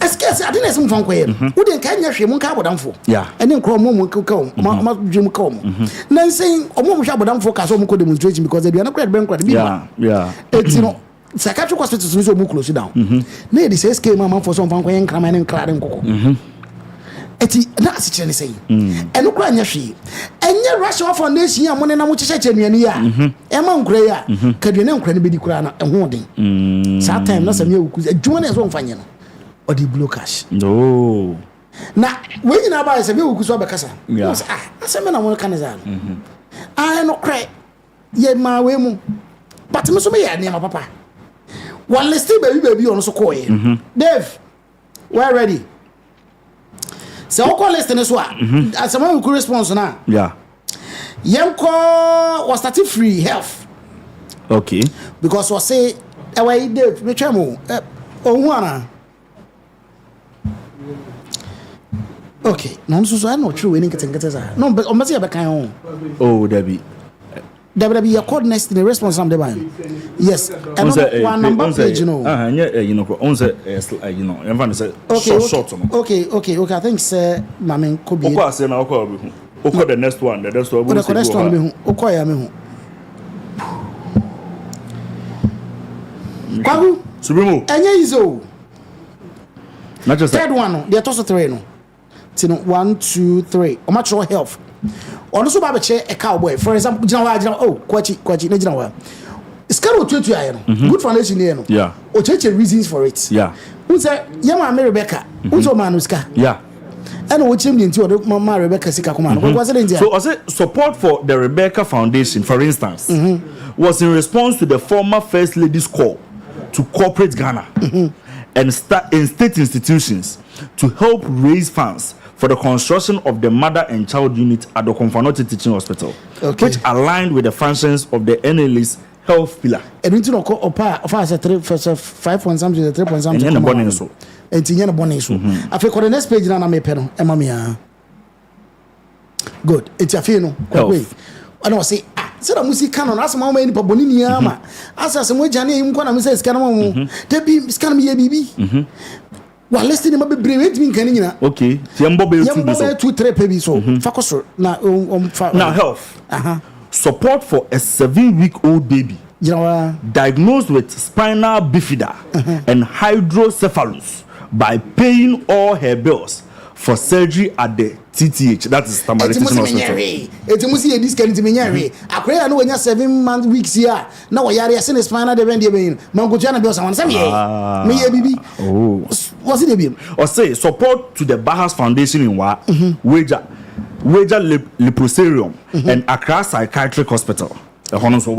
Esquece, I didn't say from where. Who didn't carry your shame, Cabodamfo. Yeah. And then Chrome will come, Mamma Jim come. Then saying, oh, Mom Shabodam for Castle demonstration because they are not quite bankrupt. Yeah. It's psychiatric hospitals is so close down. Lady says, came Mamma for some Fanquay and Craman and Clad and Coco. That's it, saying. And look around your she. And your rush off on this year, when I want to say, Emma Greya, Cadrian credibility crana and holding. Sometimes not some you could join us on Fanyan. Or the blue cash. No. Now, when you buy a bill, because yeah. I said, I want to I no cry. Yet my way, but Mr. Mayor, name of papa. One let's stay baby on so coy. Dave, we're ready. So, I'll call list in this one. As someone who responds now. Yeah. Young call was starting free health. Okay. Because I say, away Dave, which I'm one. Okay, no, so I know true. Any getting no, but on my side, oh, Debbie, your code next in the response. Yes, and one number page, you know. You know, everyone said short. Okay. I think, sir, Mammy could be. I say now, okay, the next one, the next one. The next one, okay, Kwagu, Supremo, and Yazo. Not just third one, they are tossed three. 1, 2, 3. Or much more health. Or also by a cowboy. For example, Kwachi, Najina. It's kind of good foundation here. Yeah. Or change reasons for it. Yeah. Who's a Yama Rebecca? Who's a Manuska? Yeah. And what you mean to Mama Rebecca Sikakuman? What was it in there? So, I said support for the Rebecca Foundation, for instance, was in response to the former First Lady's call to corporate Ghana and state institutions to help raise funds for the construction of the mother and child unit at the Konfanoti Teaching Hospital, which aligned with the functions of the NLA's health pillar. And we don't call 5 point something, 3 point something. And bonus so. And Tiana bonus so. I feel the next page na me peno. Emma good. It's a fino. I don't say so the music canon as my many pobonini ama. As some way Jani in Kona says Canamo. There be scan me a BB. Well, let's see, maybe brave me canina. Okay, Tiambo 2-3 baby so. Focus now health. Support for a 7-week-old baby diagnosed with spinal bifida and hydrocephalus by paying all her bills for surgery at the TTH, that is Tamale Teaching Hospital. It's a musi this can to me. I know when you're 7 months weeks here. Now I are sending spinal the Bendy. Mangotiana Bill someone. Me, baby. Oh, what's it? Or say support to the Bahas Foundation in Wa Wager Leprosarium and Accra Psychiatric Hospital. The Honors of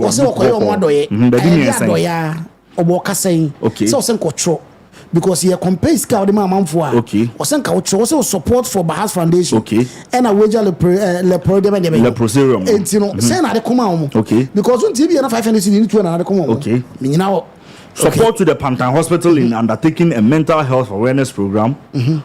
okay. So some control because he compares the man for okay. Or some also support for Bahas Foundation okay. And a wager Leprosarium and you know send at the come okay because on TV and 500 you need to another come okay. You know support to the Pantan Hospital in undertaking a mental health awareness program,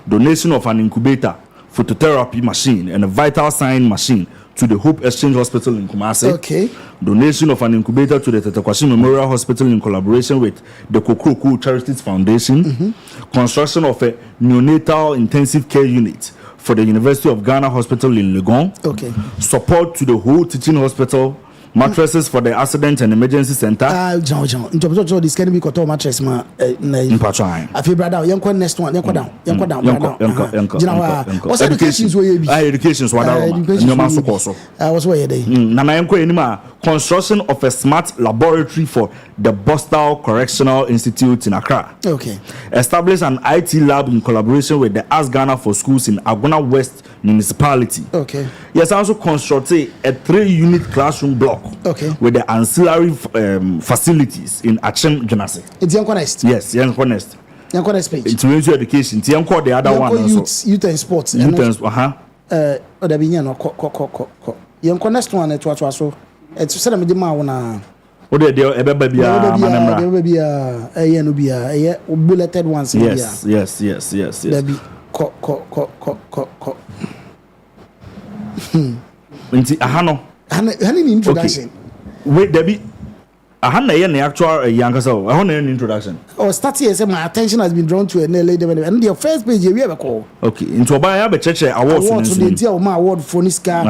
donation of an incubator, phototherapy machine, and a vital sign machine to the Hope Exchange Hospital in Kumasi. Okay. Donation of an incubator to the Tetekwasi Memorial Hospital in collaboration with the Kokoko Charities Foundation. Construction of a neonatal intensive care unit for the University of Ghana Hospital in Legon. Okay. Support to the whole teaching hospital. Mattresses for the accident and emergency center. John. This can be got mattress ma. I feel brother. Young next one. Young down. What's education? Education. I was where they. Construction of a smart laboratory for the Bostal Correctional Institute in Accra. Okay. Establish an IT lab in collaboration with the Ask Ghana for Schools in Agona West Municipality. Okay. Yes, also construct a 3-unit classroom block. Okay. With the ancillary facilities in Achem Genasi. It's Young Honest. Yes, Young Honest. Young Honest page. It's Ministry of Education. It's Young the other one also. Youth and sports. Youth and there be no Young Honest one it was so. It's said me the ma wona. O de ebeba bia manemra. Ebeba bia no bia bulleted ones bia. Yes. There be ko. Nti ahano. Hani introduction. Okay. Wait, Debbie. Ahana the actual youngest. I want an introduction. Oh, starting as my attention has been drawn to a lady and the first page we have a call. Okay. Into buy a church awards. Award to the deal my award for Niska.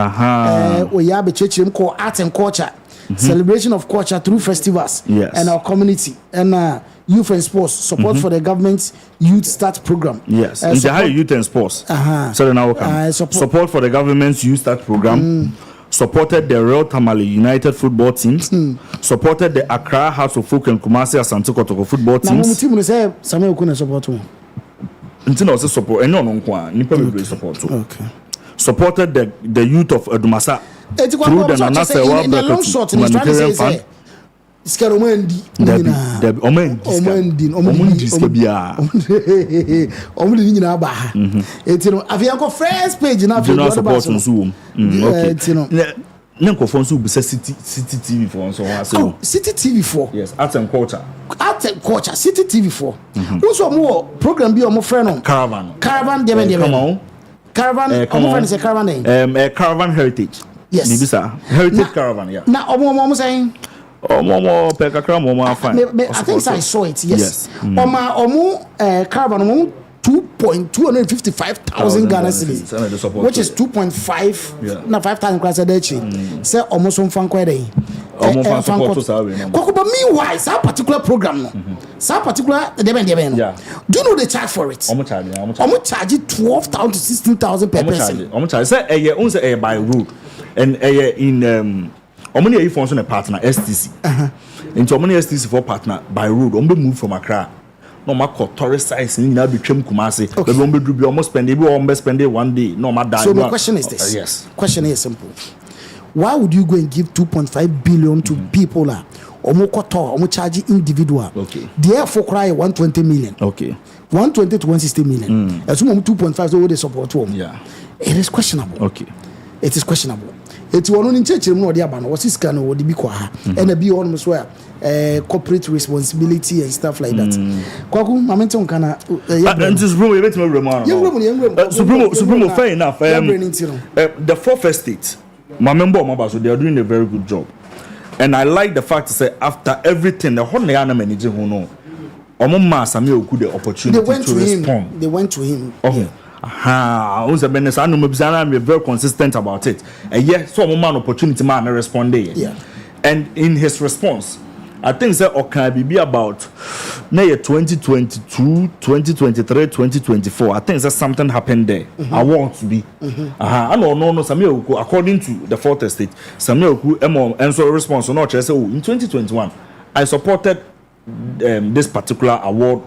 We have a church called Art and Culture. Celebration of culture through festivals. Yes. And our community and youth and sports support for the government's youth start program. Yes. In the high youth and sports. So now support for the government's youth start program. Supported the Royal Tamale United football teams. Supported the Accra House of Folk and Kumasi Asante Kotoko football teams. Now, team say Samuel Kuna support. Until also support and no support. Okay. Supported the youth of Edumasa through the Nanasewa humanitarian fund. Omendi nyina ba ha etino afianko first page na general support nso okay Nenkofo nso bisa City TV for nso wa say City TV for yes art and culture City TV for nso mo program bi o mo frɛ no caravan dem come on caravan omo frɛ no say caravan caravan heritage yes nibisa heritage caravan yeah na omo saying I think I saw it. Yes. Caravan 2,255,000 Ghana cedis, which is 2.5 na 5,000 class a day. Say almost on fan quite but meanwhile, some particular program, some particular do you know the charge for it? I'm charge 12,000 to 16,000 per person. I'm charge say by road and in Omani are function a partner STC. Into Omani STC for partner by road. Move from Accra. No matter tourist size in Nabichem Kumasi. The Rombe do be almost spend it one day. No matter. So my question is this. Yes. Question is simple. Why would you go and give 2.5 billion to people omo charge individual? Okay. Therefore cry 120 million. Okay. 120 to 160 million. Assume 2.5 so they support one. Yeah. It is questionable. Okay. It is questionable. It's one in church no dey aba no what is can what be kwa ha and be on so corporate responsibility and stuff like that. Kwaku mamento nkana Supremo fair enough. The fourth estate my member so they are doing a very good job, and I like the fact to say after everything the whole na manage who know Samuel could the opportunity to respond. They went to him. Okay. I'm very consistent about it. And yes, so man opportunity man responded. Yeah. And in his response, I think say can be about na 2022, 2023, 2024. I think that something happened there. I want to be. I no Samuel Oku, according to the fourth estate, Samuel Oku answer response no say in 2021 I supported this particular award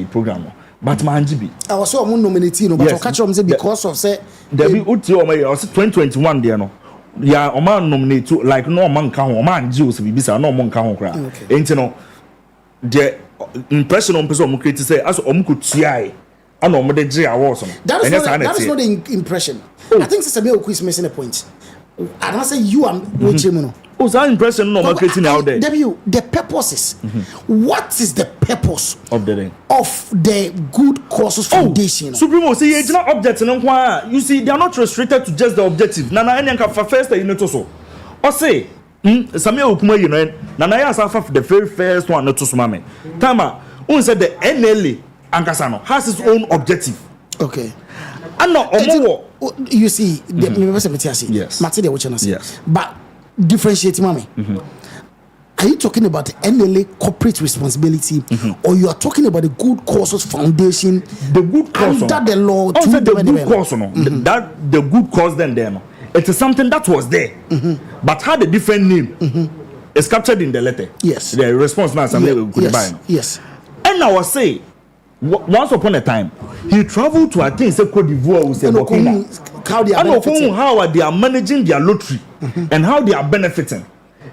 program. But Manjibi. I was so nominating, but catch them say because of say there be 2021 there no. Yeah, man nominate to like no man can man Jews be no man can cry. Ain't no the impression on person create say as could see I know the J awards. That is not the impression. I think Samuel Oku is missing a point. And I say you are watching. Oh, that impression no marketing out there. The purposes. What is the purpose of the Good Causes Foundation? Supremo say it's not objective. You see, they are not restricted to just the objective. Nana any can first you know to so. Or say Samuel Okuma you know Nana ya safa the very first one not to smame. Tama, who said the NLA Ankasano has its own objective. Okay. And no you see yes. Material what you say. Yes. But differentiating mommy. Are you talking about the NLA corporate responsibility or you are talking about the Good Causes Foundation? The good cause under the law the good cause no. That the good cause then there no. It is something that was there but had a different name. It's captured in the letter. Yes. The response now yes. And I was saying once upon a time he traveled to I think say Cote d'Ivoire was Burkina. How they are managing their lottery and how they are benefiting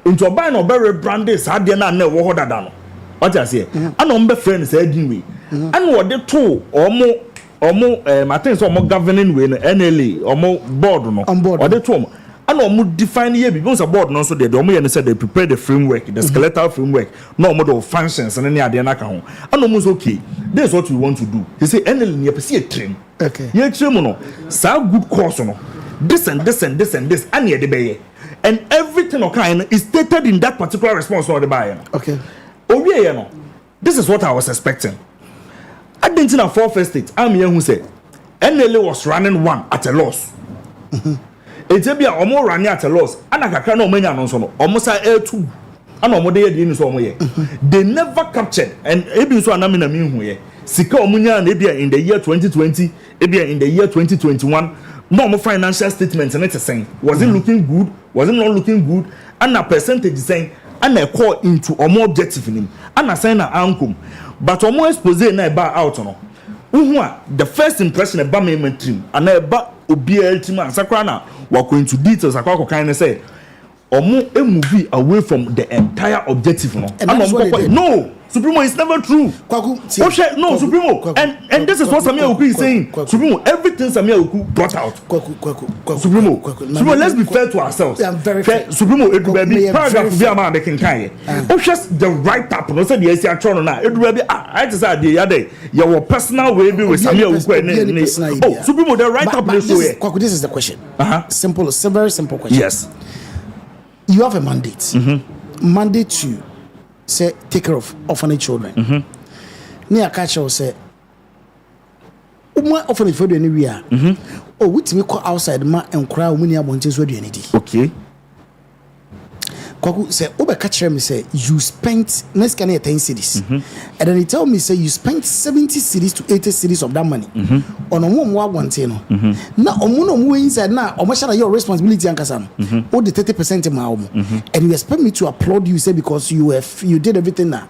into buying or very branded sad na na wo hoda da no what I say and on be friends say way and what they two or more I think so more governing way NLA or more board no or they two and no define here because a board no so they say they prepare the framework the skeletal framework no more functions and any other na kan and almost okay this is what we want to do they say NLA near see a train okay you train no so good course no this and this and this and this and the be and everything okay is stated in that particular response or the buyer okay oh yeah no this is what I was expecting. I didn't know for first state I'm here who said NLA was running one at a loss. It's a bit almost running at a loss and I can't know many no almost air two and almost they never captured and maybe so I'm in a mean way Sika Omunya and in the year 2020 in the year 2021 normal financial statements and it's saying was it looking good, was it not looking good, and a percentage is saying and a call into or more objective in him and a sign an outcome but almost expose na ba out no the first impression about me team and about OBL team and sakrana we're going into details akwa kind of say or more a movie away from the entire objective no no Supremo is never true. No, Supremo. And this is what Samuel Oku is saying. Supremo, everything Samuel Oku brought out. Supremo, let's be fair to ourselves. Supremo, it will be paragraph via man they can carry. Just the right up. No say the SCR chrono now. It will be I just said the other day. Your personal way be with Samuel Oku. Oh, Supremo, the right up. This is the question. Simple, it's a very simple question. Yes. You have a mandate. Mandate to say take care of orphanage children. Near catch or say orphanage for the anywhere. Oh, which we call outside ma and cry when you want to do anything. Okay. Kwaku say Oba catch me say you spent next can 10 cities. And then he tell me say you spent 70 cities to 80 cities of that money. On a one one thing. Now on inside now almost your responsibility ankasam. Or the 30% in my home. And you expect me to applaud you say because you did everything now.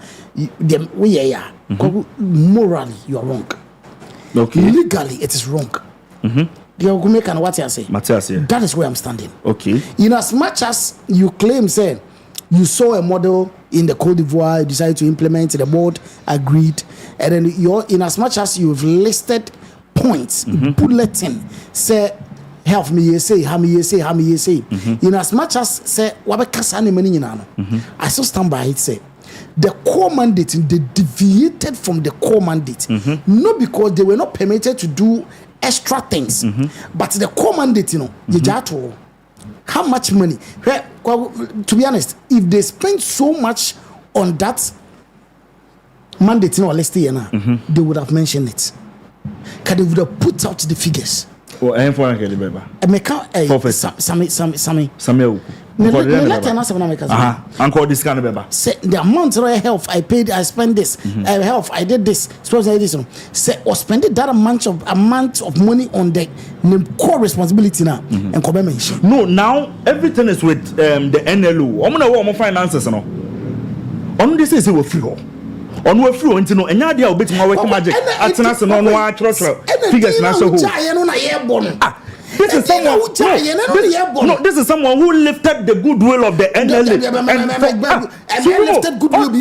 Morally you are wrong. Okay. Legally it is wrong. That is where I'm standing. Okay. In as much as you claim, say, you saw a model in the Côte d'Ivoire, you decided to implement, the board agreed, and then you're in as much as you've listed points, bulletin, say, help me, say, how me, say. In as much as say, I still stand by it, say. The core mandate, they deviated from the core mandate, not because they were not permitted to do extra things, but the core mandate, how much money? To be honest, if they spend so much on that mandate, let's say, they would have mentioned it. They would have put Uncle this kind of beba. Say the amount of health I paid, I spent this. Health, I did this. Suppose I did this. Say or spend that amount of money on the core responsibility now and come mention. No, now everything is with the NLO. I'm gonna finances no. On this is we free. On we free until no. Any idea about my work magic? Atena no no figures na so. This is someone. No, this is someone who lifted the goodwill of the NLA. Lifted goodwill. The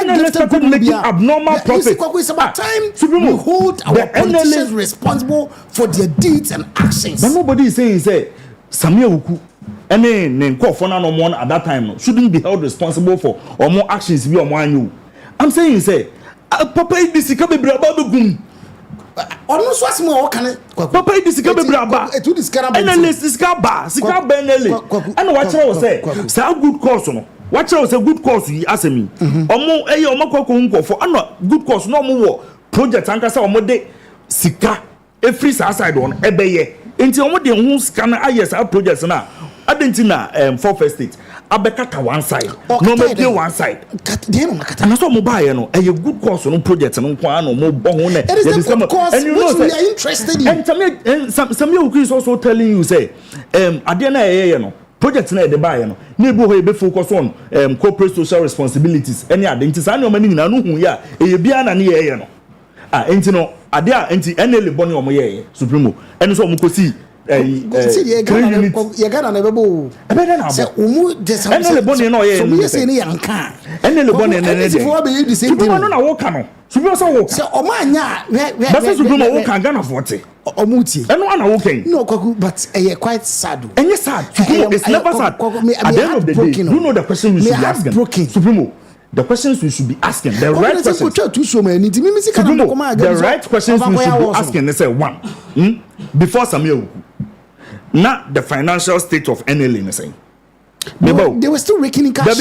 NLA started making abnormal profits. It's about time we hold our politicians responsible for their deeds and actions. But nobody is saying say Samia Uku. Any name call for no one at that time shouldn't be held responsible for or more actions be on one. I'm saying say Papa this is coming braba gum. Ono so asimo o kan Papa this is coming braba. Etu diskara ba. NLA sika ba NLA. And what you say say good course no. What you say good course yi asemi. Omo eye omo kwako nkofo ano good course no omo wo project anka say omo de sika e free side on ebeye. Enti omo de hu sika na ayes our projects na adentina for first state abekata one side no make one side and so mo buy no a good course no project no kwa no mo bo ho na and you know we are interested in and some you is also telling you say ade na no project na de buy no na ebu ho e be focus on corporate social responsibilities any ade sa na o mani na no hu ya e bia na ne no enti no ade a enti NL boni o mo ye supremo eni so mo kosi Ghana na bebo say umu just NL boni no ye so me say ni yanka NL boni na ne for be the same thing no na wo ka no supremo so wo say o ma anya but say supremo wo ka Ghana 40 omuti eno ana wo kan no kwaku but quite sad enye sad supremo it's never sad at the end of the day you know the question we should be asking supremo the questions we should be asking the right questions the right questions we should be asking they say one before Samuel not the financial state of NLA saying they were still raking in cash.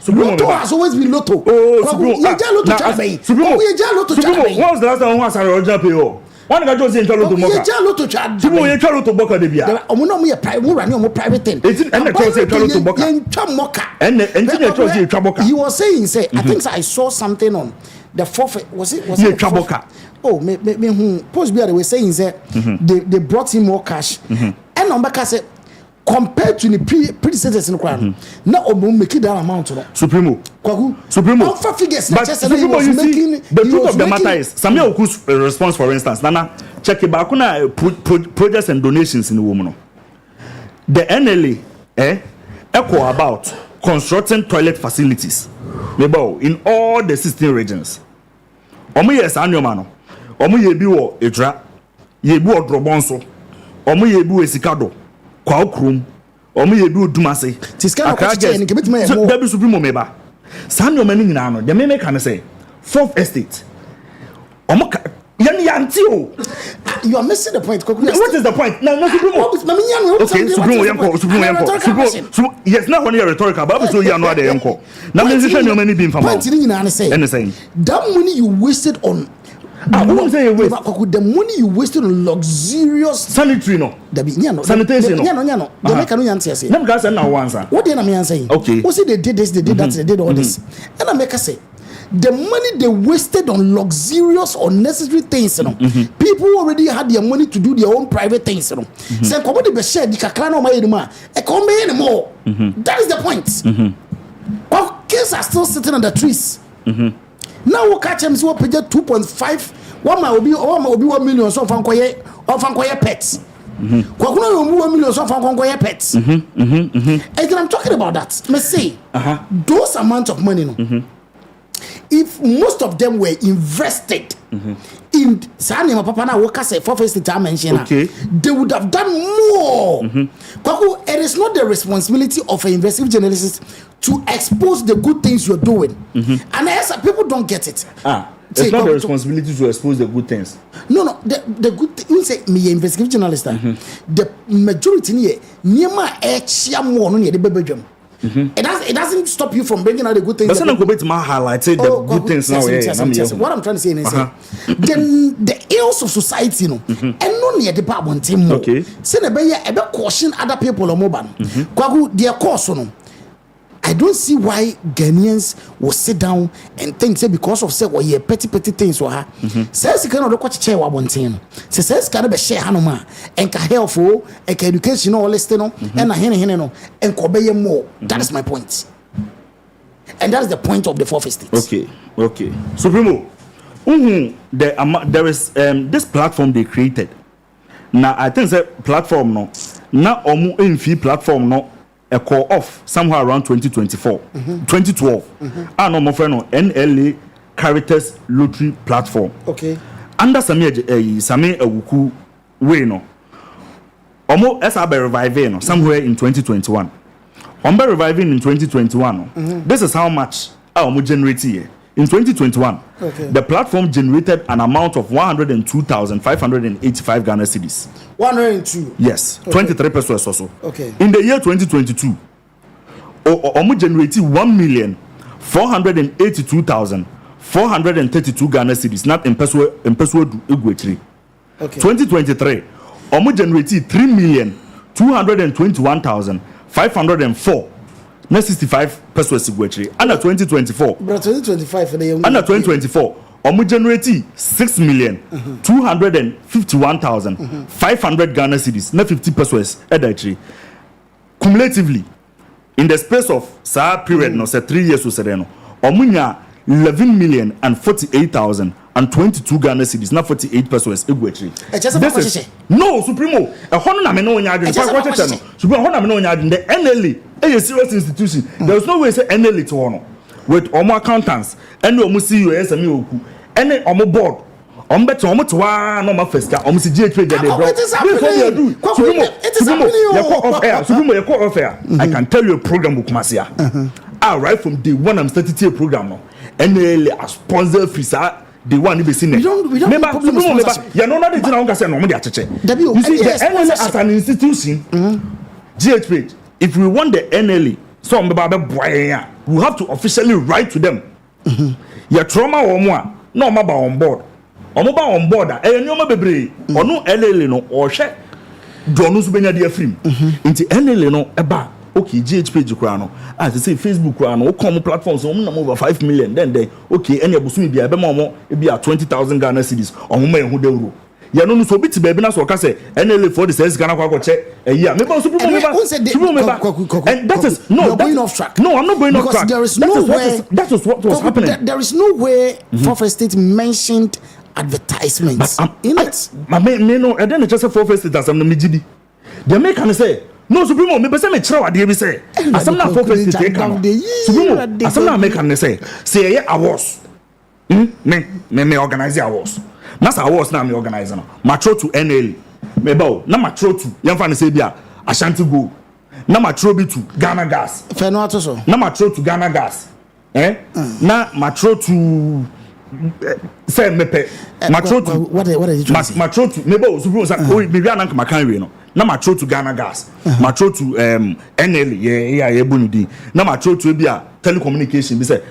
Lotto has always been Lotto. Supremo what was the last time was original payo one guy just enter Lotto moka Supremo you try Lotto boka de bia omo me private thing and the try say Lotto boka and the try say boka he was saying say I think I saw something on the forfeit was it boka me post they were saying say they brought him more cash and on back say compared to the predecessors in the crowd now omo make that amount no Supremo alpha figures but Supremo you see the truth of the matter is Samuel Oku's response for instance nana check it back na projects and donations in the woman the NLA echo about constructing toilet facilities in all the 16 regions omo yes anyoma no omo ye bi wo edra ye bi odrobonso omo ye bi wo esikado kwa okrum omo ye bi odumase tiska ko che ni kebetima e mo dabi Supremo meba sanyoma ni nyina no de me can say fourth estate omo yanti o you are missing the point what is the point no Supremo okay Supremo yanko yes now when you rhetorical but so you know the yanko na me say no many bin fam point ni nyina na say that money you wasted on the money you wasted on luxurious sanitary no sanitation no the make no yanti say na say na wansa what dey na me answer okay what say they did this they did that they did all this and I make say the money they wasted on luxurious unnecessary things people already had their money to do their own private things say come dey be share the kakra no ma yeduma e come be anymore that is the point kids are still sitting on the trees now we catch them so pay 2.5 one might be 1 million so fan koye pets kwakuna yo 1 million so fan koye pets and I'm talking about that me say those amount of money if most of them were invested in Sani Papa na work as a first time mention they would have done more kwaku it is not the responsibility of an investigative journalist to expose the good things you're doing and as people don't get it it's not the responsibility to expose the good things no the good thing you say me investigative journalist the majority here niema e chia mo no ne de bebedwam It doesn't stop you from bringing out the good things. But go back to my highlighted the good things now. What I'm trying to say is then the ills of society, and no near the bar one team. Okay. Send a caution other people on mobile. Kwagu, their course on. I don't see why Ghanaians will sit down and think say because of say petty things or her. Says you cannot watch chair one thing. Says can be share hanoma and can helpful and education or listening and a hen and cobe more. That is my point. And that's the point of the fourth estate. Okay. Supremo. There is this platform they created. Now I think that platform no. Now omu fee platform no. A call off somewhere around 2024, 2012. And no more friend no NLA Characters Lottery Platform. Okay. Under Sami Awuku way no. Omo SRB reviving no somewhere in 2021. Ombe reviving in 2021 no. This is how much omo generate here. In 2021, the platform generated an amount of 102,585 Ghana cedis. 102? Yes, 23 pesos or so. Okay. In the year 2022, Omu generated 1,482,432 Ghana cedis, not in peso Iguetri. Okay. 2023, Omu generated 3,221,504. 65 pesos Iguetri. Under 2024. But 2025 under 2024, omu generate 6,251,500 Ghana cedis, not 50 pesos editri. Cumulatively, in the space of sa period no say 3 years or sereno, omunya 11,048,022 Ghana cedis, not 48 pesos Iguetri. No, Supremo. A honor na me no nya adwin. Supremo honor na me no nya adwin. The NLA a serious institution. There is no way say NLA to honor with omo accountants and omo CEOs and oku and omo board. Omo bet omo to wa no ma first omo si GhPage dey bro. I can tell you a program with Kumasia. Right from day one I'm starting to a program now. NLA a sponsor free sir. The one be seen. We don't you know not the thing I say no me dey acheche. You see the NLA as an institution, GhPage. If we want the NLA, so we have to officially write to them. Your trauma or more, no maba on board. Or mobile on board, and no bebre, or no NLA no, or share. Donus benya dear film. Into NLA no, eba. Okay, GhPage crano. As I say, Facebook crano, common platforms, over 5 million. Then they, okay, any abusumi be a bemo, it be a 20,000 Ghana cedis, or who they ya no so bit baby na so ka say NLA for the says Ghana kwa che yeah me ba Supremo and that is no going off track. No, I'm not going off track. There is no way that is what was happening. There is no way Fourth Estate mentioned advertisements in it. Me no and then just Fourth Estate as am no megidi. They make can say no Supremo me be say me kire wade be say asam na Fourth Estate take am. Supremo asam na make can say awards. Me organize awards. That's our awards now me organize now. Matro to NL. Mebo, na matro to Yamfani Sebia, Ashanti Go. Na matro bi to Ghana Gas. Fenoato so. Na matro to Ghana Gas. Na matro to say mepe. Matro to what are you trying to say? Matro to Mebo, Supremo say oh me bia na makan no. Na matro to Ghana Gas. Matro to NL yeah bonudi. Na matro to bia telecommunication be say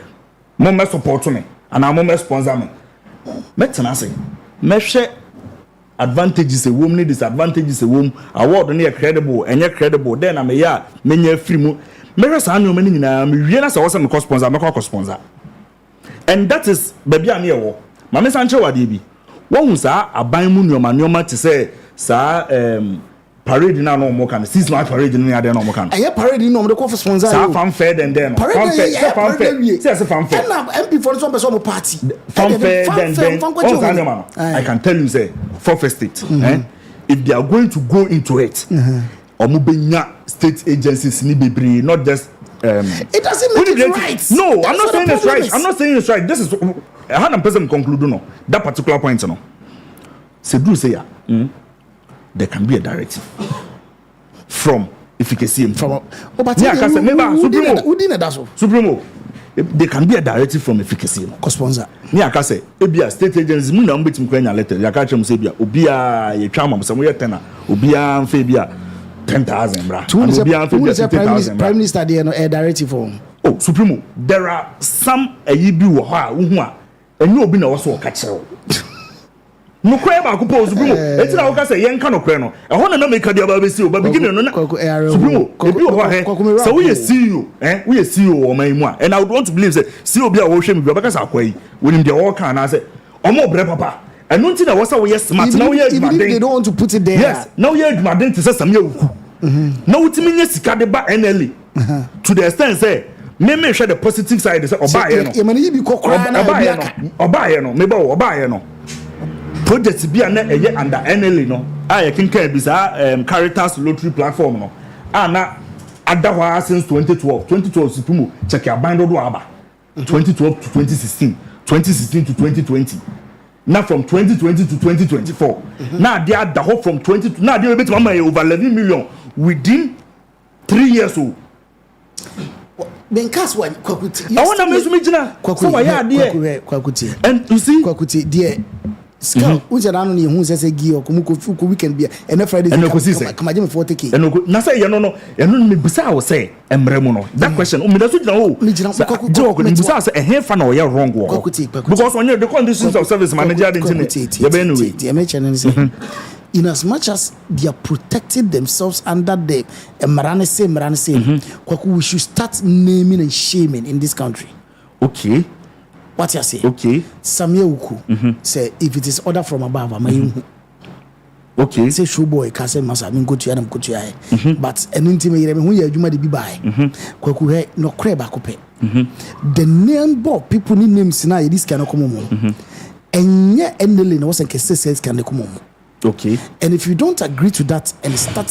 mo me support me and I mo sponsor me. Metena say measure advantages a woman disadvantages a woman award no credible and credible then am ya menya free mu measure san no mani nyina me wie na say wo say me sponsor me ko sponsor and that is baby am here wo ma me sanche wade bi won sa aban mu nyoma te say sa parade na no mo kan 6 month parade no ya de no mo kan aye parade no mo de ko sponsor sa fanfare den den fanfare say fanfare na MP for some person party fanfare den I can tell you say Fourth Estate if they are going to go into it omo benya state agencies ni bebre not just it doesn't make it right. No, I'm not saying it's right. I'm not saying it's right. This is I had a person conclude no that particular point no say do say there can be a directive from efficacy from Supremo there can be a directive from efficacy sponsor me aka say ebia state agencies mu na mbetim kwanya letter ya ka chem say bia obia ye twa mam say mo ye tena obia mfa bia 10,000 bra. Prime Minister there no directive for. Oh, Supremo, there are some ayibi wo ha wo hu a enye obi na wo so ka kire. No kwe ba ko pose Supremo. Eti na wo ka say yen ka no kwe no. E ho na make dia ba be si o ba begin no na. Supremo, ebi wo ha he. So we CEO, we CEO o man mu a. And I would want to believe say CEO bi a wo hwe me bi ba ka sa akwa yi. Wonim dia wo ka na say omo bre papa. And no thing was we smart. Now we they don't want to put it there. Yes. Now we are demanding to say some year. Now we mean sika de ba NLE. To the extent say me share the positive side say oba ye no. E mani bi kokora na oba ye no. Me ba oba ye no. Project bi na eye under NLE no. A ye kinka bi sa Caritas lottery platform no. Na adahwa since 2012. 2012 Supremo check your bind do aba. 2012 to 2016. 2016 to 2020. Now from 2020 to 2024. Now they are the whole from 20. Now they will be over 11 million within 3 years old. Banks one kwakuti. I want to make me jina. So why are there? Kwakuti. And you see kwakuti there. Ska unja na no ne hu sese gi o komu ko weekend bia and Friday come me 40k. And na say no me bisa wo say emremu no. That question me da so jina o. Me jina kwakuti. Me bisa say ehn fa na o ye wrong wo. Because on the conditions of service manager didn't. You be anyway. The mention say in as much as they are protecting themselves under the Marane say kwaku we should start naming and shaming in this country. Okay. What you say? Okay. Samia Uku say if it is order from above, okay. Say show boy can say masa go to them go to but an intimate when you juma de bi buy. Kwaku he no creba kope. The name board people need names na this can come on. And yeah endele no was and says can come on. Okay. And if you don't agree to that and start,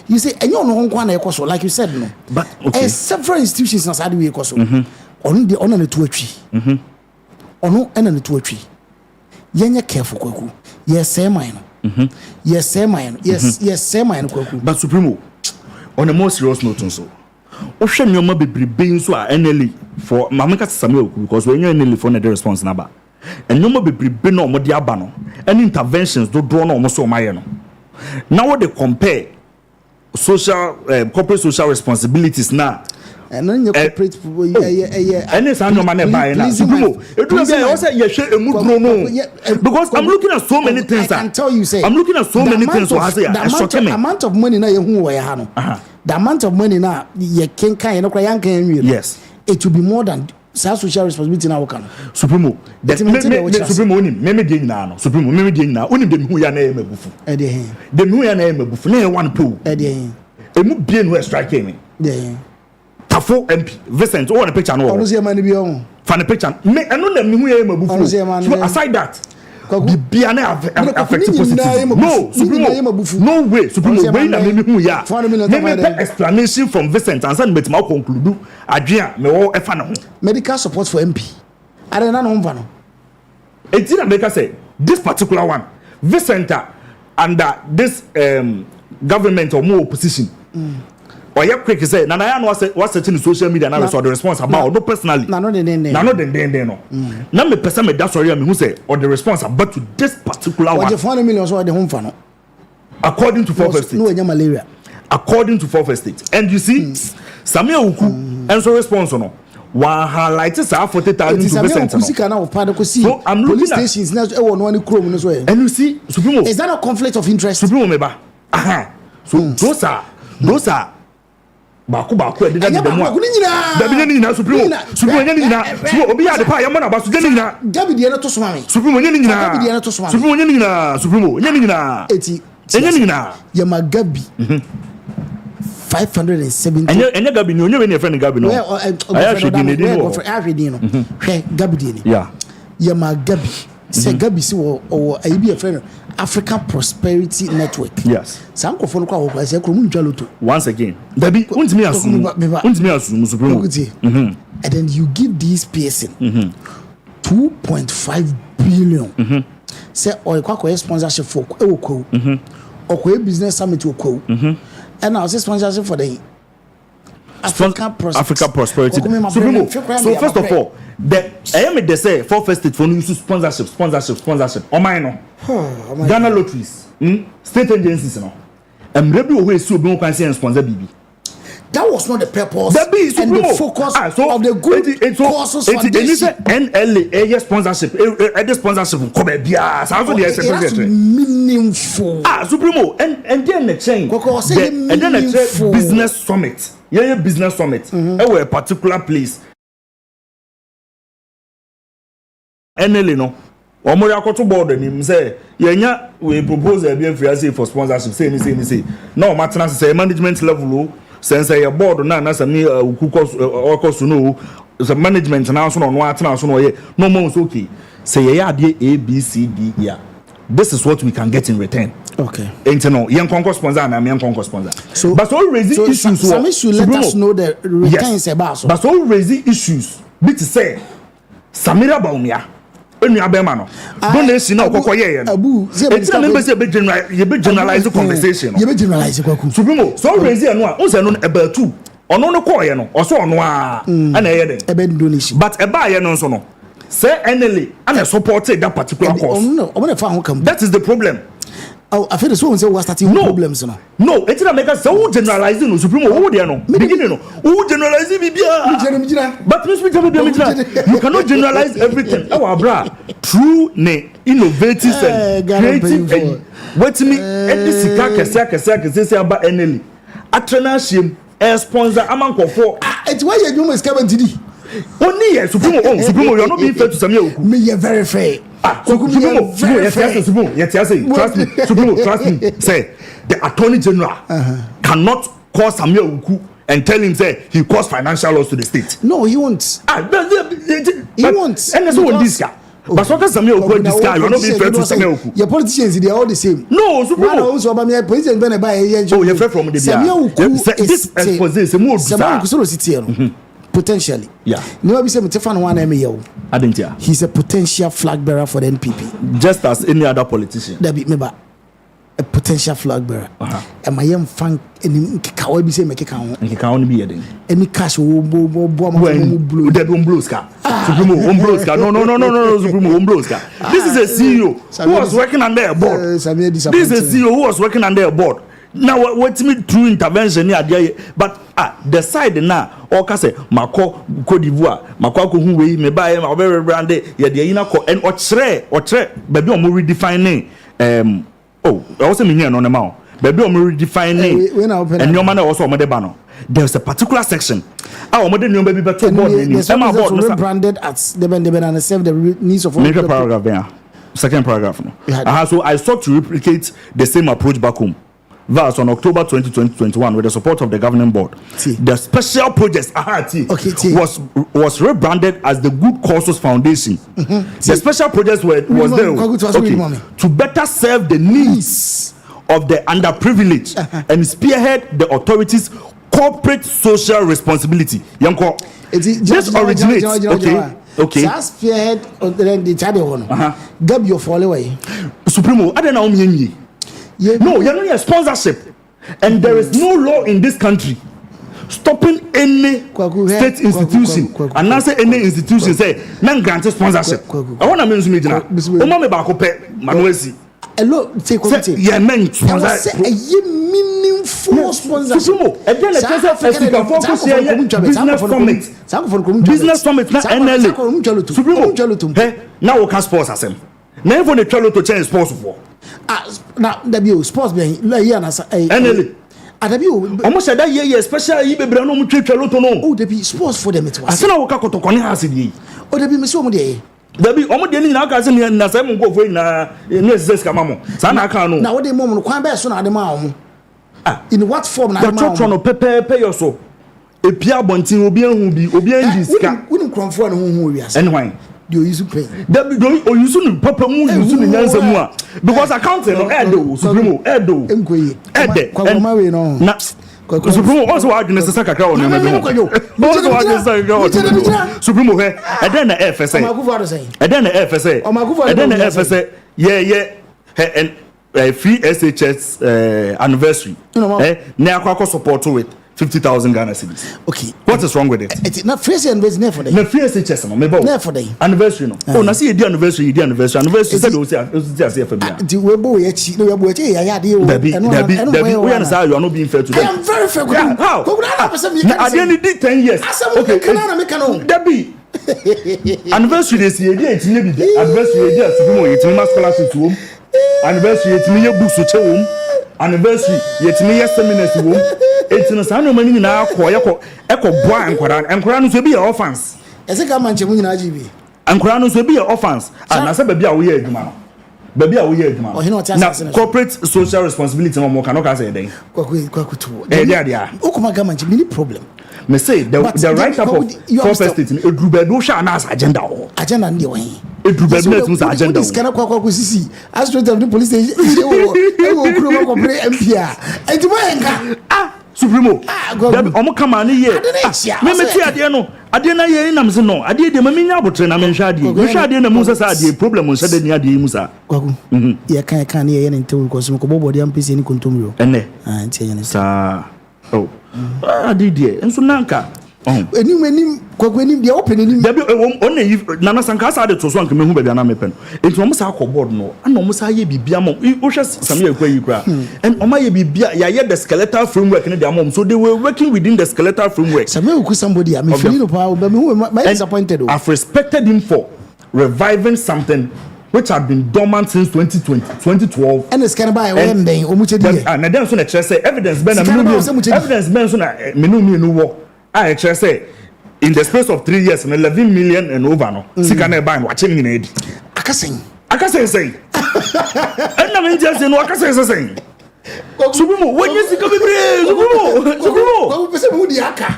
you say, and you know, like you said, no. But okay. Several institutions as I do, on the honor to a tree. On and to a tree. Yenya careful, Kwaku. Yes, sir, mine. Yes, sir, mine. Yes, sir, mine, Kwaku. But Supremo, on a more serious note, so. Ocean your mother being so NLE for Mamaka Samuel because when you're NLE for the response number. And no more be no more diabano. Any interventions do draw no more so my no. Now what they compare social corporate social responsibilities now. And then your corporate and it's no money buy now. It was also because I'm looking at so many things. I can tell you say I'm looking at so many things. The amount of money now you the amount of money now you can yes. It will be more than social responsibility now can Supremo Supremo me dey na no Supremo me dey na onim dem hu ya na e mabufu e dey hen dem hu ya na e mabufu na e one po e dey hen emu bie no strike me dey Tafo MP Vincent o na picture no o no se man bi o fa na picture me eno na me hu ya e mabufu so aside that bibia na affect positive no Supremo no way Supremo way na me hu ya me explanation from Vincent and say me ma conclude adwea me wo efa na ho medical support for MP I don't know no it didn't make us say this particular one Vincent under this government or more opposition or you quick say na ya no was searching social media na so the response about no personally na no den no na me person me that sorry me who say or the response about to this particular one the 400 million so the home fa no according to Fourth Estate no malaria according to Fourth Estate and you see Samia Uku and so response no one highlight is 40,000 to Vincent so I'm looking at stations now and you see Supremo is that a conflict of interest Supremo meba so those are baku e dey dem wa da bi nyina Supremo nyina so obi ya de pa ya mo na ba so nyina gabi de na to so mame Supremo nyina Supremo nyina eti nyina ya magabi 570 enya gabi ni onye we ne friend gabi no ahwedi no hwe gabi de ni ya magabi se gabi si wo ayi a friend African Prosperity Network. Yes. Sanko no kwa wo kwase kro mu ntwa loto. Once again. Dabi untimi asu Supremo. And then you give this person 2.5 billion. Say o kwa sponsorship for ewoko. Okwa business summit woko. And I say sponsorship for the African Prosperity. Supremo. So first of all, I am they say Fourth Estate for use sponsorship. On mine no. Ghana lotteries, state agencies no. Maybe we see obi can say sponsor BB. That was not the purpose and the focus of the good causes foundation. NLA sponsorship, sponsorship come bia. It's meaningful. Supremo, and then the chain. And then the business summit. Yeah, business summit. A particular place. NLA no. Omo ya koto board ni say yenya we propose a bien free for sponsorship say no matter say management level since your board na say me cost no the management na so no atena so no ye no more okay say ye ade A B C D here this is what we can get in return. Okay. Ain't no yen concourse sponsor na me concourse sponsor. So but so raise issues some issue let us know the returns about so. But so raise issues bit say Samira Baumia enu abema no don't see now kokoye no abu it's na member say be generalize the conversation you be generalize kwaku supremo so raise no a o say no about two ono no koye no o so ono a na eye den ebe donation but eba ye no so no say NLA and supported that particular cause no o fa ho kam that is the problem. Oh, I feel the so say we starting problems no. No, it's not make us so generalizing no supremo who there no. Beginning no. Who generalizing bibia. But you cannot generalize everything. Our bra true ne innovative and creative and wait me any sika kese say about NLA. Atrenashim sponsor amanko for. It's why you do is coming to the. Only yes supremo you are not being fair to Samuel. Me very fair. Supremo, trust me. Say the Attorney General cannot call Samuel Uku and tell him say he caused financial loss to the state. No, he won't. He won't. And that's what this guy. But so Samuel Uku this guy, you are not being fair to Samuel Uku. Your politicians, they are all the same. No, Supremo. Also, but my president Ben by you're fair from the Samuel Uku this expose is more Samuel Uku potentially. Yeah. Never be say me fan one MAO. Adentia. He's a potential flag bearer for the NPP. Just as any other politician. That be remember a potential flag bearer. And my young fan any kawa be say make account. And he can only be a any cash blue. That one blows car. Supremo one blows car. No, Supremo one blows car. This is a CEO who was working under a board. This is a CEO who was working under a board. Now what me through intervention here but the side now or ka say mako Cote d'Ivoire mako ko hu we me buy ma be brand ye de yina ko and ochre baby o mo redefine also me here no na ma baby o mo redefine and your man also o mo de ba no there's a particular section o mo de nyoma bi beto board ni e ma board no branded as the and serve the needs of all the paragraph there second paragraph no so I sought to replicate the same approach back home. Thus, on October 2021, with the support of the governing board, the special project was rebranded as the Good Causes Foundation. The special project was there to better serve the needs of the underprivileged and spearhead the authorities' corporate social responsibility. This originates. Okay. Just spearhead the channel one. Gab your fall away. Supremo, I don't know. No, you're not a sponsorship, and there is no law in this country stopping any state institution and not say any institution say non grant sponsorship. I want to mention me now. Omame ba ko pe manuesi. Hello, take yeah, men sponsor. A meaningful sponsorship. Again, business summit na NLA. Supremo. Now we can sponsor them. Never the travel to change sports for. Now the sports being here na NLA. Almost that year special you be brand no travel to no. Oh, there be sports for them it was. Asana wo ka kotokoni ha se die. Oh, there be me so mo dey. There be omo dey ni na ka se na say mo go for na exercise ka mamo. Sa na aka no. Na wo dey mom no kwan be so na de ma wo. In what form na de ma wo? The no pay your so. Epia bontin obi ehun bi, obi enji sika. Woni kronfo na hu wi ase. Anyway. Do you use pay? There be do you use no papa mu use no nyansa mu a because accounting no edo supremo edo. Ede. Kwama we no. Na Supremo also wa adwene sesa kakra won na me. Also wa adwene sesa kakra won. Supremo he eden na FSA. Eden na FSA. Eden na FSA. Yeah. And free SHS anniversary. Na akwa support with 50,000 Ghana cedis. Okay. What is wrong with it? It's not free and was never there. Na free chess no me ba. Never there. Anniversary no. Oh, na see the anniversary said o say for bia. The we bo we chi, no we bo chi ya de o. Dabi, we understand you are not being fair to them. I am very fair. Yeah, how? At the end of 10 years. Okay. Dabi. Anniversary this year, it may be anniversary year to go, it may scholarship to home. Anniversary, it may be books to home. Anniversary, it may be seminars to home. It's in a sound of money now, echo boy and Koran will be an offense. As a government, you know, GB. And Koran will be an offense. And I said, baby, I will hear man. Baby, I will hear man. Now, corporate social responsibility no more cannot say a day. Yeah. Okuma government, many problem. Me say the right type of first state in Edrubedo sha na agenda o. Agenda ndi won. Edrubedo na agenda o. This kana kwa sisi. As to the police station, e wo kuro ko pre MPA. Enti mo enka. Supremo. Dabi omo kama ni ye. Me ti ade no. Ade na ye nam se no. Ade de me nya abotre na me hwa ade. Me hwa ade na mu sa ade problem nsa de ni ade mu sa. Kwaku. Ye kan ye ne ntewu ko so ko bobo de ampese ni kontomro. Ene. Nti ye ne sa. Oh. Ade de enso nanka. Enim kwaku enim de open enim. Dabi on na sanka sa ade to so anka me hu ba bia na me pen. Enti omo sa akọ no. Ana omo sa ye bibia mo. Wo hwe Samuel kwa yi kra. And omo ye bibia ya ye the skeletal framework ne de amom. So they were working within the skeletal framework. Samuel ku somebody am feeling no pa but me who am disappointed. I've respected him for reviving something which had been dormant since 2012. And it's kind of by when they omuchedi. Na dem so na kire say evidence ben na so na menumi no wo. I kire say in the space of 3 years, 11 million and over no. Sika na buy watching in edi. Akasen say. And na me just say no akasen say. Supremo, when you sika bebre. Supremo.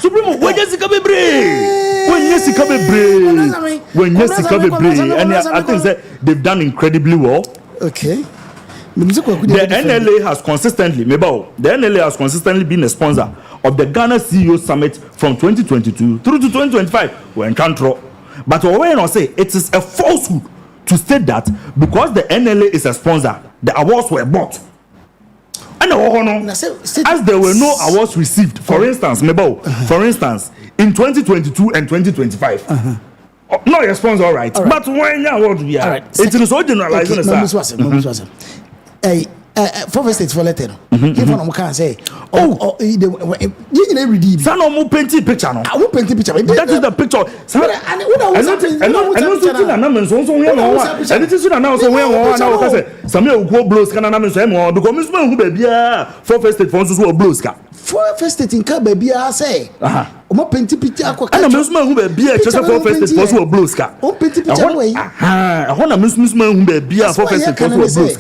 Supremo, when you sika bebre. When you sika bebre. And I think that they've done incredibly well. Okay. The NLA has consistently been a sponsor of the Ghana CEO Summit from 2022 through to 2025. We're in control. But what we not say, it is a falsehood to state that because the NLA is a sponsor, the awards were bought. And as there were no awards received, for instance, in 2022 and 2025. No response, all right. But when you award, it is so generalized. For state for letter. If one can say, you can redeem. Son of painting picture. I will paint picture. That is the picture. And it is announced when Samuel go blows can announce him or the commission who baby for state funds who blows. For state in car baby, I say. Painting picture. And a musman who be a just for state funds who blows. Painting picture away. I want a musman who be a for state funds who blows.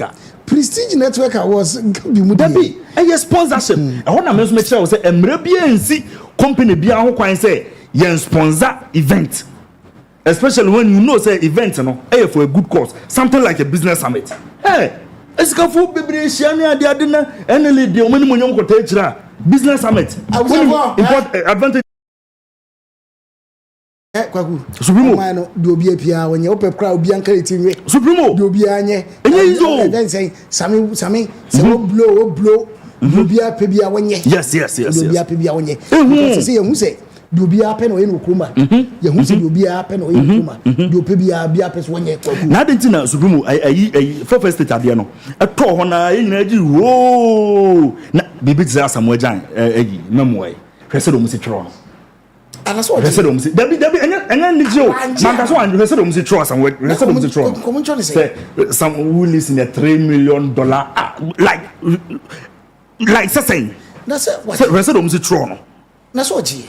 Prestige Network was Dabi a sponsorship. I want to make sure say MRBNC company be a who say yen sponsor event. Especially when you know say event no for a good cause, something like a business summit. Hey, it's ka fu bebre shiania dia de na NLA de o mani monyon ko ta business summit. Import advantage Kwaku Supremo no do obi apia when you open crowd obi anka etinwe Supremo do obi anye then say sami say blow do obi apia bia wonye yes do obi apia bia wonye say you say do obi apia no enu kroma you hu say do obi apia no enu kroma do obi bia apia wonye Kwaku na dentina Supremo ayi for first state ade no eto ho na yina ji wo na bibi tza asamojan ayi memoy hwese do mu si tro no Rashad Dabi and Nijo. Mangaso and Rashad trust and Rashad trust. Some who listen $3 million like saying. That's what Rashad Tron. That's what he.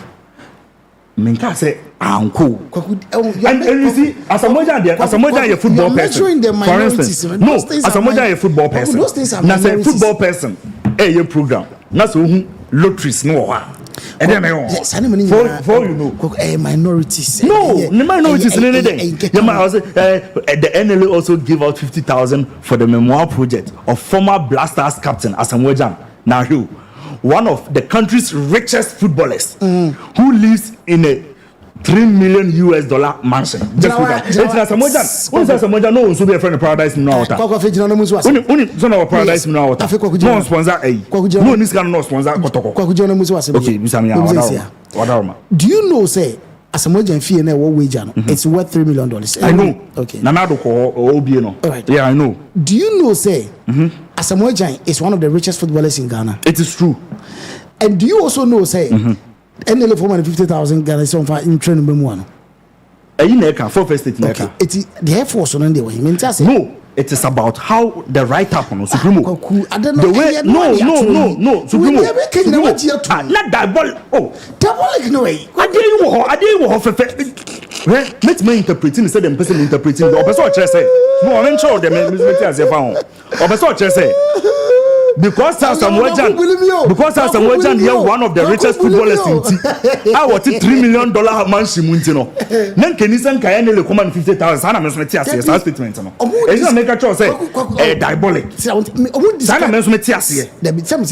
Minka say uncle. And you see, as a Moja, a football person. For instance, no, as a Moja, a football person. That's a football person. A program. That's who lotteries no. And then for you know, minorities. No, the minorities in anything. The NLA also give out 50,000 for the memoir project of former Black Stars captain Asamoah Gyan Nahiu, one of the country's richest footballers, who lives in a $3 million mansion. Just because. It's not Samoja. What's Samoja? No one should be a friend of Paradise in North. Only son of Paradise in North. No sponsor A. No, this can no sponsor Kotoko. Okay, do you know, say, as a Samoja fee and wage, it's worth $3 million? I know. Okay. Nanado ko Obieno. Yeah, I know. Do you know, say, as Samoja is one of the richest footballers in Ghana? It is true. And do you also know, say, any level 450,000 Ghana is on fire in training Bemuano? For first state, it's the Air Force on the way. No, it is about how the write up on Supremo. The way, no, Supremo. Not diabolic. Oh, diabolic, no way. I didn't let me interpreting instead of person interpreting. The person say, no, I'm sure the man is say. Because Samojan, you're one of the richest footballers in T. I want $3 million man Shimuntino. Then can you send Kayane command 50,000? Sana Mesmetias, statement. It's not make a choice, diabolic. Sana Mesmetias.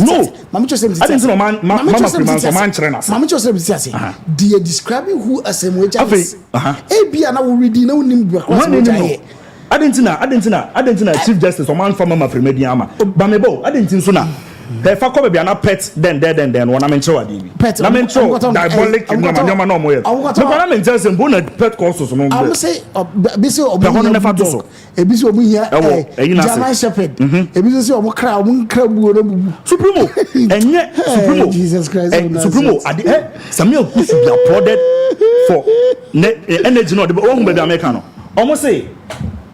No, I didn't know man trainers. Mamma Joseph, dear, describing who as a Moja is. A.B. and I will read no name. I didn't know Chief Justice or man from Mediama. Bamebo, I didn't know. If I come be an pet, then when I'm in show pet, I'm in show diabolic and no more. I'm in just a pet courses. I will say, busy or the Honda Fatoso, a busy here, a German Shepherd, a busy or crowd, Supremo, and yet Supremo, Jesus Christ, Supremo, Samuel should be applauded for energy, not the own Americano. Almost say.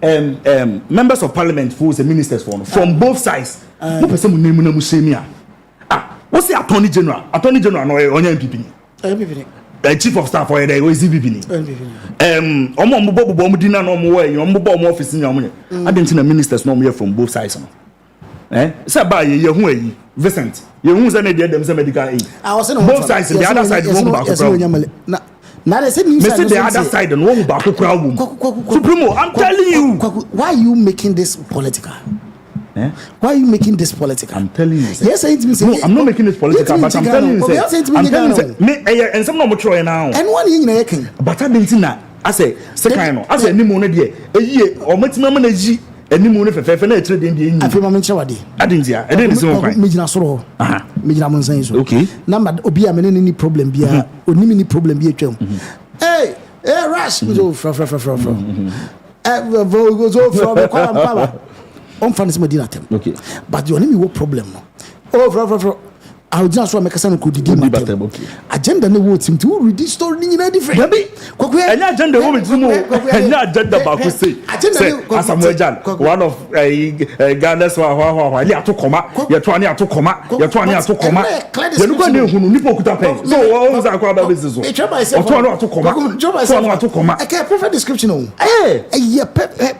Members of parliament who the ministers from both sides. What's the attorney general? Attorney general no MPP. Chief of staff or the OCPP. Office in I didn't see the ministers no from both sides. Say by you Vincent. You who's any them medical aid. Both sides, the other side won't back. Now they say the other side and one back crowd. Supremo, I'm telling you. Why are you making this political? Why are you making this political? I'm telling you. Yes, no, I'm not making this political, but I'm telling you. I'm telling you. And some more try now. And one in a king. But I didn't know. I say, second, I say, any money a year or much money. Any money for fair and trade in the I feel my chawadi. I didn't see. I didn't see. Mijina Soro. Mijina Monsanso. Okay. Number Obia, any problem be a any problem be a chum. Hey, Rash goes from. Goes over from Unfunds Medina. Okay. But you only what problem? Oh, from. I'll just want to make a son could do agenda no words him to read this story in a different and agenda woman and not agenda about to say as I'm one of Ghana's to come up, you're trying to come up, you're trying to come up. You're looking who Nipo could pay. So what was our business? I can't prefer description. Yeah,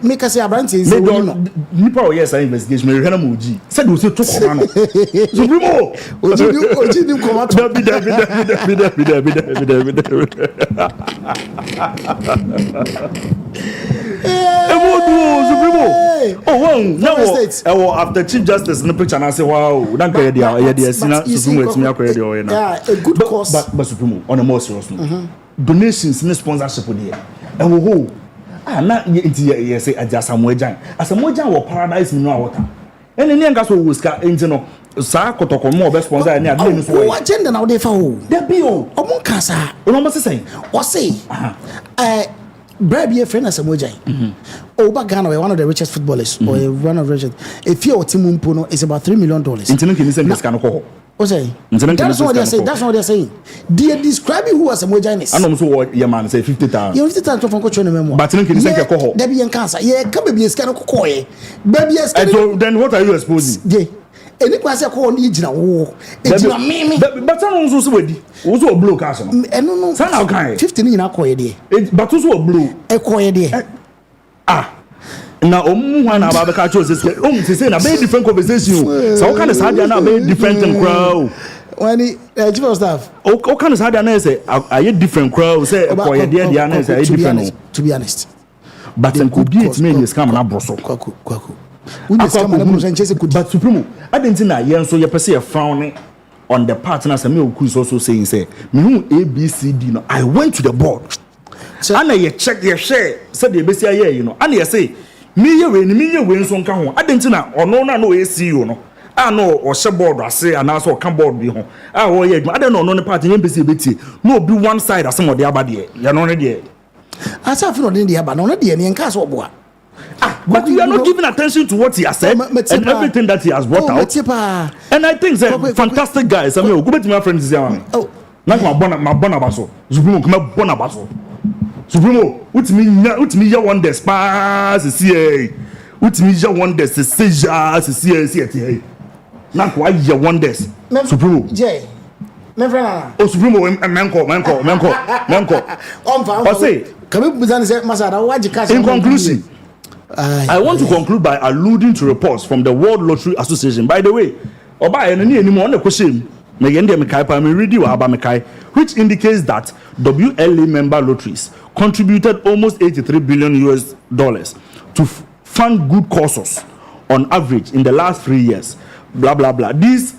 make us a branch is Nipo, yes, I investigation. Muji said we took Supremo. Supremo, oh, after Chief Justice in the picture, and I say, wow, don't care the idea. Supremo, a good cause. But Supremo, on a more serious note, donations and sponsorship with here. And who? Not yet, say, as a Mojan. As a Mojan or Paradise in water. And in the end, that's what we got into. Sa kotoko mo be sponsor any ade so what agenda na we dey fa o there be o omo kasa o no say o say Brad friend as a Mojan Oba Ghana one of the richest footballers or one of the richest if you team mpo is about $3 million intino can send this kind of call o say that's what they say they describe who as a Mojan is and so what your man say 50,000 you 50,000 from coach no memo but no can send your call there be en cancer yeah come be scan ko baby scan so then what are you exposing any kwase ko ni gina wo ejina mimi but no so wedi wo so blow cash no no say na kan 50 ni nyina ko ye de but so blow e ko ye de na omu hwa na ba be ka cho say na be different conversation so what kind of sad na be different crowd when chief of staff what kind of sad na say are different crowd say ko ye de na say different to be honest but could be it mean scam na broso kwaku but Supremo, I didn't know yen so you perceive a frowning on the partners and me who also saying say me who ABCD no I went to the board ana ye check ye share said the besi aye you know ana ye say me ye we nso nka ho adenti na ono na no ye CEO no no or she board ase and also can board be ho wo ye adwuma adenti no ne part ye besi betie no be one side as some of the abade ye no ne de asa fi no de aba no de ne nka so oboa. But you are not giving attention to what he has said and everything that he has brought out. And I think that fantastic guys. I mean, go back to my friends. Oh, now my bonabaso. Supremo, come bonabaso. Supremo, what me ya wonders pass CA. What me ya wonders CA. Now why ya wonders? Supremo. J. Oh, Supremo, manko. I say, in conclusion. I want to conclude by alluding to reports from the World Lottery Association. By the way, which indicates that WLA member lotteries contributed almost $83 billion to fund good causes on average in the last 3 years. Blah blah blah. These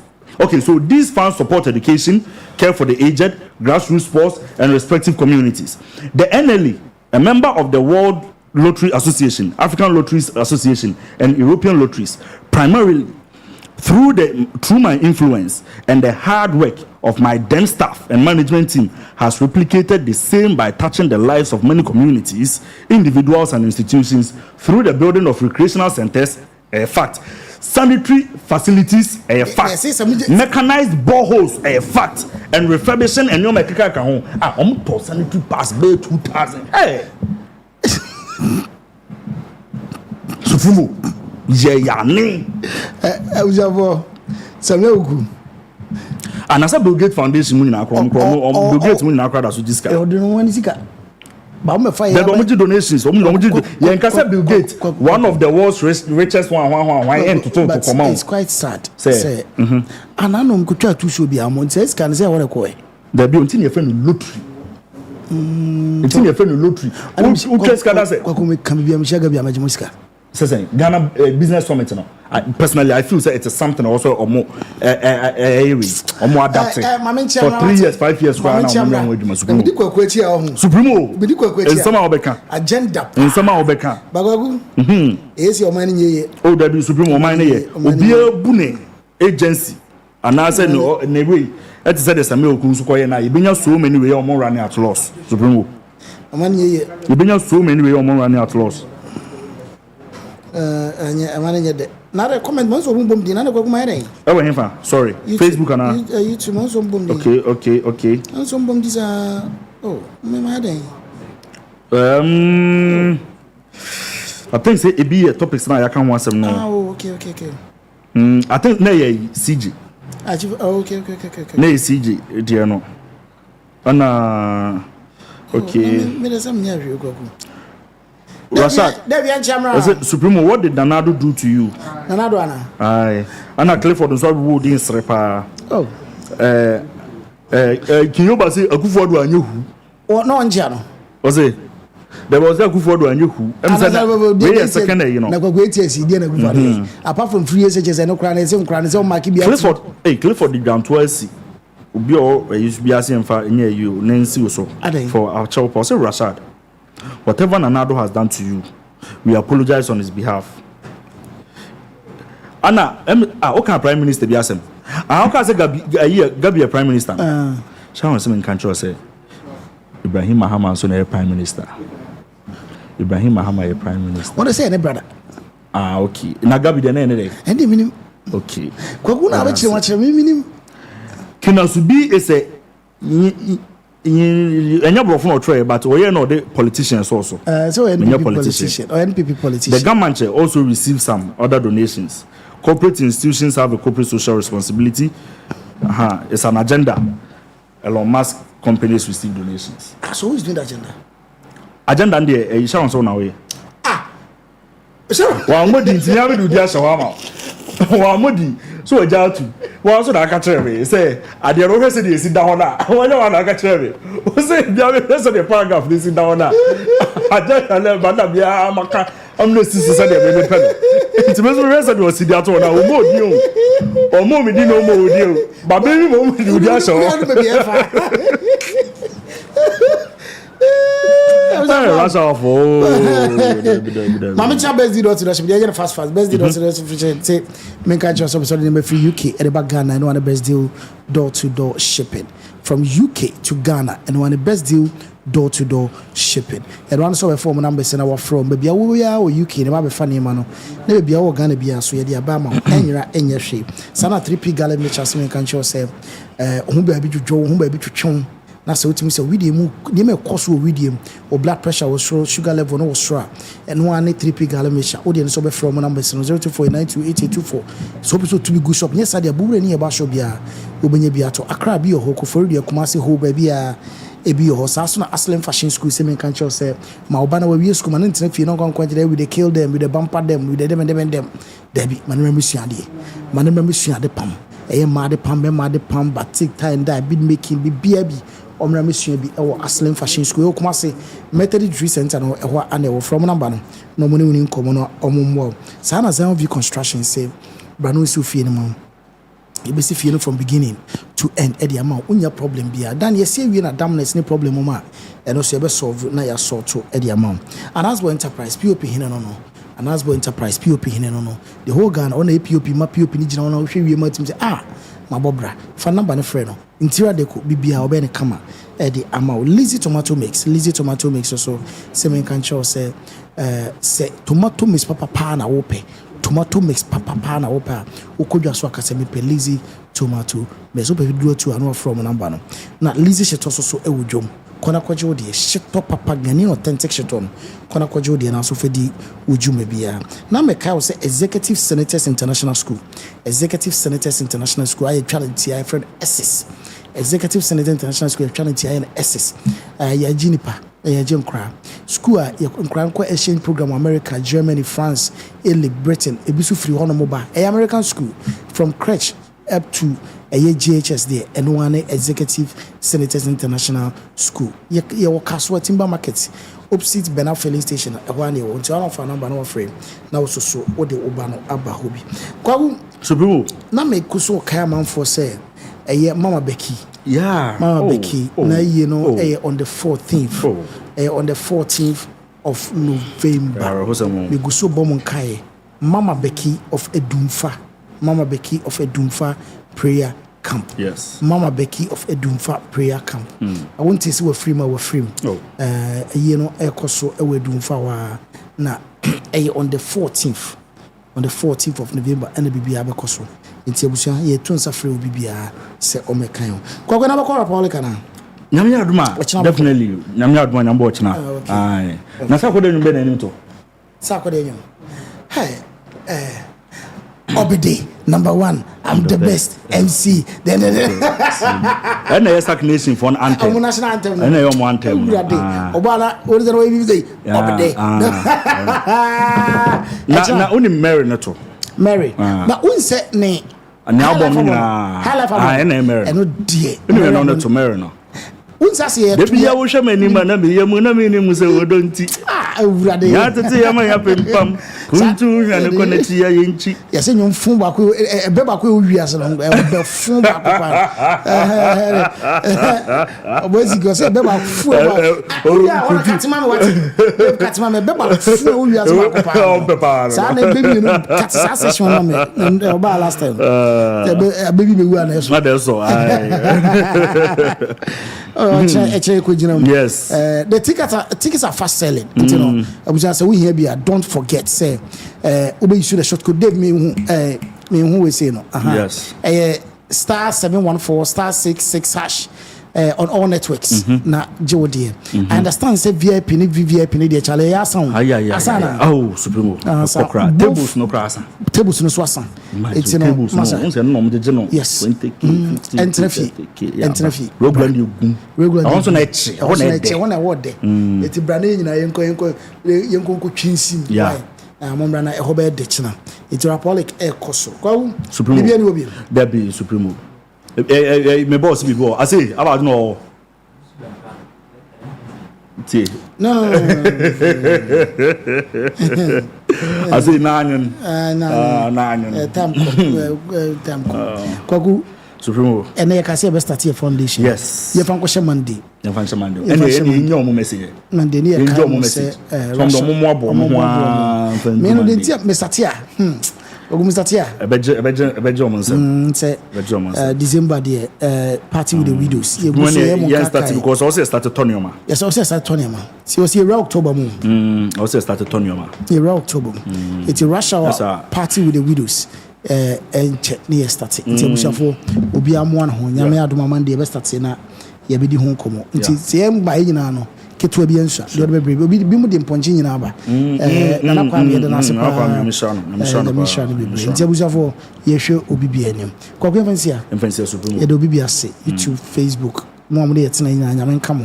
funds support education, care for the aged, grassroots sports, and respective communities. The NLE, a member of the World Lottery Association, African Lotteries Association, and European Lotteries, primarily through my influence and the hard work of my then staff and management team, has replicated the same by touching the lives of many communities, individuals, and institutions through the building of recreational centers, a fact, sanitary facilities, a fact, mechanized boreholes, a fact, and refurbishing and new mechanical sanitary pass bay 2000. Hey. Sufumo yeyane ujabo sameuku anasa Bill Gates Foundation mu nyina akọ Bill Gates mu nyina akọ da so jiska e odun wani sika ba mo fa ya the omuji donations omuji yen kasa Bill Gates one of the world's richest one and to come out. It's quite sad say anano mkutwa tu show bi amon say scan say wore ko e da bi onti ne fa no lottery it's in a friend lottery. Ghana business summit now. Personally, I feel that it's something also or more adapted for 3 years, 5 years. Supremo in some agenda in some Obeka. Is your money? Oh, that be Supremo money. Obia Bune agency. And I said no, anyway. That is the Samuel Kunsukoya. Now, you've been so many way or more running at loss. Supremo. You've been so many way or more running at loss. Not a comment, most of them did not go my name. Oh, sorry. Facebook and YouTube, most of them. Okay. And some booms are. Oh, my day. I think say it be a topic tonight. I can't want some now. Oh, okay. I think nay CG. Okay. Nay CG, dear no. Okay. Rashad, Supremo, what did Nanado do to you? Nanado, Anna. Aye. Anna Clifford and so wood in Srepa. Oh. Can you say a good word when you who? Or no, Angiano. Was it? There was a good word when you who. Wait a second, you know. Never wait, yes, he didn't. Apart from 3 years, and no cranies, on my Clifford. Hey, Clifford did down twice. Ubio, I used to be asking for near you, Nancy, so for our child, Pastor Rashad. Whatever Nanado has done to you, we apologize on his behalf. Anna, okay, Prime Minister, be asking. How can I say Gabi a Prime Minister? Shall I say in country say Ibrahim Mahama so a Prime Minister? Ibrahim Mahama a Prime Minister. What I say, brother? Okay. Now Gabi the name. And the minimum. Okay. Kwakuna abachi watch minimum. Asu-B is a but we are not the politicians also. So NPP politician. The government also receives some other donations. Corporate institutions have a corporate social responsibility. It's an agenda. Elon Musk companies receive donations. So who is doing the agenda? Agenda and the Sharon so now. Sure. Well, what did you have to do? Shawarma. So a jar to also that catch me say at the university sit down now. One catch me. Say the rest of the paragraph this sit down now. I just left Madam Yamaka. I'm not sister baby pen. It's the rest of the sit down now. Or more didn't know more with you. But baby mom do that show. Rush Hour for. Mama cha best door to Rashad. They fast. Best door to Rashad. Say, make a choice of number free UK at the back Ghana and one the best deal door-to-door shipping from UK to Ghana and one the best deal door-to-door shipping. And one so form numbers in our from baby we are UK never be funny man. Never be our Ghana be so the Abama enya shape. Sana 3P gallon make us make can show say who baby to Joe, who baby to chon. Na so timi say we dey mu dey me cost we dey or blood pressure was so sugar level no was so and one 3P gallon measure o dey so be from numbers 0249288824 so be so to be good shop yes dey abubre ni e ba shop bia obenya bia to Accra bi ho ko for dey Kumasi ho ba bia e bi ho sa so na Asylum Fashion School say me kan cho say ma oba na we school man ntina fie no kon kwanje we dey kill them we dey bumper them we dey them debi man remember suade pam e ma de pam but take time that been making be baby omra mission bi ewo Asylum Fashion School okuma say Methodist Center no eho ana from number no mo ni nkomo no omomwo sa na v construction say brano so fie no mo e be see fie no from beginning to end e dey am unya problem bia dan ye see wie na damness ni problem mo e no so e be solve na ya sort to e dey am and Asbo Enterprise POP hine no and Asbo Enterprise POP hine no the whole Ghana on a POP ma POP ni gina no hwe wie ma tim say ma bobra fa number ne frɛ no interior deco bibia obe ne kama e di ama lazy tomato mix so se men kan cho say tomato mix papa na wo pe tomato mix papa na wo pa ukodwa so akase me pe lazy tomato me so pe do to anu from number no na lazy sheto so e wodwom kona kwaje wo de sheto papa gani authentic sheto no kona kwaje wo de na so fedi wodwuma bia na me kai wo say Executive Senators International School I challenge I friend SS Executive Senator International School challenge I SS ya jinipa ya jenkra school ya nkran kwa exchange program America, Germany, France, Italy, Britain ebisu free hono moba American school from crèche up to GHS there and one Executive Senators International School ya wakaswa timber market opposite Bena filling station one year until I found number no frame now so what the obano aba hobi kwa so na me kuso kaya man for say Mama Becky Mama Becky na you know on the 14th on the 14th of November we go so bomb kai Mama Becky of Edumfa prayer camp. Yes. Mama Becky of Edumfa prayer camp. I want to see we free you know ekoso Edumfa wa na on the 14th of November and the BBA bekoso. Inti abusia ye tunsa free BBA se omekan yo. Kwa na bakora Paul na Nyame aduma definitely nyame aduma nyambo ochina. Ai. Na sa kwode nyumbe na enim to. Sa kwode nyum. Hey Obide number 1 I'm the best MC then and the Sak Nation for an anthem national anthem and your anthem obala what the way we say Obide na only Mary nato Mary na unse ne an album na na Mary and no die no to Mary no unsa se de bia wo hwe mani ma na me yemu na me ni mu se wodo nti awurade ya tete ya ma ya pempam kuntu hwa ne konati ya yenchi ya se nyom fun ba ko ebe ba ko wi ase no be fun ba ko pa obozi go se be ba fu ba katima me wati katima me be ba fu wi ase ba ko pa sa na baby no katisa session no me ba last time baby me wi na so ma de so yes. The tickets are fast selling. You know, I was just say we here be. Don't forget. Say, Ube issue the short code. Dave me who we say no. Yes. Star 714 star 66 hash. On all networks na Jody. I understand say VIP ni VVIP ni dey chale ya sound. Asana. Oh, supremo. Tables no krasa. Tables no so asan. It's no masa. Unse no mo je no. Yes. 20k. Entrefi. Regular ni ogun. Regular. I want na echi. I want na echi. I want na word there. Eti brane nyina yenko twinsim. Yeah. Momra na ehobe de china. Eti Rapolic koso. Kwa supremo. Bibia ni obi. There be supremo. Me boss before I say about no no I say nine tamko kwaku Supremo. And then you can say best start your foundation. Yes. You can go Monday. You can go Monday. And you know message. Monday you can message. From the Momo. Me no dey Mr. Tia. Mr. Tia. December there party with the widows. You started because also started Tonyoma. Yes, also started Tonyoma. See was here October moon. Also started Tonyoma. Here October. It's a rush hour party with the widows. And check near starting. It's a bushafo. Obi amwan ho. Nyame adoma Monday be start na ye be di ho komo. Nti se em ba nyina no. Ketua bi ensa. De be obi bi mu de mponche nyina ba. Na na kwa me de na se pa. Na mission be. Nti a bushafo ye hwe obi bi anim. Kwa kwa fansia. Fansia Supremo. Ye de obi bi ase. YouTube, Facebook. Mo amde ye tena nyina nyame nka mo.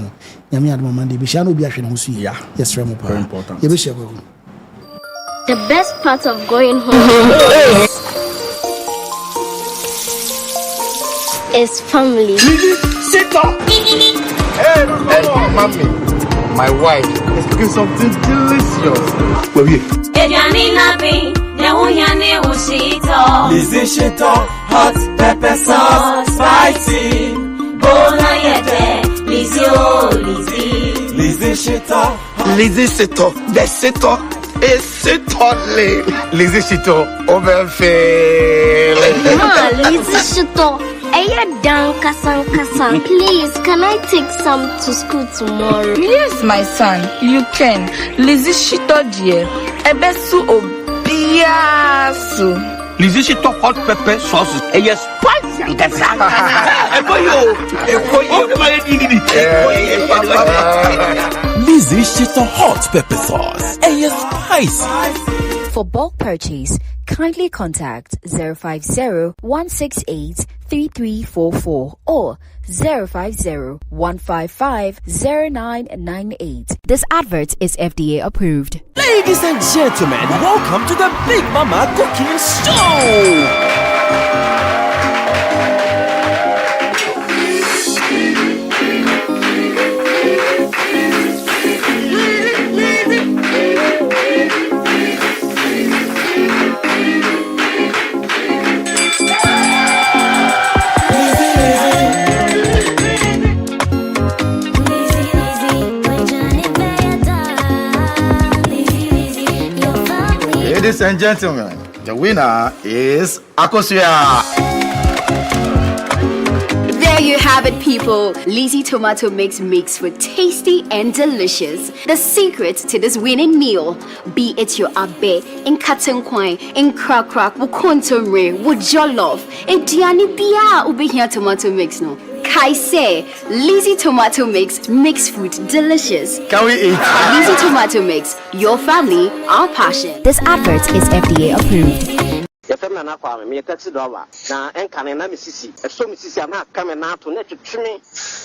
Nyame adoma Monday be sha na obi ahwe na ho su yi. Yes, remo pa. Very important. Ye be share ko. The best part of going home is family. Sit up! Hey, mommy, my wife is cooking something delicious. Where are you? Lizzie hot pepper sauce, spicy. Bona yete, Lizzie, oh Lizzie. Lizzie The Sito is Sitole. Lizzie Shito, overfill. Lizzie Shito. Please, can I take some to school tomorrow? Yes, my son, you can. Lizzie Shito dear. Ebesu obiasu. Lizzie Shito hot pepper sauce. Yes, spicy and Lizzie Shito hot pepper sauce. Spicy. For bulk purchase, kindly contact 050-168-3344 or 050-155-0998. This advert is FDA approved. Ladies and gentlemen, welcome to the Big Mama Cooking Show. Ladies and gentlemen, the winner is Akosia. There you have it, people. Lizzie tomato mix makes for tasty and delicious. The secret to this winning meal, be it your abe, in cotton coin, in crack, wukontomre, wujollof, and diani bia ube here tomato mix no. Kaise, Lizzie tomato mix makes food delicious. Can we eat? Lizzie tomato mix, your family, our passion. This advert is FDA approved. Yefemna na kwa me taxi driver na enkane na misisi eso misisi na kame na to na twetweme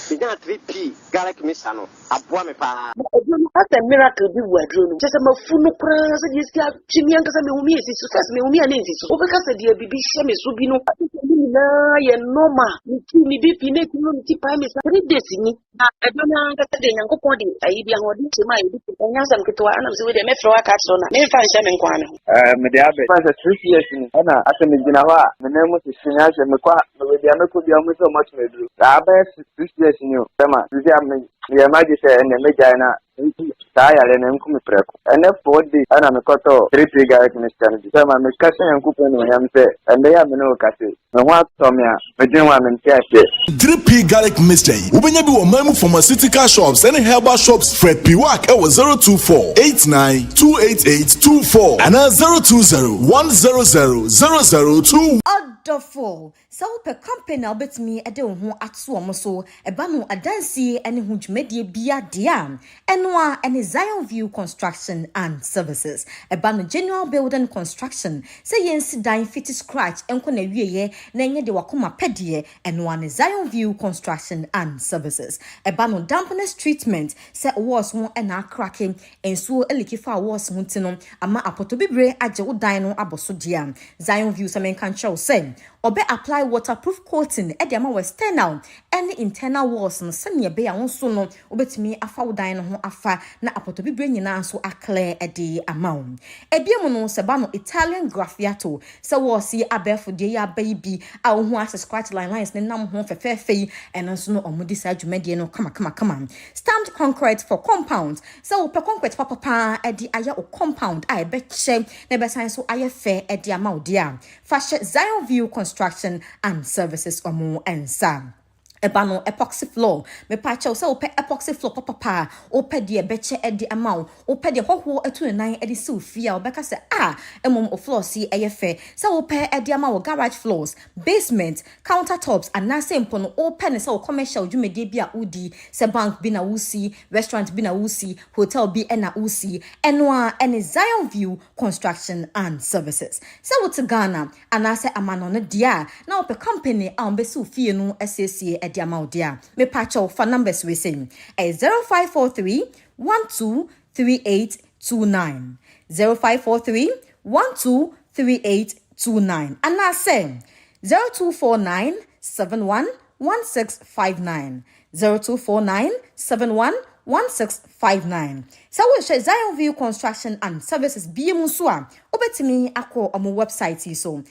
binya 3p garlic misa no aboa me pa That's a miracle be wadro no just ma funu kra so de sia twimi ankasa me humi esi so first me humi ana esi so obeka se de bibi hye me so bi no ni na ye normal ni bibi na ti no ti pa me sa 3 days ni na edona ankasa de nyankopon de ayi bia ho de chema ayi bi enya sam ketwa ana se we de me fro aka so na me fa nhye me nkwa me me de abe fa 3 years ni ana ase me gina ho a me na mu sisinya hye me kwa me de ameko bia mu so much me duru abe 6 years ni o tema sisi am ye maji se ene me jaina tayale na nkumi preko ene 4 days ana me koto 3 garlic mixture ni tema me kase yankupo no yam se ende ya me no kase me ho atomia me din wa me ntiase 3p garlic mixture ubenya bi wo mamu pharmaceutical shops and herbal shops Fred Piwak e wo 02489288824 and 020100002 Adorful. So per company albeit me ade wo ho ato omo so eba no adansie ene ho dwumedie bia dia enwa ene Zion View Construction and Services eba no general building construction say yensi dan fit scratch enko na wieye na enye de wakoma pedie enwa ne Zion View Construction and Services eba no dampness treatment say walls ho na cracking ensuo elikifa walls ho tino ama apoto bibre age wo dan no aboso dia Zion View se men kan chew say obe apply waterproof coating e de ama external and internal walls no sene be ya wonso no obetimi afa wodan no ho afa na apotobibre nyina nso aclear e de ama ebiemu no seba no Italian graffiato se wo si abefo de ya baby a wo ho access scratch lines ne nam ho fefefe and nso no omudi sa dwumade no kama stamped concrete for compound se wo pe concrete papa e de aya o compound a e be che na be san so aye fe e de ama odia fashion Zion View Construction and Services omo ensa ebano epoxy floor me pacha so ope epoxy floor papa ope de beche e de ama ope de hoho etunan e de sofia obeka se emom o floor si eyefe so ope e de ama garage floors basement countertops and na simple no ope ne so commercial dwumede bia udi se bank bi na wusi restaurant bi na wusi hotel bi na wusi enoa ene Zion View Construction and Services so what Ghana anase amano no dia na ope company a ombe sofie no SSC Diamaudia. Me patcho for numbers we sing 0543 123829 0543 123829 and I say 0249 711659 0249 711659 so we share Zion View Construction and Services BMUSUA obetimi akọ omo website so